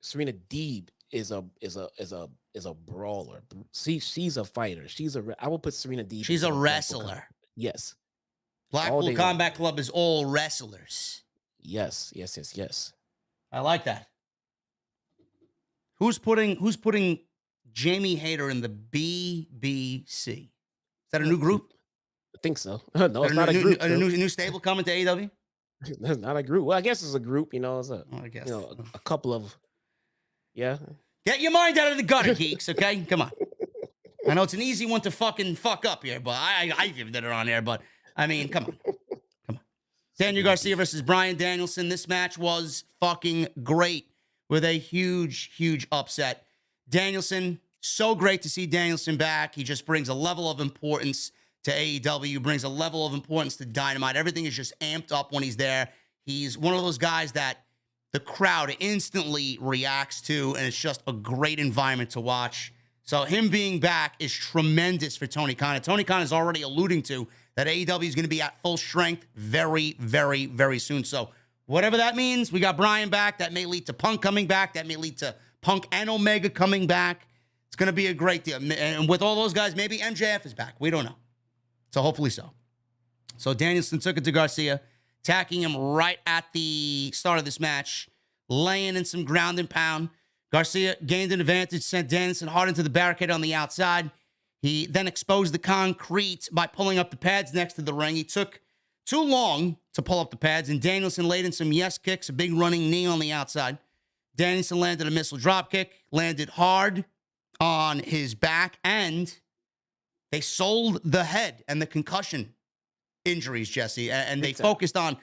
Serena Deeb is a brawler. See, she's a fighter. I will put Serena Deeb. She's a wrestler. Yes. Blackpool Combat Club is all wrestlers. Yes. I like that. Who's putting Jamie Hayter in the BBC? Is that a new group? I think so. No, it's not a group. A new stable coming to AEW? It's not a group. Well, I guess it's a group. It's I guess. A couple of. Yeah. Get your mind out of the gutter, geeks. Okay, come on. I know it's an easy one to fucking fuck up here, but I even did it on there. But I mean, come on. Daniel Garcia versus Bryan Danielson. This match was fucking great with a huge upset. Danielson, so great to see Danielson back. He just brings a level of importance to AEW, brings a level of importance to Dynamite. Everything is just amped up when he's there. He's one of those guys that the crowd instantly reacts to, and it's just a great environment to watch. So him being back is tremendous for Tony Khan. And Tony Khan is already alluding to that AEW is going to be at full strength very, very, very soon. So whatever that means, we got Bryan back. That may lead to Punk coming back. That may lead to Punk and Omega coming back. It's going to be a great deal. And with all those guys, maybe MJF is back. We don't know. So hopefully so. So Danielson took it to Garcia, attacking him right at the start of this match, laying in some ground and pound. Garcia gained an advantage, sent Danielson hard into the barricade on the outside. He then exposed the concrete by pulling up the pads next to the ring. He took too long to pull up the pads, and Danielson laid in some yes kicks, a big running knee on the outside. Danielson landed a missile drop kick, landed hard on his back, and they sold the head and the concussion injuries, Jesse, and they focused on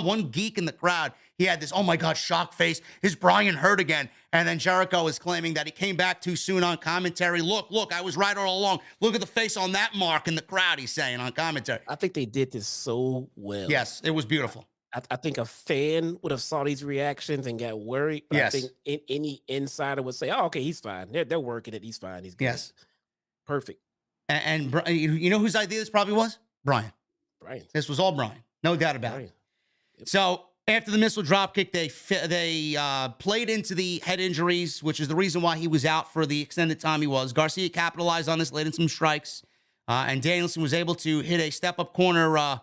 one geek in the crowd. He had this, oh my God, shock face. Is Bryan hurt again? And then Jericho is claiming that he came back too soon on commentary. Look, I was right all along. Look at the face on that mark in the crowd, he's saying on commentary. I think they did this so well. Yes, it was beautiful. I think a fan would have saw these reactions and got worried. But Yes. I think any insider would say, oh, okay, he's fine. They're working it. He's fine. He's good. Yes. Perfect. And you know whose idea this probably was? Bryan. This was all Bryan. No doubt about it. Yep. So after the missile dropkick, they played into the head injuries, which is the reason why he was out for the extended time he was. Garcia capitalized on this, laid in some strikes, and Danielson was able to hit a step-up corner,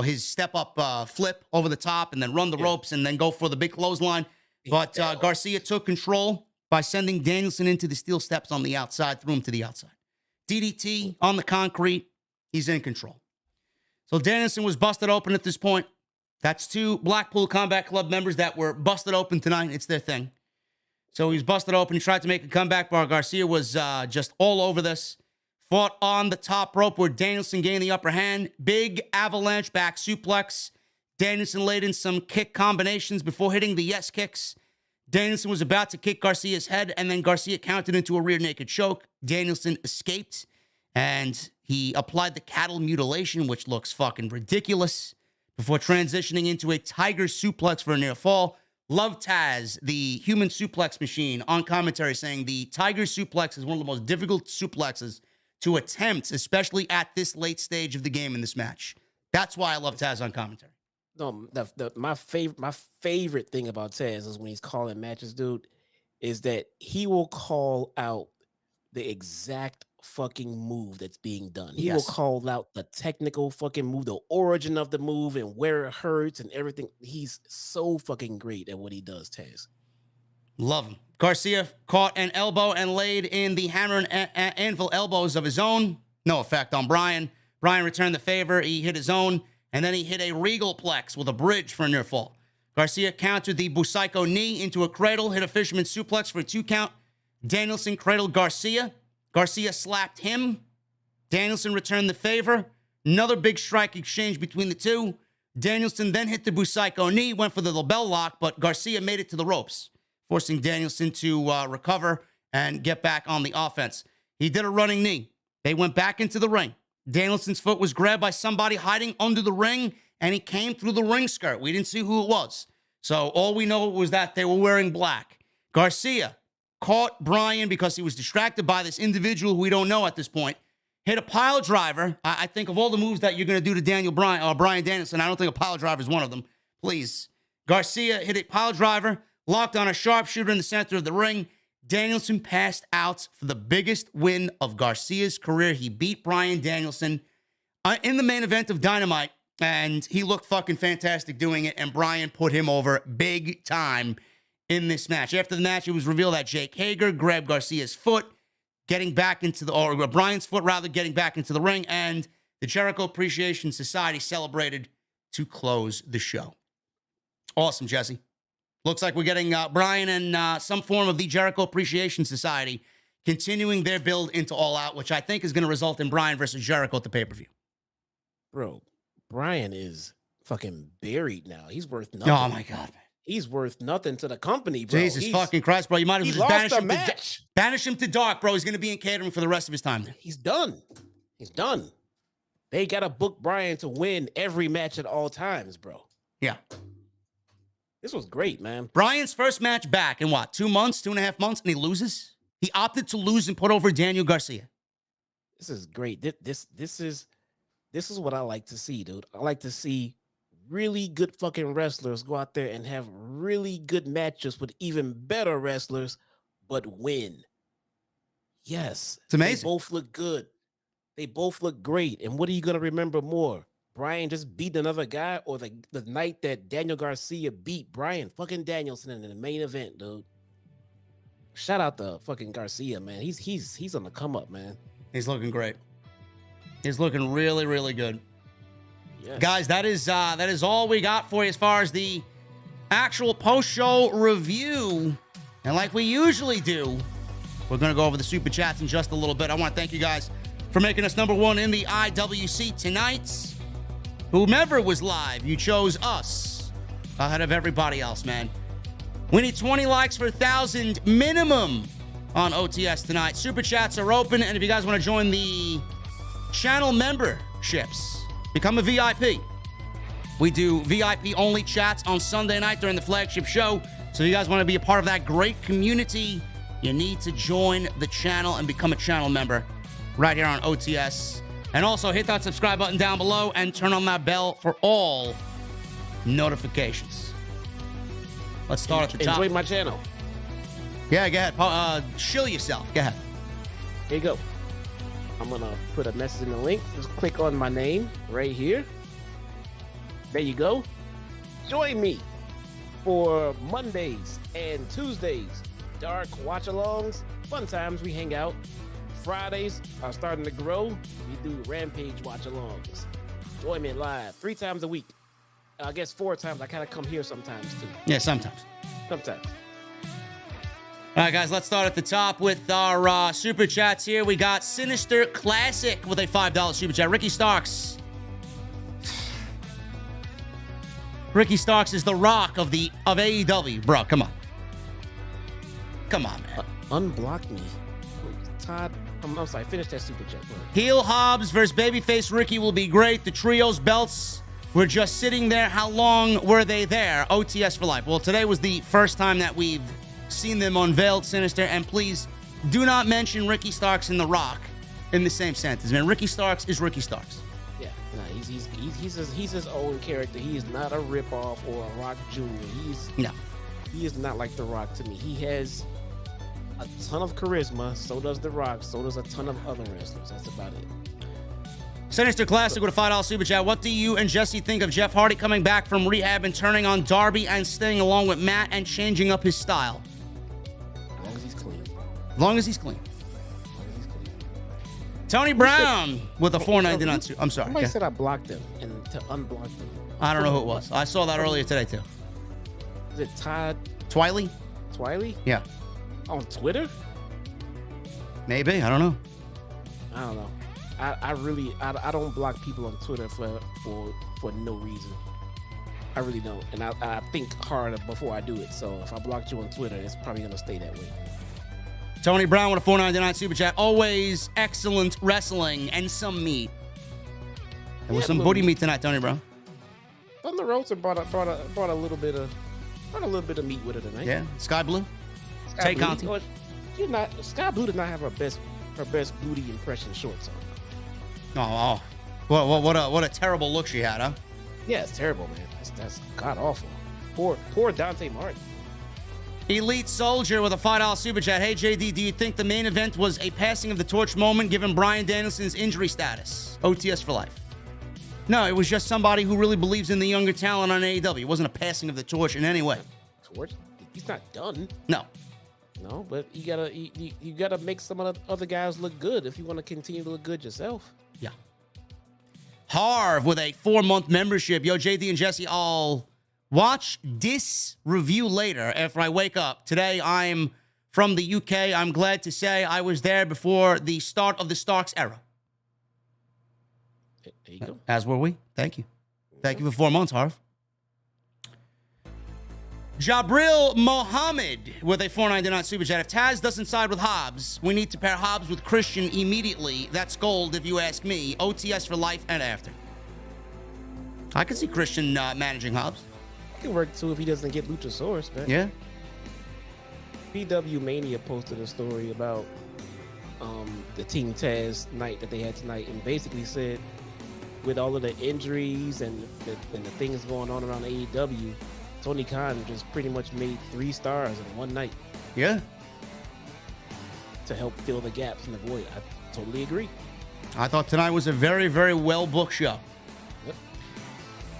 his step-up flip over the top and then run the ropes and then go for the big clothesline. But Garcia took control by sending Danielson into the steel steps on the outside, threw him to the outside. DDT on the concrete. He's in control. So Danielson was busted open at this point. That's two Blackpool Combat Club members that were busted open tonight. It's their thing. So he was busted open. He tried to make a comeback, but Garcia was just all over this. Fought on the top rope where Danielson gained the upper hand. Big avalanche back suplex. Danielson laid in some kick combinations before hitting the yes kicks. Danielson was about to kick Garcia's head, and then Garcia countered into a rear naked choke. Danielson escaped, and he applied the cattle mutilation, which looks fucking ridiculous, before transitioning into a tiger suplex for a near fall. Love Taz, the human suplex machine, on commentary saying the tiger suplex is one of the most difficult suplexes to attempt, especially at this late stage of the game in this match. That's why I love Taz on commentary. No, my favorite thing about Taz is when he's calling matches, dude, is that he will call out the exact fucking move that's being done. He will call out the technical fucking move, the origin of the move and where it hurts and everything. He's so fucking great at what he does, Taz. Love him. Garcia caught an elbow and laid in the hammer and anvil elbows of his own. No effect on Bryan. Bryan returned the favor. He hit his own, and then he hit a regal plex with a bridge for a near fall. Garcia countered the Busaiku knee into a cradle, hit a fisherman suplex for a 2 count. Danielson cradled Garcia. Garcia slapped him. Danielson returned the favor. Another big strike exchange between the two. Danielson then hit the Busaiku knee, went for the label lock, but Garcia made it to the ropes, forcing Danielson to recover and get back on the offense. He did a running knee. They went back into the ring. Danielson's foot was grabbed by somebody hiding under the ring, and he came through the ring skirt. We didn't see who it was. So all we know was that they were wearing black. Garcia caught Bryan because he was distracted by this individual who we don't know at this point. Hit a pile driver. I think of all the moves that you're going to do to Bryan Danielson, I don't think a pile driver is one of them. Please. Garcia hit a pile driver, locked on a sharpshooter in the center of the ring. Danielson passed out for the biggest win of Garcia's career. He beat Bryan Danielson in the main event of Dynamite, and he looked fucking fantastic doing it, and Bryan put him over big time in this match. After the match, it was revealed that Jake Hager grabbed Garcia's foot, Bryan's foot rather, getting back into the ring, and the Jericho Appreciation Society celebrated to close the show. Awesome, Jesse. Looks like we're getting Bryan and some form of the Jericho Appreciation Society continuing their build into All Out, which I think is going to result in Bryan versus Jericho at the pay-per-view. Bro, Bryan is fucking buried now. He's worth nothing. Oh, my God, man. He's worth nothing to the company, bro. Jesus fucking Christ, bro. You might as well just banish him to dark, bro. He's going to be in catering for the rest of his time. He's done. He's done. They got to book Bryan to win every match at all times, bro. Yeah. This was great, man. Bryan's first match back in what, 2 months, 2.5 months, and he loses? He opted to lose and put over Daniel Garcia. This is great. This is This is what I like to see, dude. I like to see really good fucking wrestlers go out there and have really good matches with even better wrestlers, but win. Yes. It's amazing. They both look good. They both look great. And what are you going to remember more? Bryan just beat another guy, or the night that Daniel Garcia beat Bryan fucking Danielson in the main event, dude? Shout out to fucking Garcia, man. He's on the come up, man. He's looking great. He's looking really, really good. Yes. Guys, that is all we got for you as far as the actual post-show review. And like we usually do, we're going to go over the super chats in just a little bit. I want to thank you guys for making us number one in the IWC tonight. Whomever was live, you chose us ahead of everybody else, man. We need 20 likes for 1,000 minimum on OTS tonight. Super chats are open, and if you guys want to join the channel memberships, become a VIP. We do VIP-only chats on Sunday night during the flagship show. So if you guys want to be a part of that great community, you need to join the channel and become a channel member right here on OTS. And also hit that subscribe button down below and turn on that bell for all notifications. Let's start at the top. Enjoy my channel. Yeah, go ahead. Shill yourself. Go ahead. Here you go. I'm going to put a message in the link. Just click on my name right here. There you go. Join me for Mondays and Tuesdays. Dark watch-alongs. Fun times. We hang out. Fridays are starting to grow. We do Rampage watch-alongs. Join me live 3 times a week. I guess 4 times. I kind of come here sometimes, too. Yeah, sometimes. Sometimes. All right, guys, let's start at the top with our super chats here. We got Sinister Classic with a $5 super chat. Ricky Starks. Ricky Starks is the Rock of AEW. Bro, come on. Come on, man. Unblock me. Todd, I'm sorry, finish that super chat. Heel Hobbs versus Babyface Ricky will be great. The trios belts were just sitting there. How long were they there? OTS for life. Well, today was the first time that we've seen them unveiled, Sinister, and please do not mention Ricky Starks and The Rock in the same sentence, man. Ricky Starks is Ricky Starks. Yeah, no, he's his own character. He is not a ripoff or a Rock Jr. He is not like The Rock to me. He has a ton of charisma. So does The Rock. So does a ton of other wrestlers. That's about it. Sinister Classic with a $5 super chat. What do you and Jesse think of Jeff Hardy coming back from rehab and turning on Darby and staying along with Matt and changing up his style? As long as he's clean. As long as he's clean. Tony Brown with a $4.99. I'm sorry. Somebody said I blocked them and to unblock them. I don't know who it was. I saw that earlier today, too. Is it Todd Twiley? Yeah. On Twitter? Maybe. I don't know. I don't know. I don't block people on Twitter for no reason. I really don't. And I think hard before I do it. So if I blocked you on Twitter, it's probably going to stay that way. Tony Brown with a $4.99 super chat. Always excellent wrestling and some meat. There was some booty meat tonight, Tony Brown. Thunder Rosa brought a little bit of meat with her tonight. Yeah, Sky Blue. Tay Conti. Sky Blue did not have her best booty impression shorts on. Oh, what a terrible look she had, huh? Yeah, it's terrible, man. That's god awful. Poor Dante Martin. Elite Soldier with a $5 super chat. Hey, JD, do you think the main event was a passing of the torch moment given Bryan Danielson's injury status? OTS for life. No, it was just somebody who really believes in the younger talent on AEW. It wasn't a passing of the torch in any way. Torch? He's not done. No, but you gotta make some of the other guys look good if you want to continue to look good yourself. Yeah. Harv with a 4-month membership. Yo, JD and Jesse, I'll watch this review later after I wake up. Today, I'm from the UK. I'm glad to say I was there before the start of the Starks era. There you go. As were we. Thank you. Thank you for 4 months, Harv. Jabril Mohammed with a $4.99 super chat. If Taz doesn't side with Hobbs, we need to pair Hobbs with Christian immediately. That's gold if you ask me. OTS for life and after. I can see Christian managing Hobbs. It can work too if he doesn't get Luchasaurus back. Yeah. PW Mania posted a story about the Team Taz night that they had tonight and basically said with all of the injuries and the things going on around AEW, Tony Khan just pretty much made 3 stars in one night. Yeah. To help fill the gaps in the void. I totally agree. I thought tonight was a very, very well-booked show. Yep.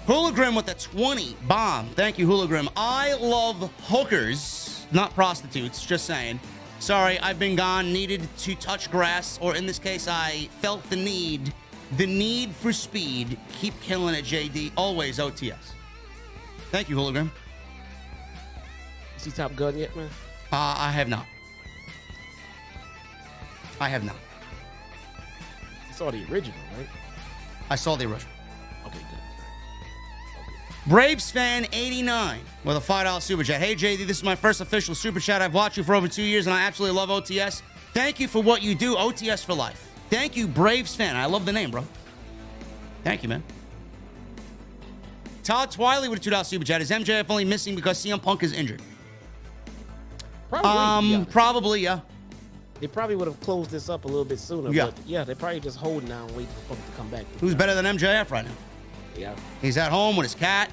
Hooligram with a 20 bomb. Thank you, Hooligram. I love hookers, not prostitutes, just saying. Sorry, I've been gone, needed to touch grass, or in this case, I felt the need for speed. Keep killing it, JD. Always OTS. Thank you, Hooligram. See Top Gun yet, man? I have not. You saw the original, right? I saw the original. Okay, good. Okay. Braves fan 89 with a $5 super chat. Hey, JD, this is my first official super chat. I've watched you for over 2 years, and I absolutely love OTS. Thank you for what you do. OTS for life. Thank you, Braves fan. I love the name, bro. Thank you, man. Todd Twiley with a $2 super chat. Is MJF only missing because CM Punk is injured? Probably, yeah. They probably would have closed this up a little bit sooner. Yeah. But yeah, they're probably just holding now and waiting for Punk to come back. Who's better than MJF right now? Yeah. He's at home with his cat,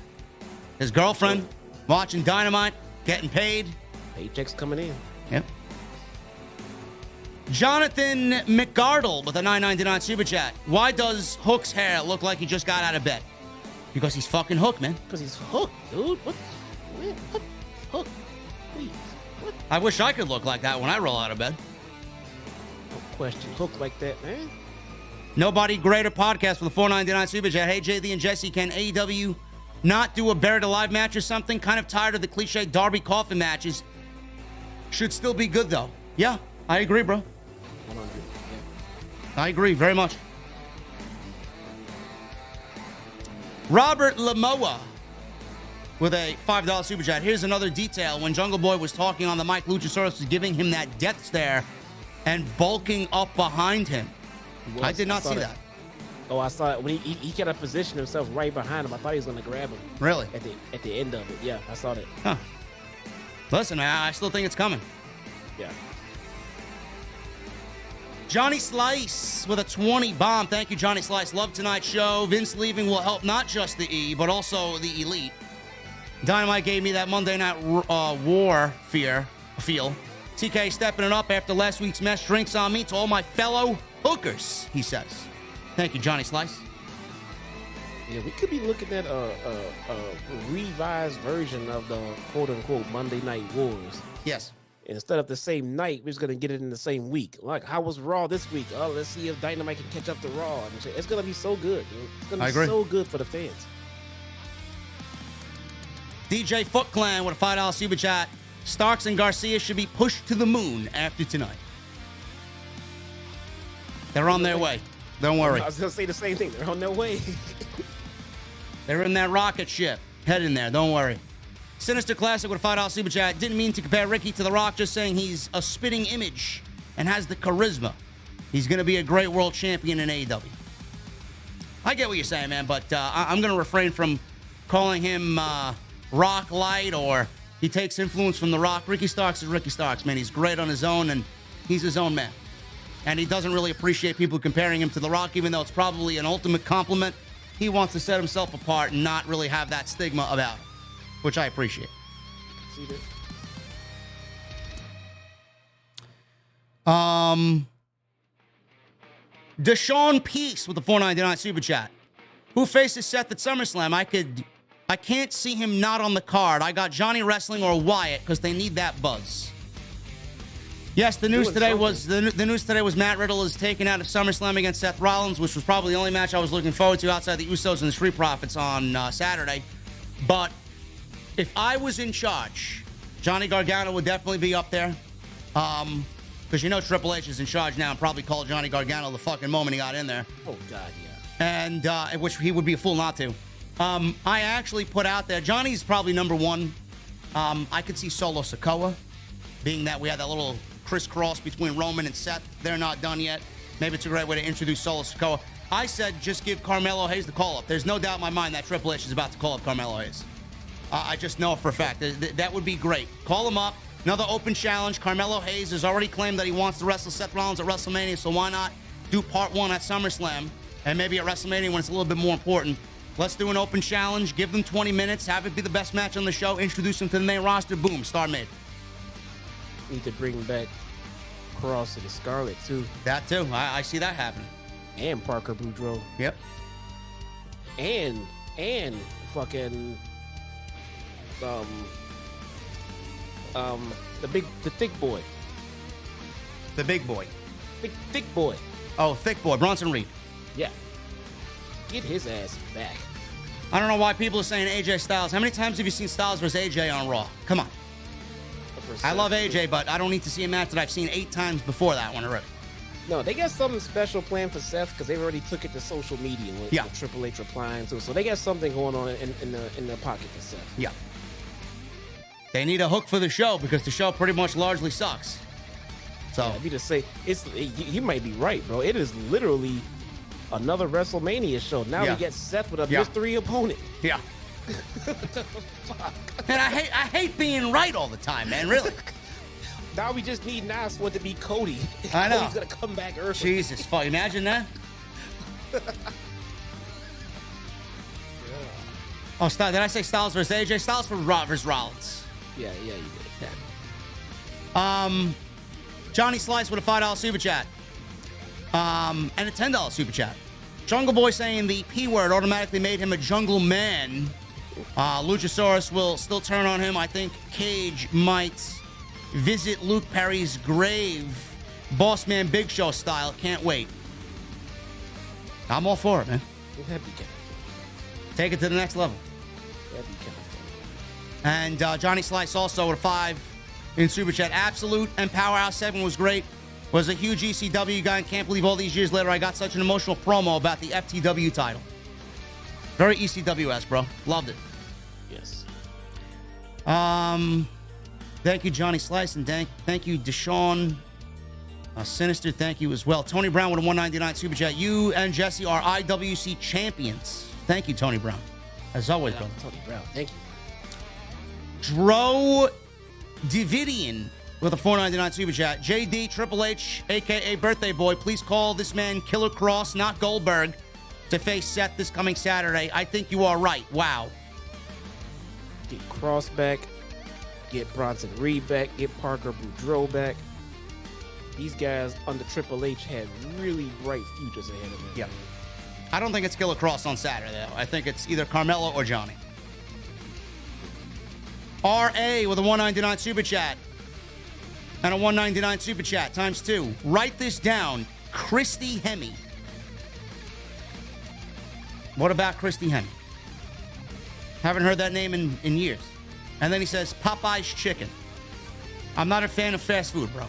his girlfriend, watching Dynamite, getting paid. Paychecks coming in. Yep. Jonathan McGardle with a $9.99 super chat. Why does Hook's hair look like he just got out of bed? Because he's fucking Hook, man. Because he's Hook, dude. What? Man, Hook. Please. What? I wish I could look like that when I roll out of bed. No question. Hook like that, man. Nobody Greater podcast with a $4.99 super chat. Hey, JD and Jesse, can AEW not do a Buried Alive match or something? Kind of tired of the cliche Darby Coffin matches. Should still be good, though. Yeah, I agree, bro. 100. Yeah. I agree very much. Robert Lamoa with a $5 super chat. Here's another detail. When Jungle Boy was talking on the mic, Luchasaurus was giving him that death stare and bulking up behind him. I did not see that. Oh, I saw it when he kind of positioned himself right behind him. I thought he was going to grab him. Really? At the end of it. Yeah, I saw that. Huh. Listen, man, I still think it's coming. Yeah. Johnny Slice with a 20 bomb. Thank you, Johnny Slice. Love tonight's show. Vince leaving will help not just the E, but also the Elite. Dynamite gave me that Monday Night War feel. TK stepping it up after last week's mess. Drinks on me to all my fellow hookers, he says. Thank you, Johnny Slice. Yeah, we could be looking at a revised version of the quote-unquote Monday Night Wars. Yes. Instead of the same night, we're just going to get it in the same week. Like, how was Raw this week? Oh, let's see if Dynamite can catch up to Raw. It's going to be so good, dude. It's going to be so good for the fans. DJ Foot Clan with a $5 super chat. Starks and Garcia should be pushed to the moon after tonight. They're on their way. Don't worry. I was going to say the same thing. They're on their way. They're in that rocket ship. Heading there. Don't worry. Sinister Classic with a $5 super chat. Didn't mean to compare Ricky to The Rock, just saying he's a spitting image and has the charisma. He's going to be a great world champion in AEW. I get what you're saying, man, but I'm going to refrain from calling him Rock Light or he takes influence from The Rock. Ricky Starks is Ricky Starks, man. He's great on his own, and he's his own man. And he doesn't really appreciate people comparing him to The Rock, even though it's probably an ultimate compliment. He wants to set himself apart and not really have that stigma about him, which I appreciate. See that? Deshaun Peace with the $4.99 super chat. Who faces Seth at SummerSlam? I can't see him not on the card. I got Johnny Wrestling or Wyatt because they need that buzz. Yes, the news today was Matt Riddle is taken out of SummerSlam against Seth Rollins, which was probably the only match I was looking forward to outside the Usos and the Street Profits on Saturday. But if I was in charge, Johnny Gargano would definitely be up there. Because you know Triple H is in charge now and probably called Johnny Gargano the fucking moment he got in there. Oh, God, yeah. And which he would be a fool not to. I actually put out there, Johnny's probably number one. I could see Solo Sikoa, being that we had that little crisscross between Roman and Seth. They're not done yet. Maybe it's a great way to introduce Solo Sikoa. I said just give Carmelo Hayes the call-up. There's no doubt in my mind that Triple H is about to call up Carmelo Hayes. I just know for a fact. That would be great. Call him up. Another open challenge. Carmelo Hayes has already claimed that he wants to wrestle Seth Rollins at WrestleMania, so why not do part one at SummerSlam And maybe at WrestleMania when it's a little bit more important, let's do an open challenge. Give them 20 minutes. Have it be the best match on the show. Introduce them to the main roster. Boom. Star made. Need to bring back Cross and Scarlet, too. That, too. I see that happening. And Parker Boudreaux. Yep. And fucking... the thick boy. The big boy. Thick boy. Oh, thick boy. Bronson Reed. Yeah. Get his ass back. I don't know why people are saying AJ Styles. How many times have you seen Styles versus AJ on Raw? Come on. I love AJ, but I don't need to see a match that I've seen 8 times before that one already. No, they got something special planned for Seth because they already took it to social media with Triple H replying to it. So they got something going on in their pocket for Seth. Yeah. They need a hook for the show because the show pretty much largely sucks. So yeah, me to say you might be right, bro. It is literally another WrestleMania show. Now we get Seth with a mystery opponent. Yeah. What the fuck? And I hate being right all the time, man. Really. Now we just need Nas for it to be Cody. I know. Cody's gonna come back early. Jesus, fuck! Imagine that. Oh, did I say Styles versus AJ? Styles versus Rollins. Yeah, you did. Yeah. Johnny Slice with a $5 super chat. And a $10 super chat. Jungle Boy saying the P word automatically made him a jungle man. Luchasaurus will still turn on him. I think Cage might visit Luke Perry's grave. Boss Man Big Show style. Can't wait. I'm all for it, man. That'd be kind of Take it to the next level. That'd be kind of funny. And Johnny Slice also with a 5 in Super Chat. Absolute and Powerhouse 7 was great. Was a huge ECW guy and can't believe all these years later I got such an emotional promo about the FTW title. Very ECW-esque, bro. Loved it. Yes. Thank you, Johnny Slice, and thank you, Deshaun Sinister. Thank you as well. Tony Brown with a $1.99 Super Chat. You and Jesse are IWC champions. Thank you, Tony Brown. As always, brother. Tony Brown. Thank you. Dro Davidian with a $4.99 Super Chat. JD Triple H, a.k.a. Birthday Boy, please call this man Killer Cross, not Goldberg, to face Seth this coming Saturday. I think you are right. Wow. Get Cross back. Get Bronson Reed back. Get Parker Boudreaux back. These guys under Triple H had really bright futures ahead of them. Yeah. I don't think it's Killer Cross on Saturday, though. I think it's either Carmelo or Johnny. R.A. with a $1.99 Super Chat. And a $1.99 Super Chat times 2. Write this down. Christy Hemme. What about Christy Hemme? Haven't heard that name in years. And then he says, Popeye's Chicken. I'm not a fan of fast food, bro.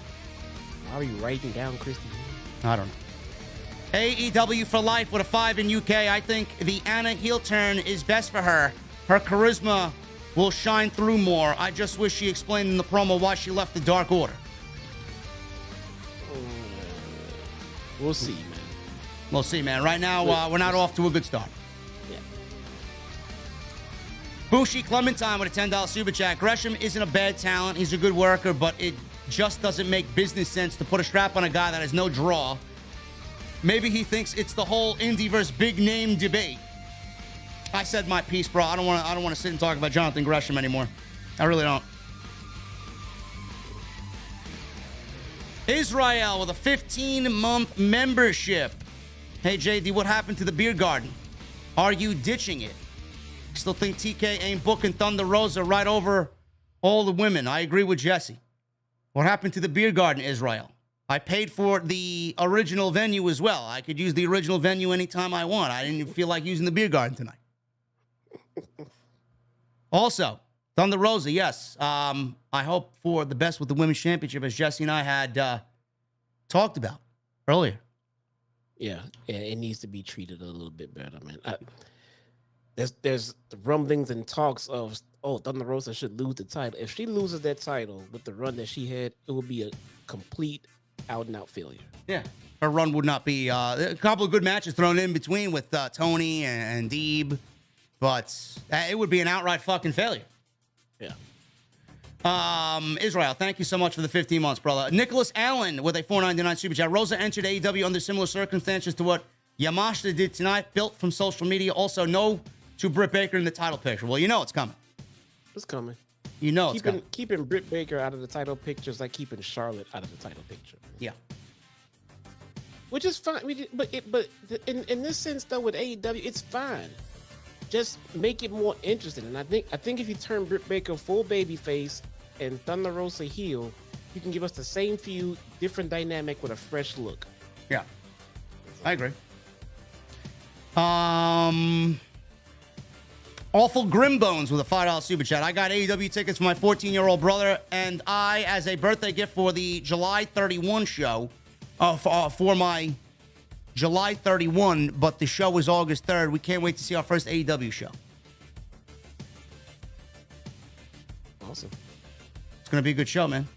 Why are you writing down Christy Hemme? I don't know. AEW for life with a 5 in UK. I think the Anna heel turn is best for her. Her charisma will shine through more. I just wish she explained in the promo why she left the Dark Order. We'll see, man. We'll see, man. Right now, we're not off to a good start. Yeah. Bushi Clementine with a $10 Super Chat. Gresham isn't a bad talent. He's a good worker, but it just doesn't make business sense to put a strap on a guy that has no draw. Maybe he thinks it's the whole indie versus big name debate. I said my piece, bro. I don't want to sit and talk about Jonathan Gresham anymore. I really don't. Israel with a 15-month membership. Hey, JD, what happened to the beer garden? Are you ditching it? Still think TK ain't booking Thunder Rosa right over all the women. I agree with Jesse. What happened to the beer garden, Israel? I paid for the original venue as well. I could use the original venue anytime I want. I didn't feel like using the beer garden tonight. Also, Thunder Rosa, yes. I hope for the best with the Women's Championship, as Jesse and I had talked about earlier. Yeah, it needs to be treated a little bit better, man. There's rumblings and talks of, Thunder Rosa should lose the title. If she loses that title with the run that she had, it would be a complete out-and-out failure. Yeah. Her run would not be a couple of good matches thrown in between with Tony and Deeb, but it would be an outright fucking failure. Yeah. Israel, thank you so much for the 15 months, brother. Nicholas Allen with a $4.99 Super Chat. Rosa entered AEW under similar circumstances to what Yamashita did tonight, built from social media. Also, no to Britt Baker in the title picture. Well, you know it's coming. It's coming. You know it's coming. Keeping Britt Baker out of the title picture is like keeping Charlotte out of the title picture. Yeah. Which is fine. But in this sense, though, with AEW, it's fine. Just make it more interesting. And I think if you turn Britt Baker full babyface and Thunder Rosa heel, you can give us the same feud, different dynamic with a fresh look. Yeah. I agree. Awful Grimbones with a $5 super chat. I got AEW tickets for my 14-year-old brother and I as a birthday gift for the July 31 show. For my July 31, but the show is August 3rd. We can't wait to see our first AEW show. Awesome. It's going to be a good show, man.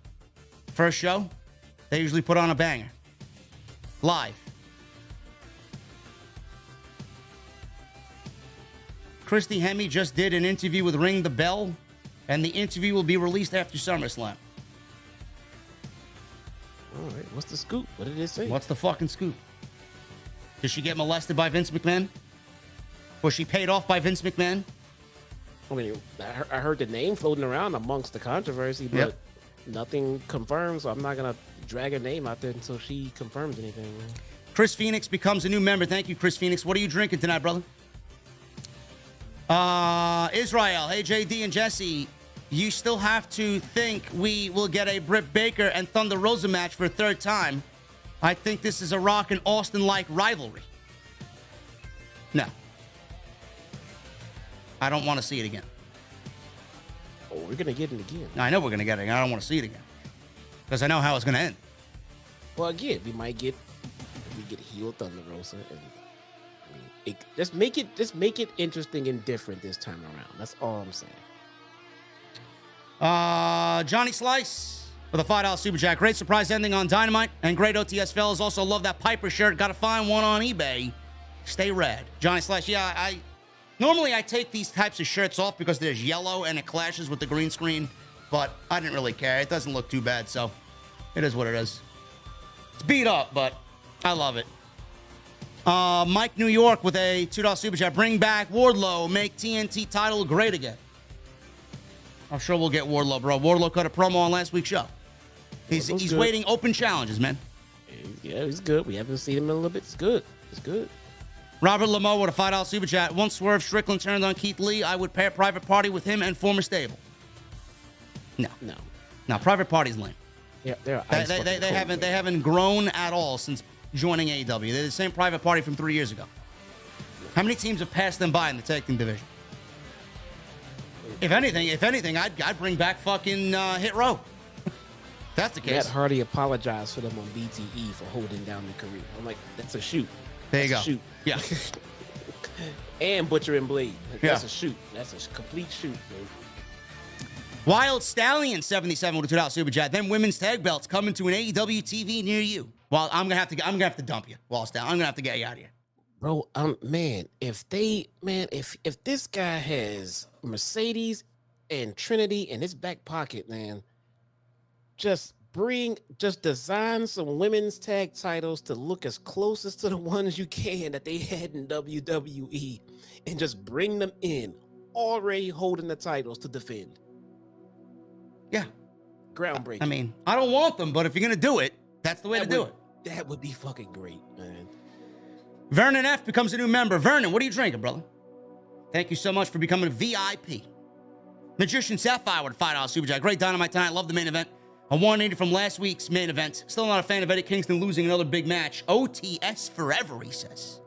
First show, they usually put on a banger. Live. Christy Hemme just did an interview with Ring the Bell, and the interview will be released after SummerSlam. All right, what's the scoop? What did it say? What's the fucking scoop? Did she get molested by Vince McMahon? Was she paid off by Vince McMahon? I mean, I heard the name floating around amongst the controversy, but nothing confirmed, so I'm not going to drag her name out there until she confirms anything. Man. Chris Phoenix becomes a new member. Thank you, Chris Phoenix. What are you drinking tonight, brother? Israel. Hey, JD and Jesse. You still have to think we will get a Britt Baker and Thunder Rosa match for a third time. I think this is a Rock and Austin-like rivalry. No. I don't want to see it again. Oh, we're going to get it again. I know we're going to get it again. I don't want to see it again. Because I know how it's going to end. Well, again, we get heel Thunder Rosa. And, just make it interesting and different this time around. That's all I'm saying. Johnny Slice with a $5 super chat. Great surprise ending on Dynamite and great OTS fellas. Also love that Piper shirt. Got to find one on eBay. Stay rad. Johnny Slice. Yeah, normally I take these types of shirts off because there's yellow and it clashes with the green screen, but I didn't really care. It doesn't look too bad, so it is what it is. It's beat up, but I love it. Mike New York with a $2 super chat. Bring back Wardlow. Make TNT title great again. I'm sure we'll get Wardlow, bro. Wardlow cut a promo on last week's show. He's waiting open challenges, man. Yeah, he's good. We haven't seen him in a little bit. It's good. It's good. Robert Lameau with a $5 super chat. Once Swerve Strickland turned on Keith Lee, I would pair Private Party with him and former stable. No. Private Party's lame. Yeah, they haven't grown at all since joining AEW. They're the same Private Party from 3 years ago. How many teams have passed them by in the tag team division? If anything, I'd bring back fucking Hit Row. If that's the case. Matt Hardy apologized for them on BTE for holding down the career. I'm like, that's a shoot. There you go. Shoot. Yeah. And Butcher and Blade. That's a shoot. That's a complete shoot, man. Wild Stallion 77 with a $2 super chat. Then women's tag belts coming to an AEW TV near you. Well, I'm gonna have to dump you, Wild Stallion. I'm gonna have to get you out of here. Bro, man, if this guy has Mercedes and Trinity in his back pocket, man, just design some women's tag titles to look as closest to the ones you can that they had in WWE and just bring them in already holding the titles to defend. Yeah. Groundbreaking. I mean, I don't want them, but if you're going to do it, that's the way to do it. That would be fucking great, man. Vernon F becomes a new member. Vernon, what are you drinking, brother? Thank you so much for becoming a VIP. Magician Sapphire with a $5 super chat. Great Dynamite tonight. Love the main event. A 180 from last week's main event. Still not a fan of Eddie Kingston losing another big match. OTS forever, he says.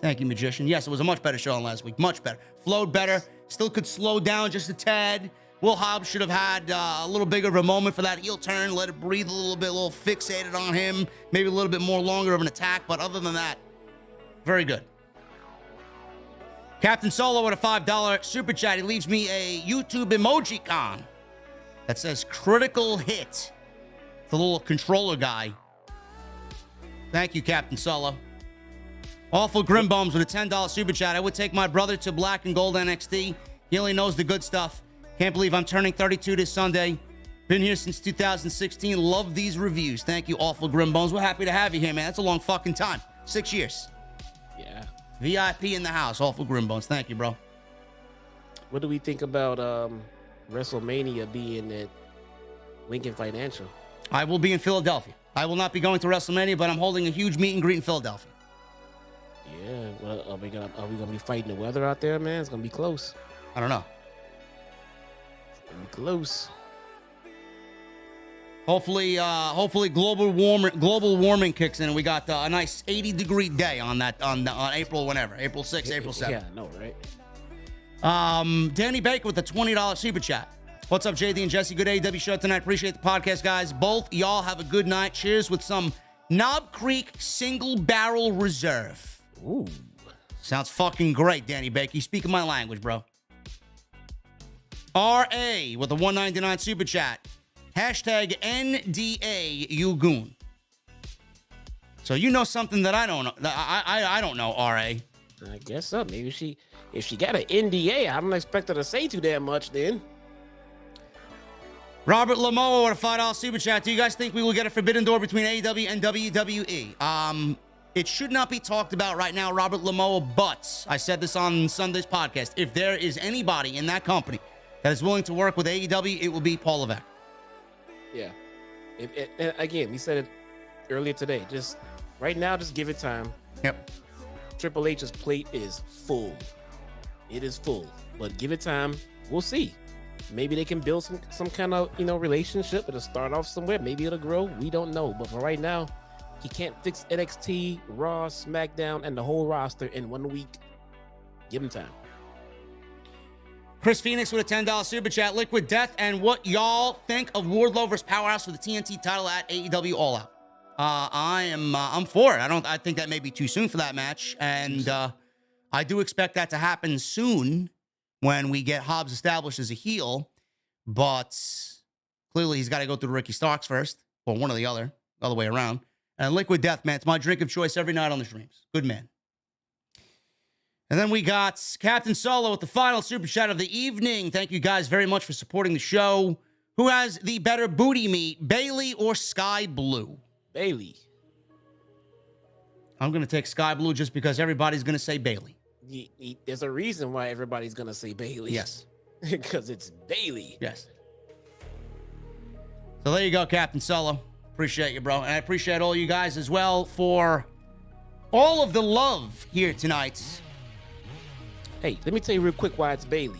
Thank you, Magician. Yes, it was a much better show than last week. Much better. Flowed better. Still could slow down just a tad. Will Hobbs should have had a little bigger of a moment for that heel turn. Let it breathe a little bit, a little fixated on him. Maybe a little bit more longer of an attack. But other than that, very good. Captain Solo with a $5 super chat. He leaves me a YouTube emoji con that says critical hit. The little controller guy. Thank you, Captain Solo. Awful Grimbones with a $10 super chat. I would take my brother to Black and Gold NXT. He only knows the good stuff. Can't believe I'm turning 32 this Sunday. Been here since 2016. Love these reviews. Thank you, Awful Grimbones. We're happy to have you here, man. That's a long fucking time. 6 years. Yeah. VIP in the house. Awful Grimbones. Thank you, bro. What do we think about WrestleMania being at Lincoln Financial? I will be in Philadelphia. I will not be going to WrestleMania, but I'm holding a huge meet and greet in Philadelphia. Yeah. Well, are we gonna be fighting the weather out there, man? It's gonna be close. I don't know. It's gonna be close. Hopefully global warming kicks in, and we got a nice 80-degree day on April 6th, April 7th. Yeah, I know, right? Danny Baker with a $20 super chat. What's up, JD and Jesse? Good AEW show tonight. Appreciate the podcast, guys. Both y'all have a good night. Cheers with some Knob Creek Single Barrel Reserve. Ooh, sounds fucking great, Danny Baker. You speaking my language, bro. RA with a $1.99 super chat. Hashtag NDA you goon. So you know something that I don't know. I don't know, RA. I guess so. Maybe if she got an NDA, I don't expect her to say too damn much then. Robert Lamoa with a $5 super chat. Do you guys think we will get a forbidden door between AEW and WWE? It should not be talked about right now, Robert Lamoa, but I said this on Sunday's podcast. If there is anybody in that company that is willing to work with AEW, it will be Paul Levesque. Yeah. Again, we said it earlier today. Just right now, just give it time. Yep. Triple H's plate is full. It is full. But give it time. We'll see. Maybe they can build some kind of, relationship. It'll start off somewhere. Maybe it'll grow. We don't know. But for right now, he can't fix NXT, Raw, SmackDown, and the whole roster in 1 week. Give him time. Chris Phoenix with a $10 super chat. Liquid Death, and what y'all think of Wardlow versus Powerhouse for the TNT title at AEW All Out? I'm for it. I think that may be too soon for that match, and I do expect that to happen soon when we get Hobbs established as a heel. But clearly, he's got to go through Ricky Starks first, or one or the other way around. And Liquid Death, man, it's my drink of choice every night on the streams. Good man. And then we got Captain Solo with the final super chat of the evening. Thank you guys very much for supporting the show. Who has the better booty meat, Bailey or Sky Blue? Bailey. I'm going to take Sky Blue just because everybody's going to say Bailey. There's a reason why everybody's going to say Bailey. Yes. Because it's Bailey. Yes. So there you go, Captain Solo. Appreciate you, bro. And I appreciate all you guys as well for all of the love here tonight. Hey, let me tell you real quick why it's Bailey.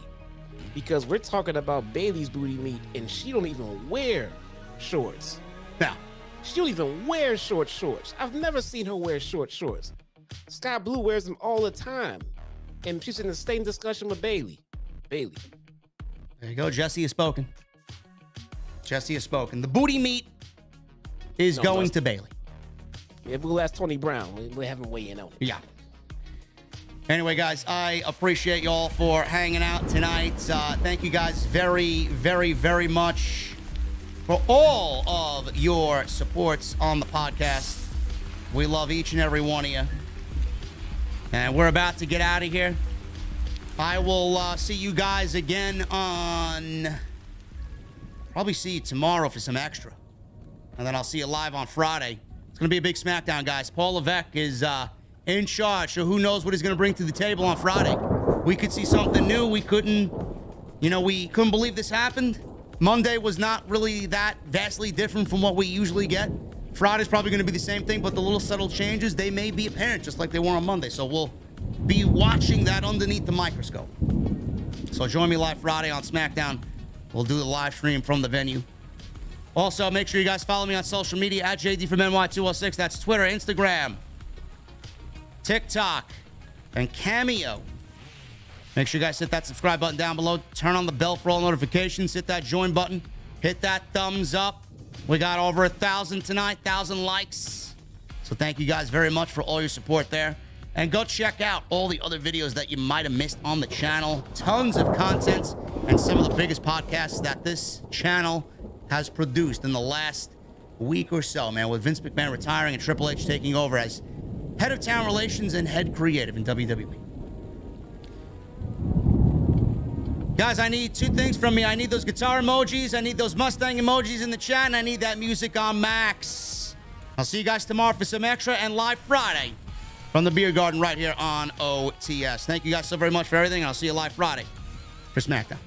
Because we're talking about Bailey's booty meat, and she don't even wear shorts. Now, she don't even wear shorts. I've never seen her wear shorts. Sky Blue wears them all the time. And she's in the same discussion with Bailey. Bailey. There you go. Jesse has spoken. The booty meat is going to Bailey. Yeah, we'll ask Tony Brown. We'll have him weigh in on it. Yeah. Anyway, guys, I appreciate y'all for hanging out tonight. Thank you guys very, very, very much for all of your supports on the podcast. We love each and every one of you. And we're about to get out of here. I will see you guys again on... Probably see you tomorrow for some extra. And then I'll see you live on Friday. It's going to be a big SmackDown, guys. Paul Levesque is... in charge, so who knows what he's going to bring to the table on Friday. We could see something new. We couldn't believe this happened. Monday was not really that vastly different from what we usually get. Friday's probably going to be the same thing, but the little subtle changes, they may be apparent just like they were on Monday. So we'll be watching that underneath the microscope. So join me live Friday on SmackDown. We'll do the live stream from the venue. Also, make sure you guys follow me on social media at JDfromNY206. That's Twitter, Instagram, TikTok, and Cameo. Make sure you guys hit that subscribe button down below. Turn on the bell for all notifications. Hit that join button. Hit that thumbs up. We got over 1,000 tonight, 1,000 likes. So thank you guys very much for all your support there. And go check out all the other videos that you might have missed on the channel. Tons of content and some of the biggest podcasts that this channel has produced in the last week or so, man, with Vince McMahon retiring and Triple H taking over as head of talent relations and head creative in WWE. Guys, I need two things from me. I need those guitar emojis, I need those Mustang emojis in the chat, and I need that music on max. I'll see you guys tomorrow for some extra and live Friday from the Beer Garden right here on OTS. Thank you guys so very much for everything. I'll see you live Friday for SmackDown.